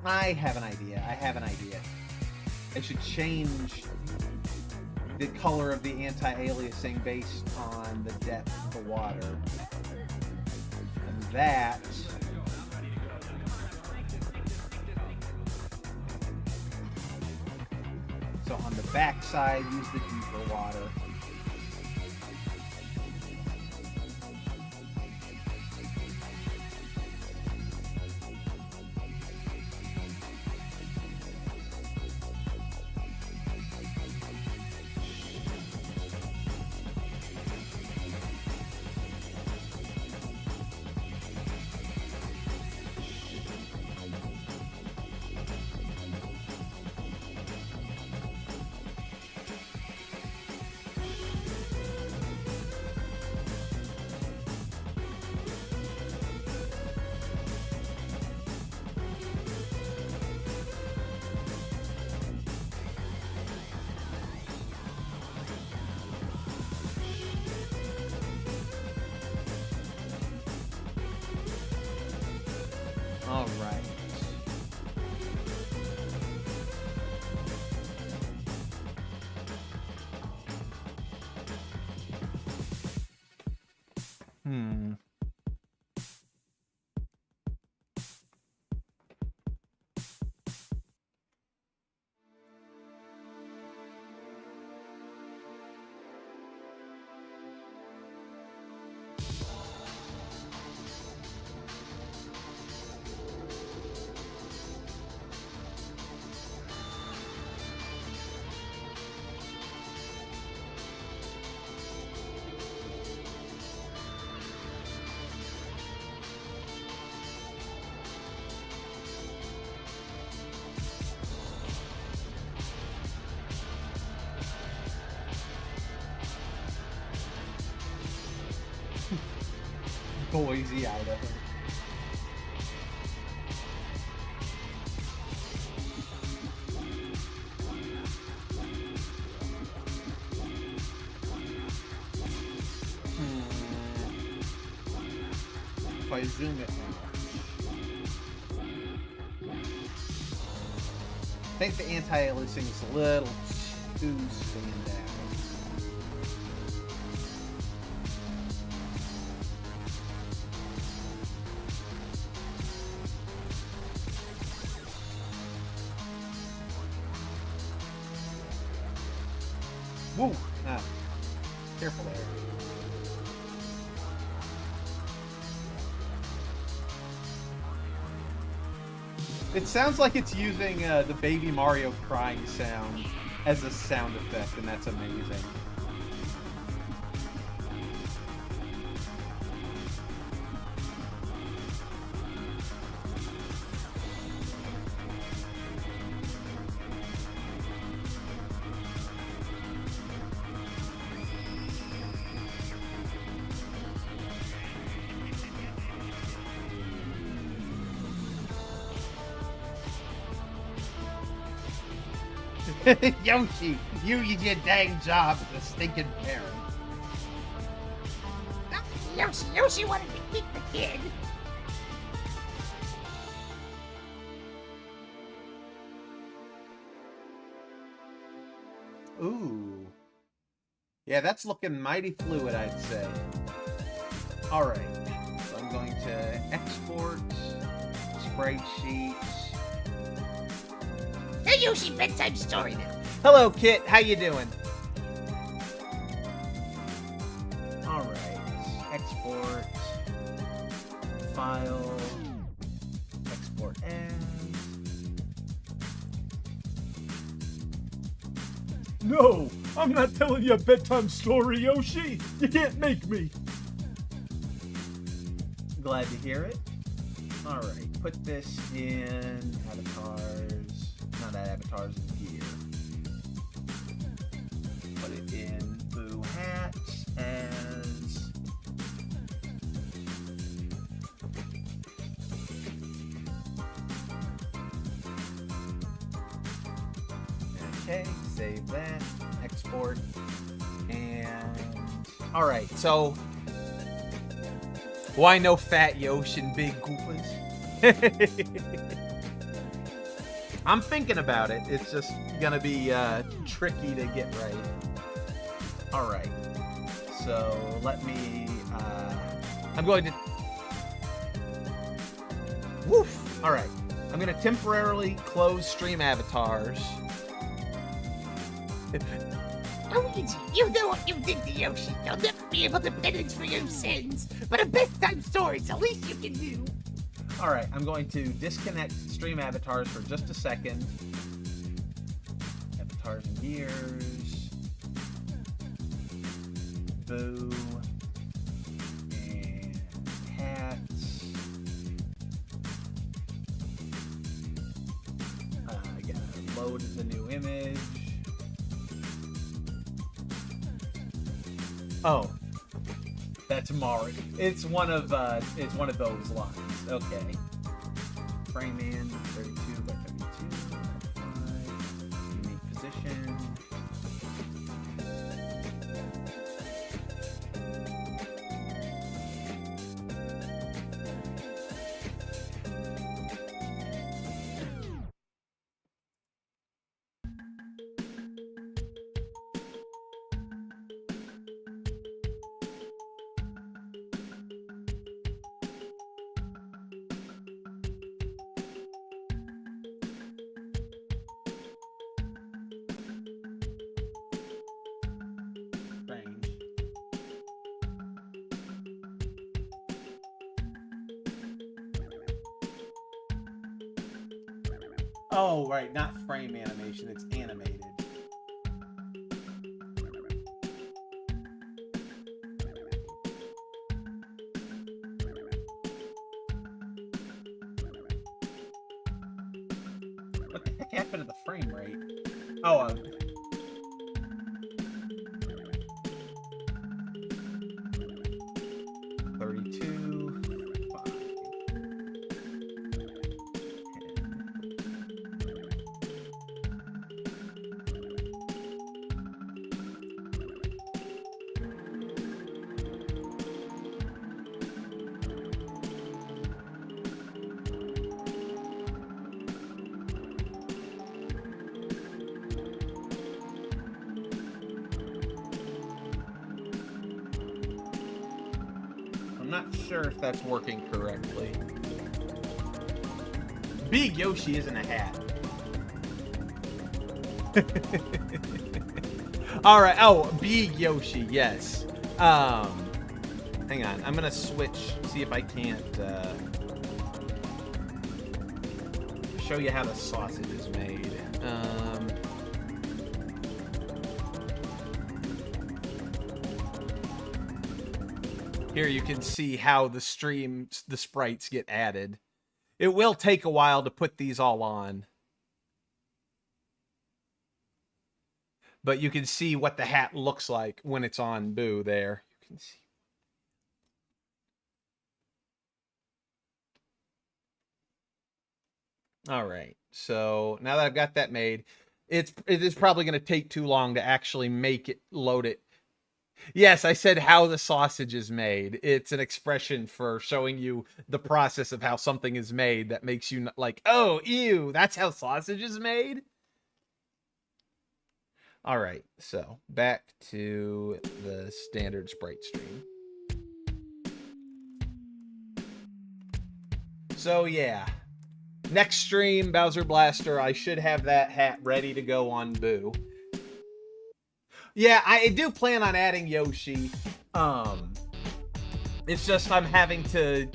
I have an idea. I should change the color of the anti-aliasing based on the depth of the water. And that... So on the back side, use the deeper water. Hmm. Boise, Idaho. If I zoom it now. I think the anti-aliasing is a little too stand out. Woo! Ah, careful there. It sounds like it's using the Baby Mario crying sound as a sound effect, and that's amazing. Yoshi, you did your dang job as a stinking parent. Yoshi wanted to keep the kid. Ooh. Yeah, that's looking mighty fluid, I'd say. Alright. So I'm going to export sprite sheets. Hey Yoshi, bedtime story now. Hello, Kit. How you doing? Alright. Export. File. Export as. No, I'm not telling you a bedtime story, Yoshi. You can't make me. Glad to hear it. Alright. Put this in avatars. Not avatars, gear. Put it in Boo Hat as. Okay, save that, export, and alright, so why no Fat Yosh and Big Koopas? I'm thinking about it. It's just gonna be tricky to get right. Alright. So let me I'm going to woof! Alright. I'm gonna temporarily close stream avatars. Oh, you know what you did to Yoshi. You'll never be able to penance for your sins. But a bedtime story's the least you can do. Alright, I'm going to disconnect stream avatars for just a second. Avatars and gears. Boo. And hats. I gotta load the new image. Oh. That's Mario. It's one of those lines. Okay. Frame in 32 by 32. Unique position. Oh, right, not frame animation, it's animated. What the heck happened to the frame rate? Oh, 32. 5. I'm not sure if that's working correctly. Big Yoshi isn't a hat. All right. Oh, Big Yoshi. Yes. Hang on. I'm gonna switch. See if I can't show you how the sausage is made. Here you can see how the sprites get added. It will take a while to put these all on. But you can see what the hat looks like when it's on Boo there. You can see. All right. So now that I've got that made, it is probably going to take too long to actually make it, load it. Yes, I said how the sausage is made. It's an expression for showing you the process of how something is made that makes you like, oh, ew, that's how sausage is made? All right, so back to the standard Spritestream. So yeah, next stream, Bowser Blaster, I should have that hat ready to go on Boo. Yeah, I do plan on adding Yoshi. It's just I'm having to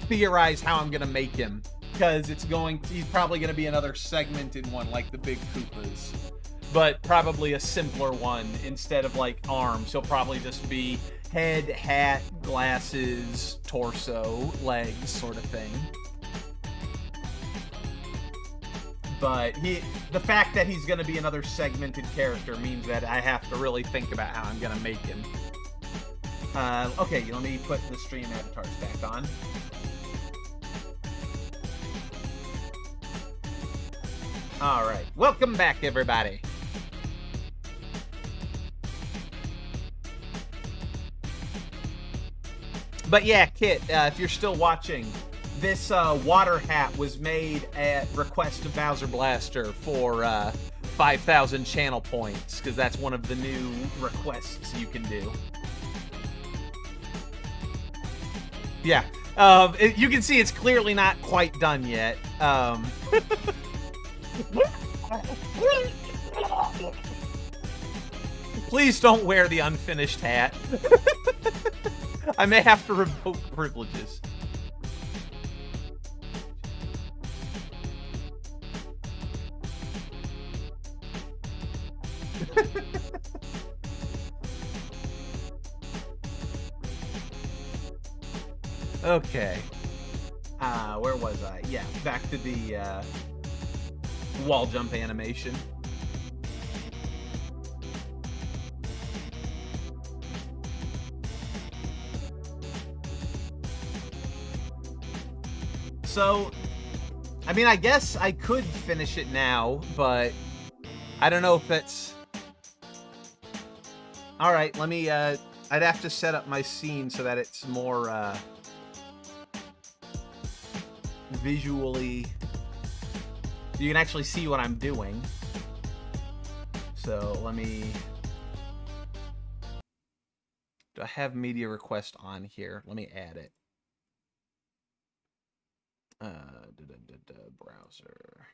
theorize how I'm gonna make him, because he's probably gonna be another segmented one like the Big Koopas, but probably a simpler one instead of like arms. He'll probably just be head, hat, glasses, torso, legs, sort of thing. But the fact that he's going to be another segmented character means that I have to really think about how I'm going to make him. Okay, let me put the stream avatars back on. All right, welcome back, everybody. But yeah, Kit, if you're still watching, this water hat was made at request of Bowser Blaster for 5,000 channel points, because that's one of the new requests you can do. Yeah, you can see it's clearly not quite done yet. Please don't wear the unfinished hat. I may have to revoke privileges. Okay. Where was I? Yeah, back to the wall jump animation. So, I mean, I guess I could finish it now, but I don't know if that's... Alright, let me, I'd have to set up my scene so that it's more, visually... You can actually see what I'm doing. So, let me... Do I have media request on here? Let me add it. Browser.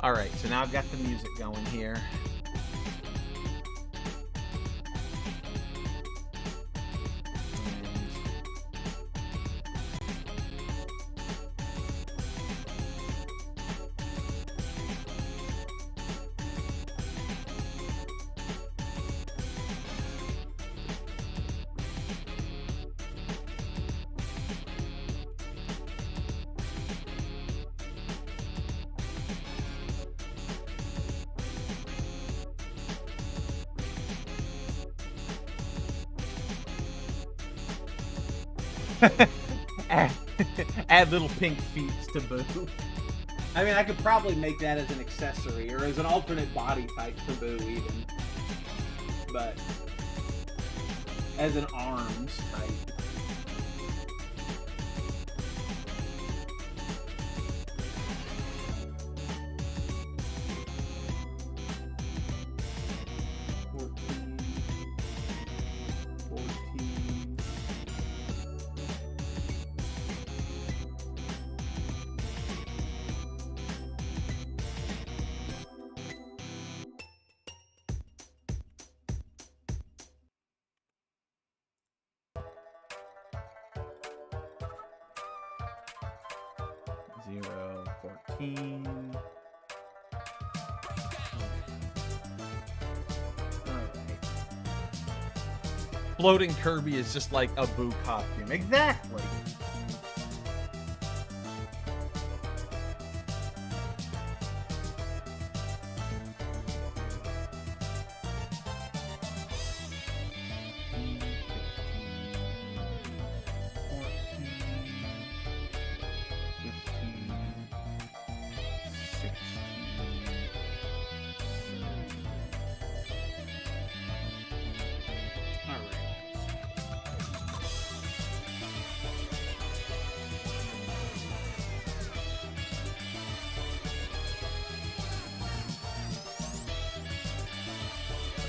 All right, so now I've got the music going here. Add little pink feet to Boo. I mean, I could probably make that as an accessory or as an alternate body type for Boo, even. But as an arms type. Zero, 14. Floating Kirby is just like a Boo costume. Exactly.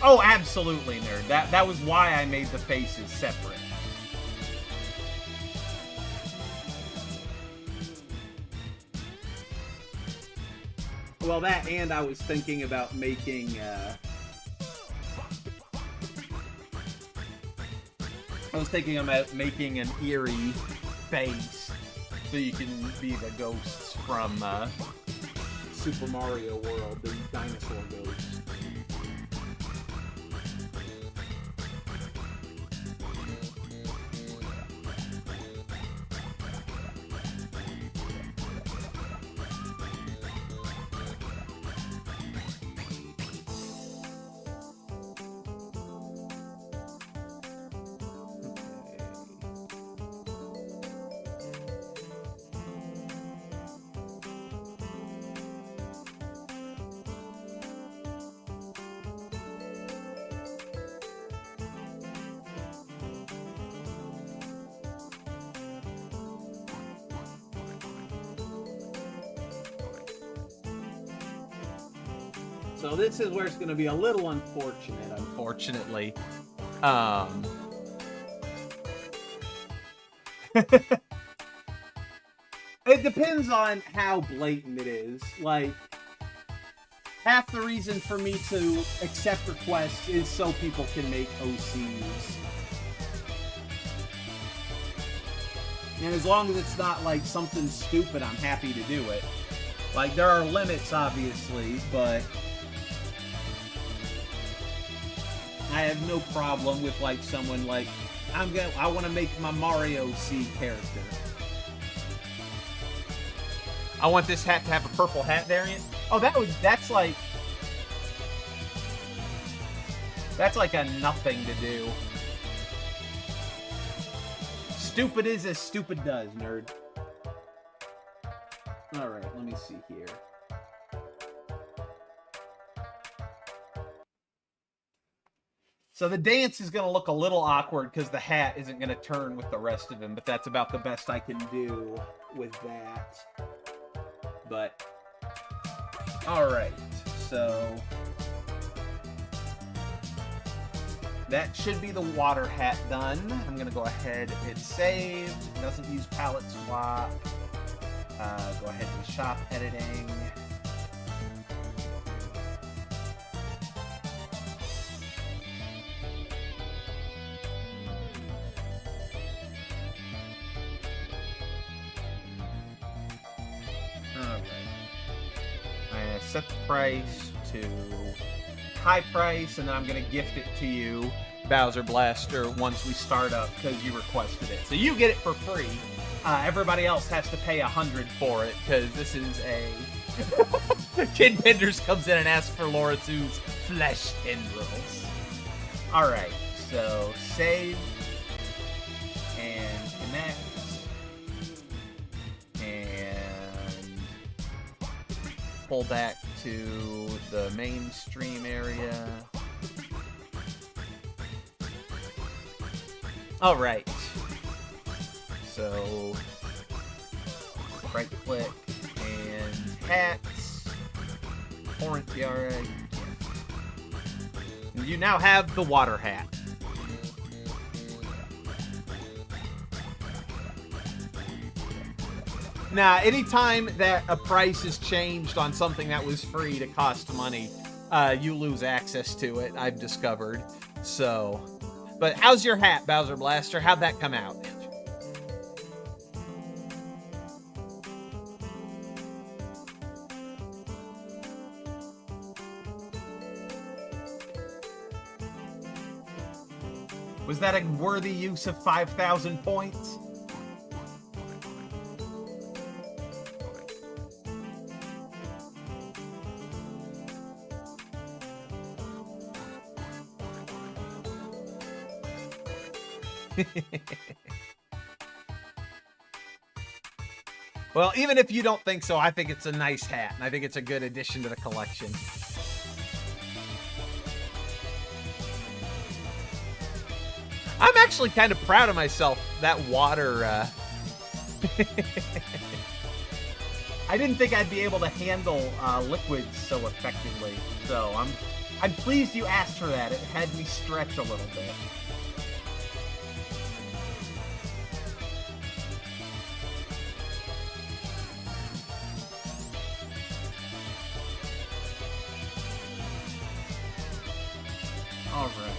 Oh, absolutely, nerd. That was why I made the faces separate. Well, that and I was thinking about making, I was thinking about making an eerie face so you can be the ghosts from Super Mario World, the dinosaur ghosts. So this is where it's going to be a little unfortunate, unfortunately. It depends on how blatant it is. Like, half the reason for me to accept requests is so people can make OCs. And as long as it's not like something stupid, I'm happy to do it. Like, there are limits, obviously, but I have no problem with like someone like, I want to make my Mario C character. I want this hat to have a purple hat variant. Oh, that's like a nothing to do. Stupid is as stupid does, nerd. Alright, let me see here. So the dance is going to look a little awkward because the hat isn't going to turn with the rest of him, but that's about the best I can do with that. But, alright, so that should be the water hat done. I'm going to go ahead, it's saved, doesn't use palette swap. Go ahead and shop editing. Alright. I'm going to set the price to high price, and then I'm going to gift it to you, Bowser Blaster, once we start up, because you requested it. So you get it for free. Everybody else has to pay $100 for it, because this is a... Kid Benders comes in and asks for Laura 2's flesh tendrils. Alright, so save and connect. pull back to the mainstream area. All right. So, right click and hats. Torrent tiara. And you now have the water hat. Now, anytime that a price is changed on something that was free to cost money, you lose access to it, I've discovered. So, but how's your hat, Bowser Blaster? How'd that come out? Was that a worthy use of 5,000 points? Well, even if you don't think so, I think it's a nice hat, and I think it's a good addition to the collection. I'm actually kind of proud of myself. That water, I didn't think I'd be able to handle liquids so effectively, so I'm pleased you asked for that. It had me stretch a little bit. All right.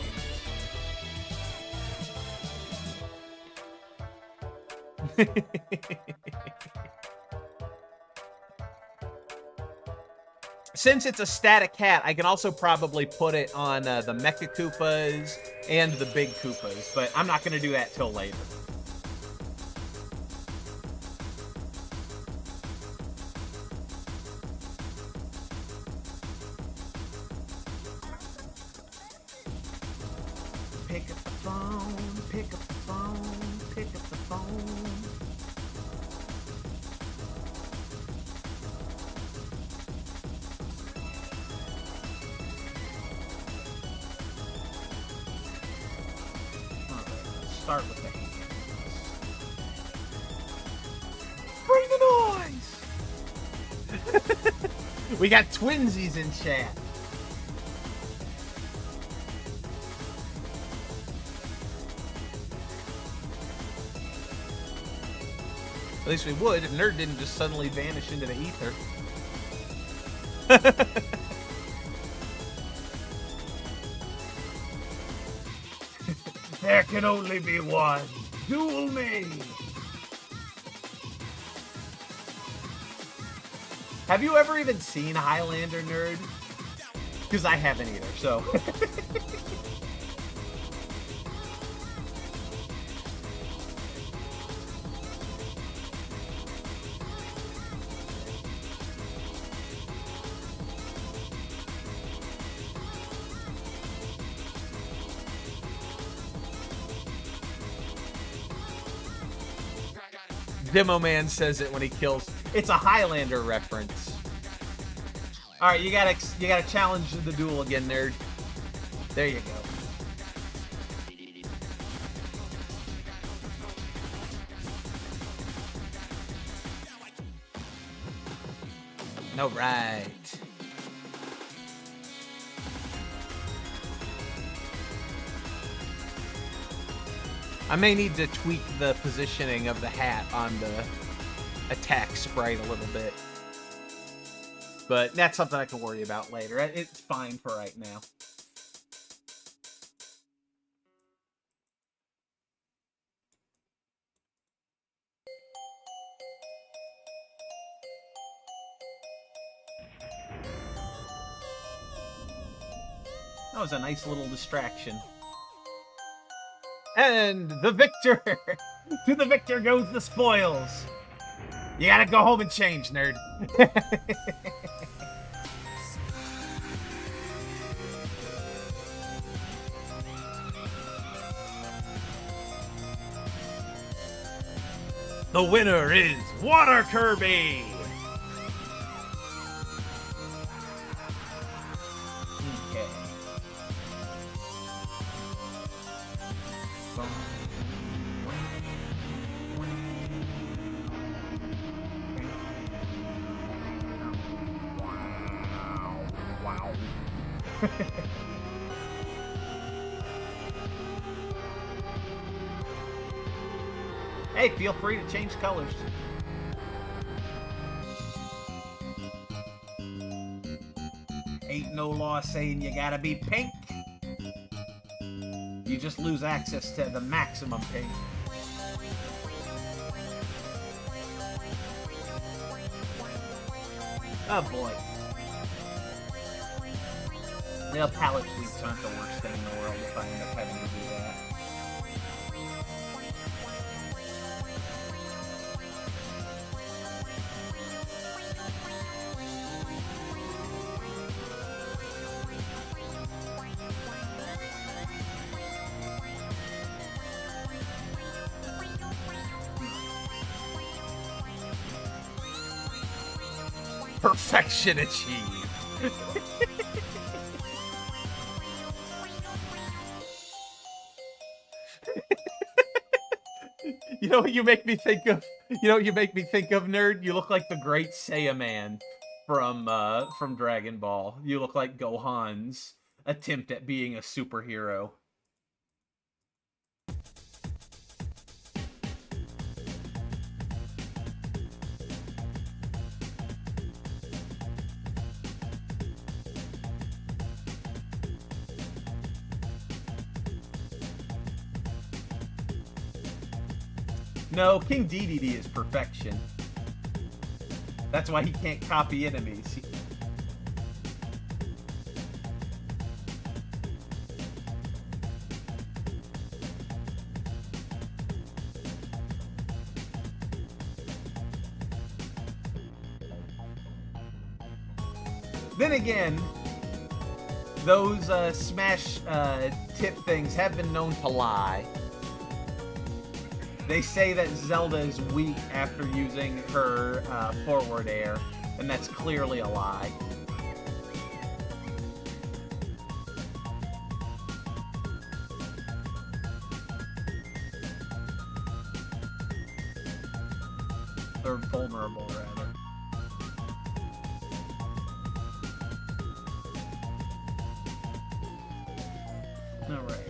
Since it's a static hat, I can also probably put it on the Mecha Koopas and the Big Koopas, but I'm not going to do that till later. Pick up the phone, pick up the phone, pick up the phone. Alright, let's start with the hands. Bring the noise! We got twinsies in chat. At least we would if Nerd didn't just suddenly vanish into the ether. There can only be one. Duel me. Have you ever even seen Highlander, Nerd? Because I haven't either, so... Demo Man says it when he kills. It's a Highlander reference. All right, you gotta challenge the duel again, Nerd. There you go. All right. I may need to tweak the positioning of the hat on the attack sprite a little bit. But that's something I can worry about later. It's fine for right now. That was a nice little distraction. And the victor! To the victor goes the spoils! You gotta go home and change, Nerd. The winner is Water Kirby! Hey, feel free to change colors. Ain't no law saying you gotta be pink. You just lose access to the maximum pink. Oh boy. Nail palette sweeps aren't the worst thing in the world if I end up having to do that. Perfection achieved. You know what you make me think of? You know what you make me think of, nerd? You look like the Great Saiyaman from Dragon Ball. You look like Gohan's attempt at being a superhero. No, King Dedede is perfection. That's why he can't copy enemies. Then again, those Smash tip things have been known to lie. They say that Zelda is weak after using her forward air, and that's clearly a lie. Or vulnerable, rather. Alright.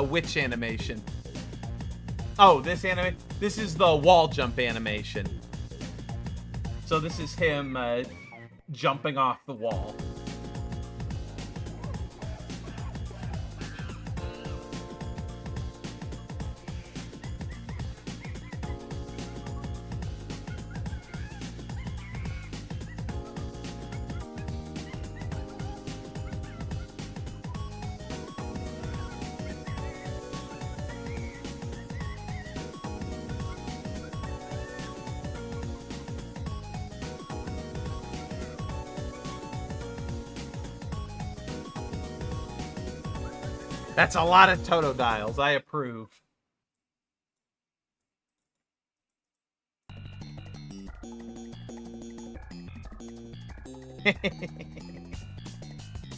Which animation? Oh, this anime. This is the wall jump animation. So this is him jumping off the wall. That's a lot of Totodiles. I approve.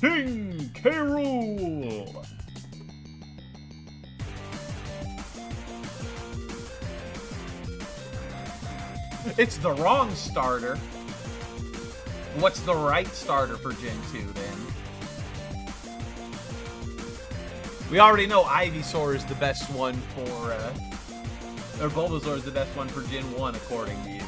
King K. Rool! It's the wrong starter. What's the right starter for Gen 2 then? We already know Ivysaur is the best one for, Or Bulbasaur is the best one for Gen 1 according to you.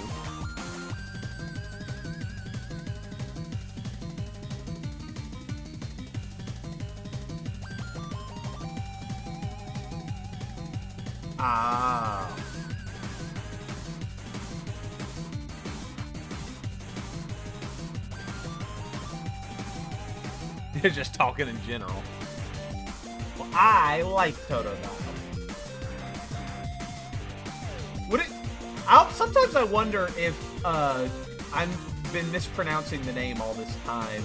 Ah. They're just talking in general. I like Totodile. Would it? Sometimes I wonder if I've been mispronouncing the name all this time.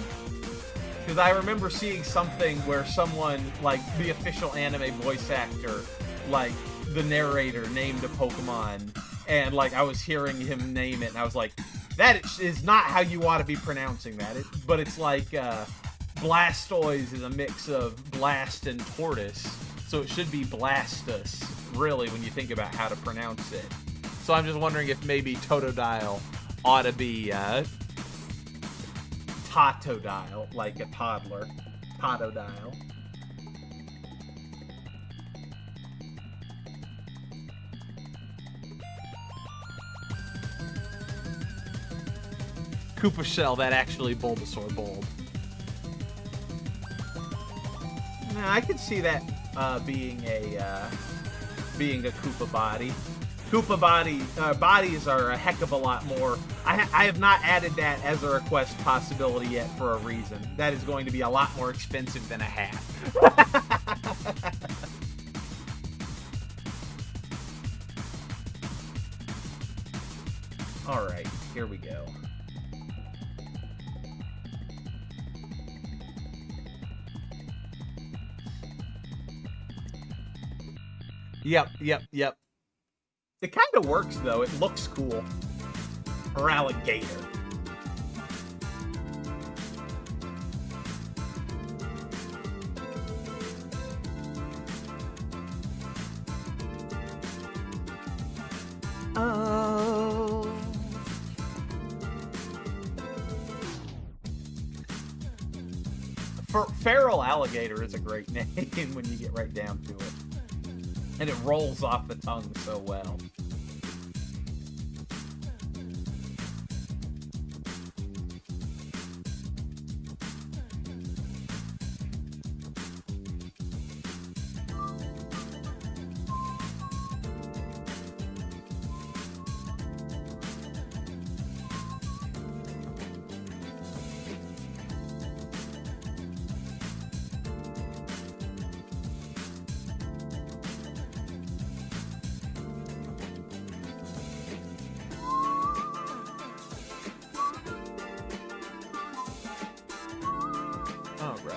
Because I remember seeing something where someone, like, the official anime voice actor, like, the narrator named a Pokemon, and, like, I was hearing him name it, and I was like, that is not how you ought to be pronouncing that. But it's like, Blastoise is a mix of Blast and Tortoise, so it should be Blastus, really, when you think about how to pronounce it. So I'm just wondering if maybe Totodile ought to be, Totodile, like a toddler. Totodile. Koopa Shell, that actually Bulbasaur Bulb. Nah, I could see that being a Koopa body. Koopa bodies are a heck of a lot more. I have not added that as a request possibility yet for a reason. That is going to be a lot more expensive than a hat. All right, here we go. Yep. It kind of works, though. It looks cool. Or alligator. Oh. Feral alligator is a great name when you get right down to it. And it rolls off the tongue so well. All right.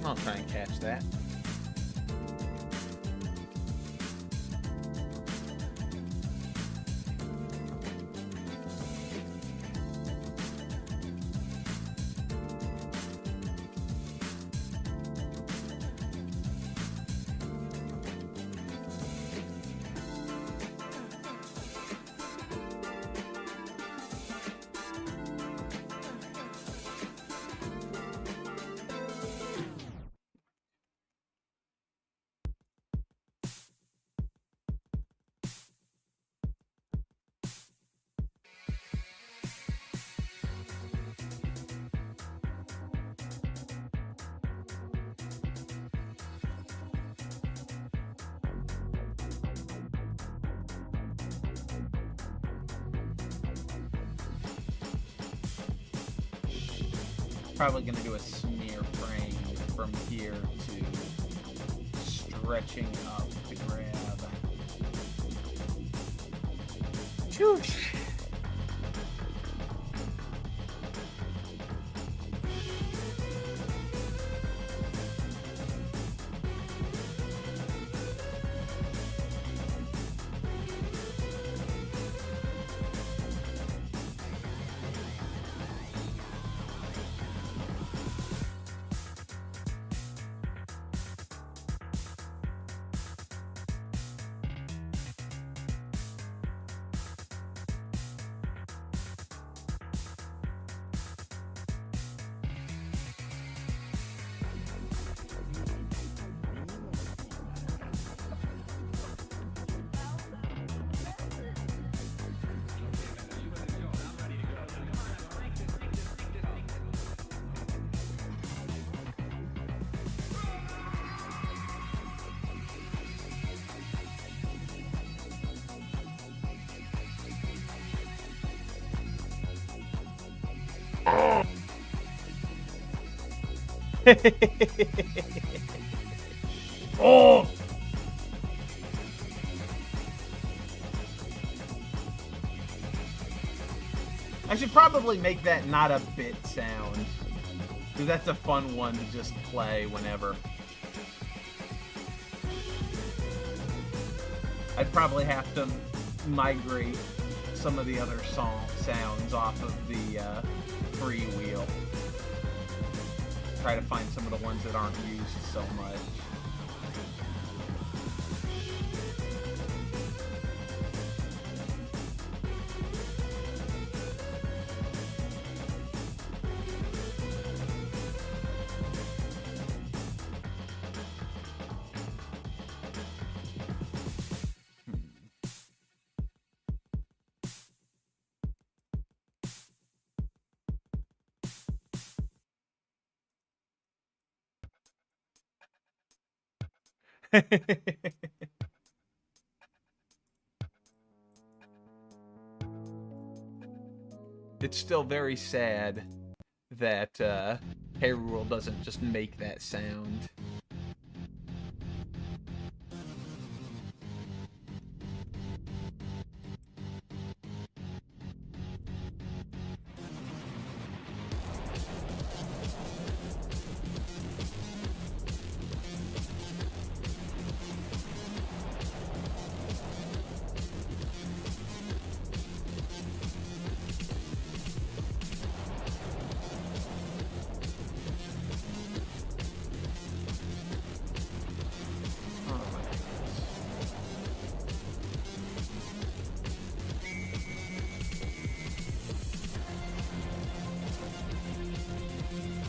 I'll try and catch that. Probably going to do a smear frame from here to stretching up to grab. Choosh. Oh! I should probably make that not a bit sound. Because that's a fun one to just play whenever. I'd probably have to migrate some of the other sounds off of the freewheel. Try to find some of the ones that aren't used so much. It's still very sad that Hyrule doesn't just make that sound.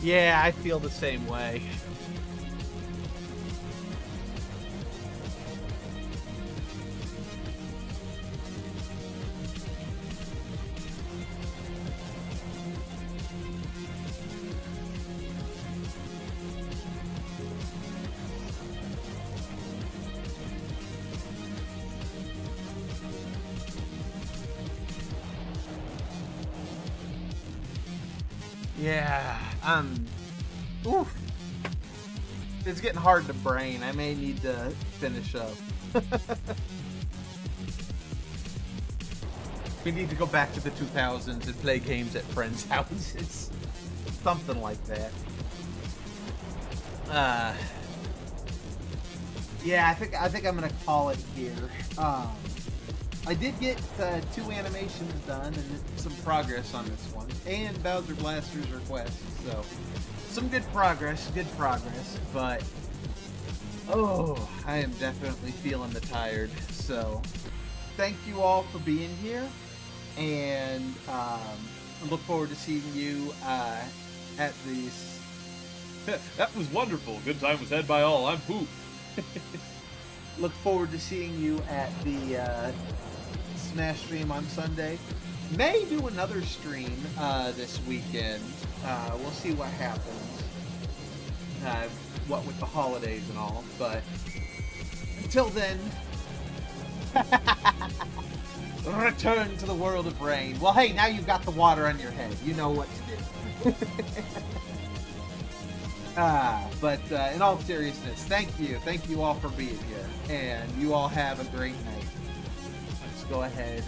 Yeah, I feel the same way. Yeah, oof. It's getting hard to brain. I may need to finish up. We need to go back to the 2000s and play games at friends' houses. Something like that. Yeah, I think I'm gonna call it here. I did get 2 animations done and some progress on this one, and Bowser Blaster's request, so some good progress, but oh, I am definitely feeling the tired, so thank you all for being here, and I look forward to seeing you at these. That was wonderful. Good time was had by all. I'm Poop. Look forward to seeing you at the Smash stream on Sunday. May do another stream this weekend. We'll see what happens. What with the holidays and all. But until then, return to the world of rain. Well, hey, now you've got the water on your head. You know what to do. But in all seriousness, thank you all for being here, and you all have a great night. Let's go ahead